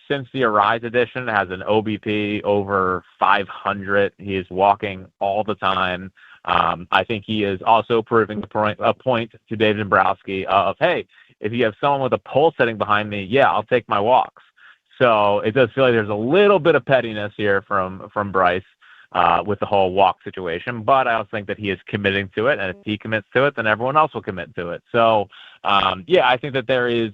since the Arise edition, has an OBP over 500. He is walking all the time. I think he is also proving a point to David Dombrowski of, hey, if you have someone with a pole setting behind me, yeah, I'll take my walks. So it does feel like there's a little bit of pettiness here from Bryce with the whole walk situation, but I also think that he is committing to it, and if he commits to it, then everyone else will commit to it. So, yeah, I think that there is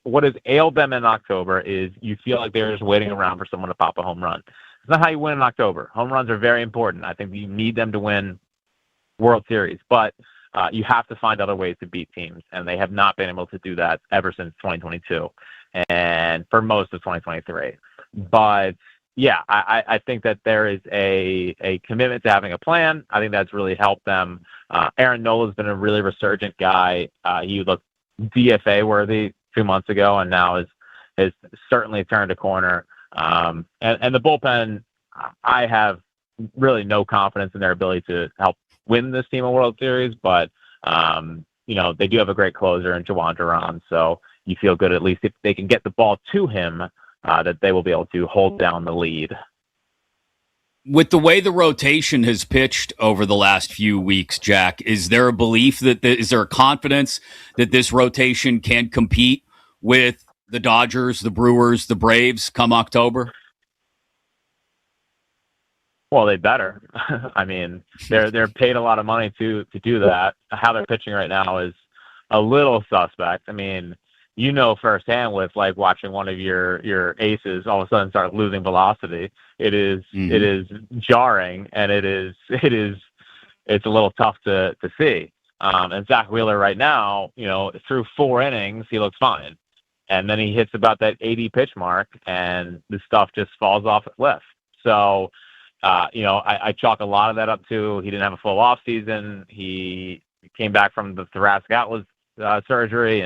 what has ailed them in October is you feel like they're just waiting around for someone to pop a home run. It's not how you win in October. Home runs are very important. I think you need them to win World Series, but you have to find other ways to beat teams, and they have not been able to do that ever since 2022 and for most of 2023. But, yeah, I think that there is a commitment to having a plan. I think that's really helped them. Aaron Nola's been a really resurgent guy. He looked DFA-worthy 2 months ago, and now has certainly turned a corner. And the bullpen, I have really no confidence in their ability to help win this team a World Series, but they do have a great closer in Jawan Duran, so you feel good at least if they can get the ball to him, that they will be able to hold down the lead. With the way the rotation has pitched over the last few weeks, Jack, is there a belief is there a confidence that this rotation can compete with the Dodgers, the Brewers, the Braves come October? Well, they better. I mean, they're paid a lot of money to do that. How they're pitching right now is a little suspect. I mean, firsthand with like watching one of your aces all of a sudden start losing velocity. It is jarring, and it's a little tough to see. And Zach Wheeler right now, through 4 innings, he looks fine. And then he hits about that 80 pitch mark, and the stuff just falls off a cliff. So, I chalk a lot of that up to he didn't have a full off season. He came back from the thoracic outlet surgery,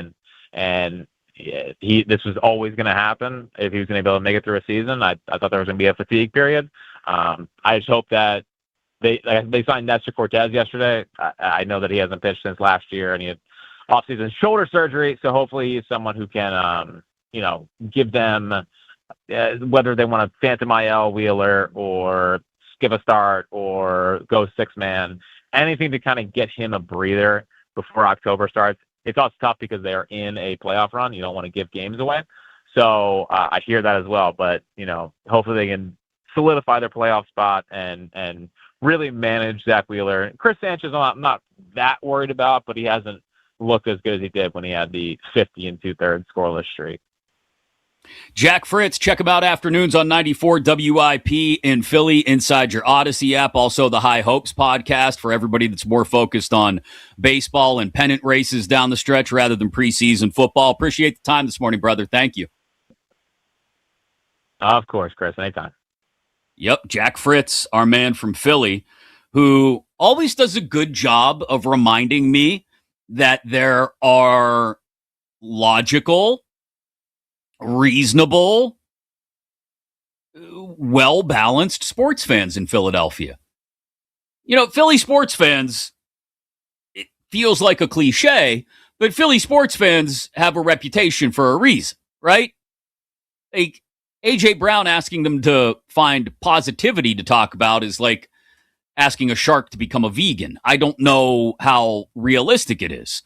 and this was always going to happen if he was going to be able to make it through a season. I thought there was going to be a fatigue period. I just hope that they signed Nestor Cortez yesterday. I know that he hasn't pitched since last year, and he had off-season shoulder surgery, so hopefully he's someone who can, give them, whether they want to phantom IL Wheeler or skip a start or go 6-man, anything to kind of get him a breather before October starts. It's also tough because they are in a playoff run. You don't want to give games away. So I hear that as well. But, hopefully they can solidify their playoff spot and really manage Zach Wheeler. Chris Sanchez, I'm not that worried about, but he hasn't looked as good as he did when he had the 50 2/3 scoreless streak. Jack Fritz, check him out afternoons on 94 WIP in Philly inside your Odyssey app. Also the High Hopes podcast for everybody that's more focused on baseball and pennant races down the stretch rather than preseason football. Appreciate the time this morning, brother. Thank you. Of course, Chris. Anytime. Yep, Jack Fritz, our man from Philly, who always does a good job of reminding me that there are logical, reasonable, well-balanced sports fans in Philadelphia. Philly sports fans, it feels like a cliche, but Philly sports fans have a reputation for a reason, right? Like A.J. Brown asking them to find positivity to talk about is like asking a shark to become a vegan. I don't know how realistic it is.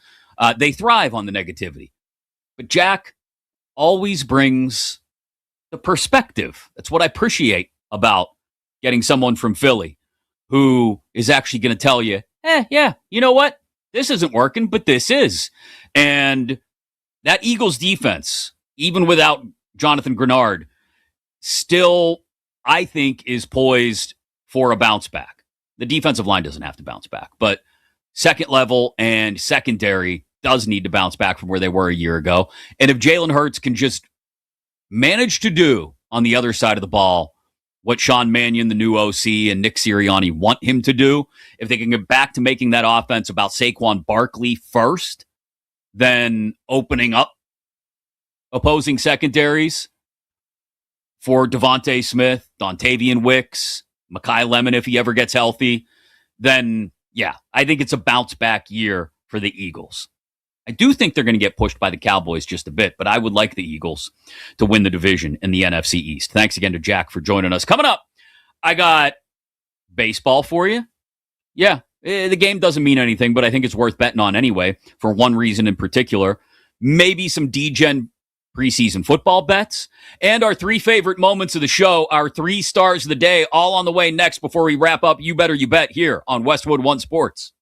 They thrive on the negativity. But Jack always brings the perspective. That's what I appreciate about getting someone from Philly who is actually going to tell you, yeah, you know what? This isn't working, but this is. And that Eagles defense, even without Jonathan Grenard, still, I think, is poised for a bounce back. The defensive line doesn't have to bounce back, but second level and secondary does need to bounce back from where they were a year ago. And if Jalen Hurts can just manage to do on the other side of the ball what Sean Mannion, the new OC, and Nick Sirianni want him to do, if they can get back to making that offense about Saquon Barkley first, then opening up opposing secondaries for Devontae Smith, Dontavian Wicks, Mekhi Lemon if he ever gets healthy, then yeah, I think it's a bounce back year for the Eagles. I do think they're going to get pushed by the Cowboys just a bit, but I would like the Eagles to win the division in the NFC East. Thanks again to Jack for joining us. Coming up, I got baseball for you. Yeah, the game doesn't mean anything, but I think it's worth betting on anyway for one reason in particular. Maybe some D-Gen preseason football bets, and our three favorite moments of the show, our 3 stars of the day, all on the way next before we wrap up You Better You Bet here on Westwood One Sports.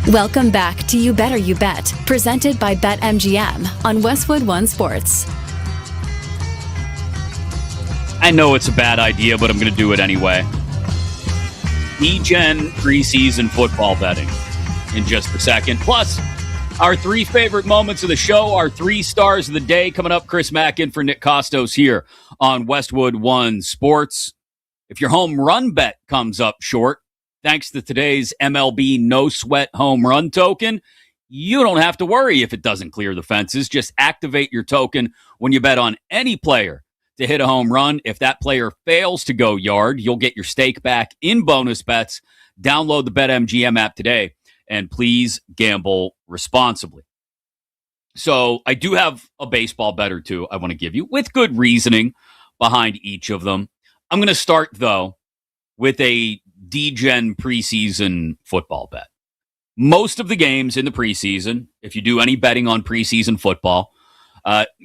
Welcome back to You Better You Bet, presented by BetMGM on Westwood One Sports. I know it's a bad idea, but I'm going to do it anyway. E-Gen preseason football betting in just a second. Plus, our 3 favorite moments of the show, our 3 stars of the day coming up. Chris Mack in for Nick Kostos here on Westwood One Sports. If your home run bet comes up short, thanks to today's MLB No Sweat Home Run Token, you don't have to worry if it doesn't clear the fences. Just activate your token when you bet on any player to hit a home run. If that player fails to go yard, you'll get your stake back in bonus bets. Download the BetMGM app today, and please gamble responsibly. So I do have a baseball bet or two I want to give you with good reasoning behind each of them. I'm going to start, though, with a D-Gen preseason football bet. Most of the games in the preseason, if you do any betting on preseason football,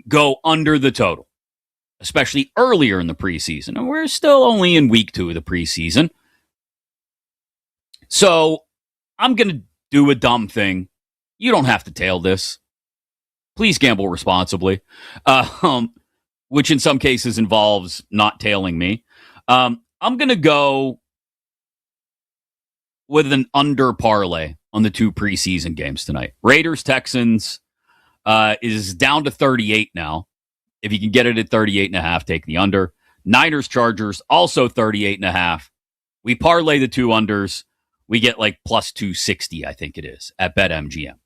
go under the total, especially earlier in the preseason. And we're still only in week 2 of the preseason. So I'm going to do a dumb thing. You don't have to tail this. Please gamble responsibly, which in some cases involves not tailing me. I'm going to go with an under parlay on the 2 preseason games tonight. Raiders-Texans is down to 38 now. If you can get it at 38.5, take the under. Niners-Chargers, also 38.5. We parlay the 2 unders. We get like plus 260, I think it is, at BetMGM.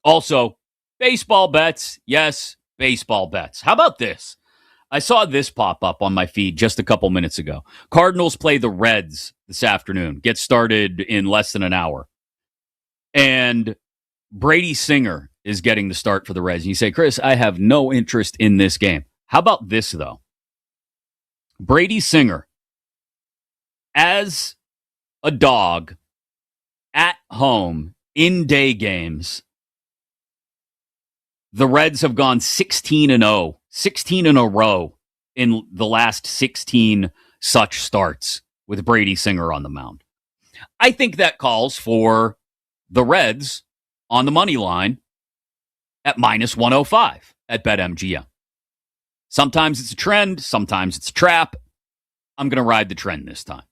Also, baseball bets. Yes, baseball bets. How about this? I saw this pop up on my feed just a couple minutes ago. Cardinals play the Reds this afternoon. Get started in less than an hour. And Brady Singer is getting the start for the Reds. And you say, Chris, I have no interest in this game. How about this, though? Brady Singer, as a dog, at home, in day games, the Reds have gone 16-0, 16 in a row in the last 16 such starts with Brady Singer on the mound. I think that calls for the Reds on the money line at minus 105 at BetMGM. Sometimes it's a trend, sometimes it's a trap. I'm going to ride the trend this time.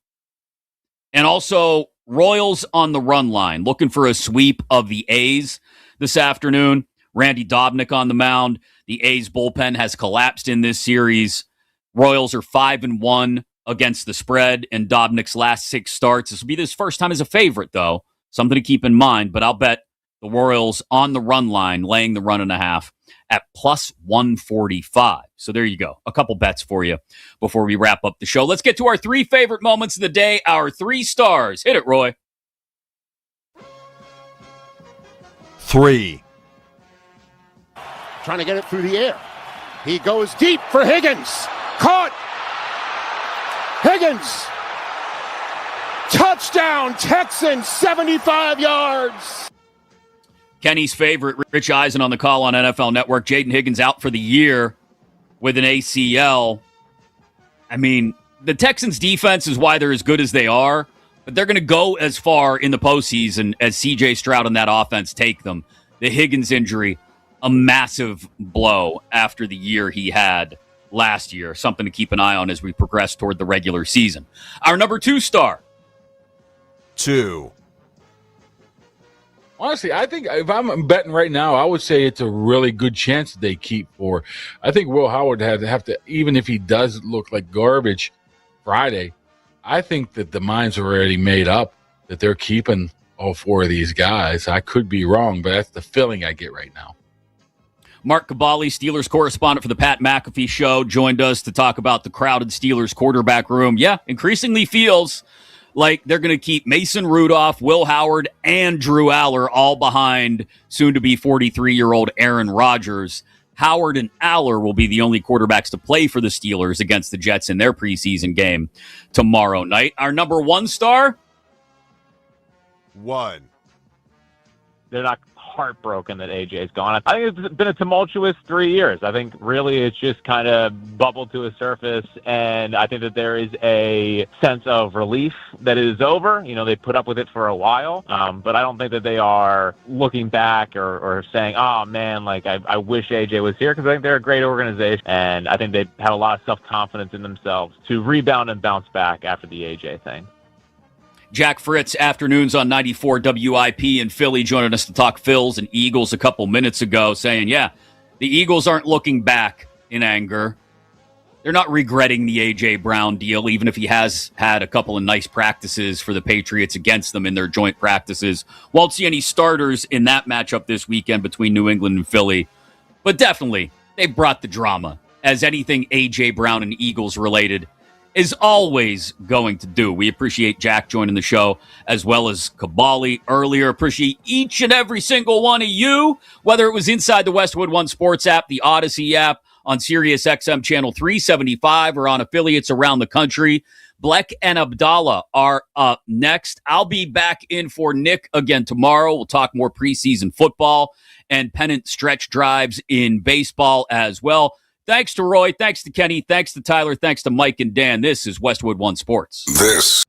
And also, Royals on the run line, looking for a sweep of the A's this afternoon. Randy Dobnak on the mound. The A's bullpen has collapsed in this series. Royals are 5-1 against the spread in Dobnak's last 6 starts. This will be his first time as a favorite, though. Something to keep in mind, but I'll bet the Royals on the run line, laying the 1.5 at plus 145. So there you go. A couple bets for you before we wrap up the show. Let's get to our 3 favorite moments of the day, our 3 stars. Hit it, Roy. 3. Trying to get it through the air. He goes deep for Higgins. Caught. Higgins. Touchdown, Texans, 75 yards. Kenny's favorite, Rich Eisen on the call on NFL Network. Jaden Higgins out for the year with an ACL. I mean, the Texans' defense is why they're as good as they are, but they're going to go as far in the postseason as C.J. Stroud and that offense take them. The Higgins injury, a massive blow after the year he had last year. Something to keep an eye on as we progress toward the regular season. Our number 2 star. 2. Honestly, I think if I'm betting right now, I would say it's a really good chance that they keep 4. I think Will Howard have to, even if he does look like garbage Friday, I think that the minds are already made up that they're keeping all 4 of these guys. I could be wrong, but that's the feeling I get right now. Mark Caballi, Steelers correspondent for the Pat McAfee Show, joined us to talk about the crowded Steelers quarterback room. Yeah, increasingly feels like they're going to keep Mason Rudolph, Will Howard, and Drew Aller all behind soon-to-be 43-year-old Aaron Rodgers. Howard and Aller will be the only quarterbacks to play for the Steelers against the Jets in their preseason game tomorrow night. Our number 1 star? 1. they're not heartbroken that AJ's gone. I think it's been a tumultuous 3 years. I think really it's just kind of bubbled to a surface, and I think that there is a sense of relief that it is over. You know, they put up with it for a while, but I don't think that they are looking back or saying, oh man, like I wish AJ was here, because I think they're a great organization, and I think they have a lot of self-confidence in themselves to rebound and bounce back after the AJ thing. Jack Fritz, afternoons on 94 WIP in Philly, joining us to talk Phils and Eagles a couple minutes ago, saying, yeah, the Eagles aren't looking back in anger. They're not regretting the A.J. Brown deal, even if he has had a couple of nice practices for the Patriots against them in their joint practices. Won't see any starters in that matchup this weekend between New England and Philly. But definitely, they brought the drama, as anything A.J. Brown and Eagles related is always going to do. We appreciate Jack joining the show, as well as Kabali earlier. Appreciate each and every single one of you, whether it was inside the Westwood One Sports app, the Odyssey app, on Sirius XM channel 375, or on affiliates around the country. Bleck and Abdallah are up next. I'll be back in for Nick again tomorrow. We'll talk more preseason football and pennant stretch drives in baseball as well. Thanks to Roy. Thanks to Kenny. Thanks to Tyler. Thanks to Mike and Dan. This is Westwood One Sports. This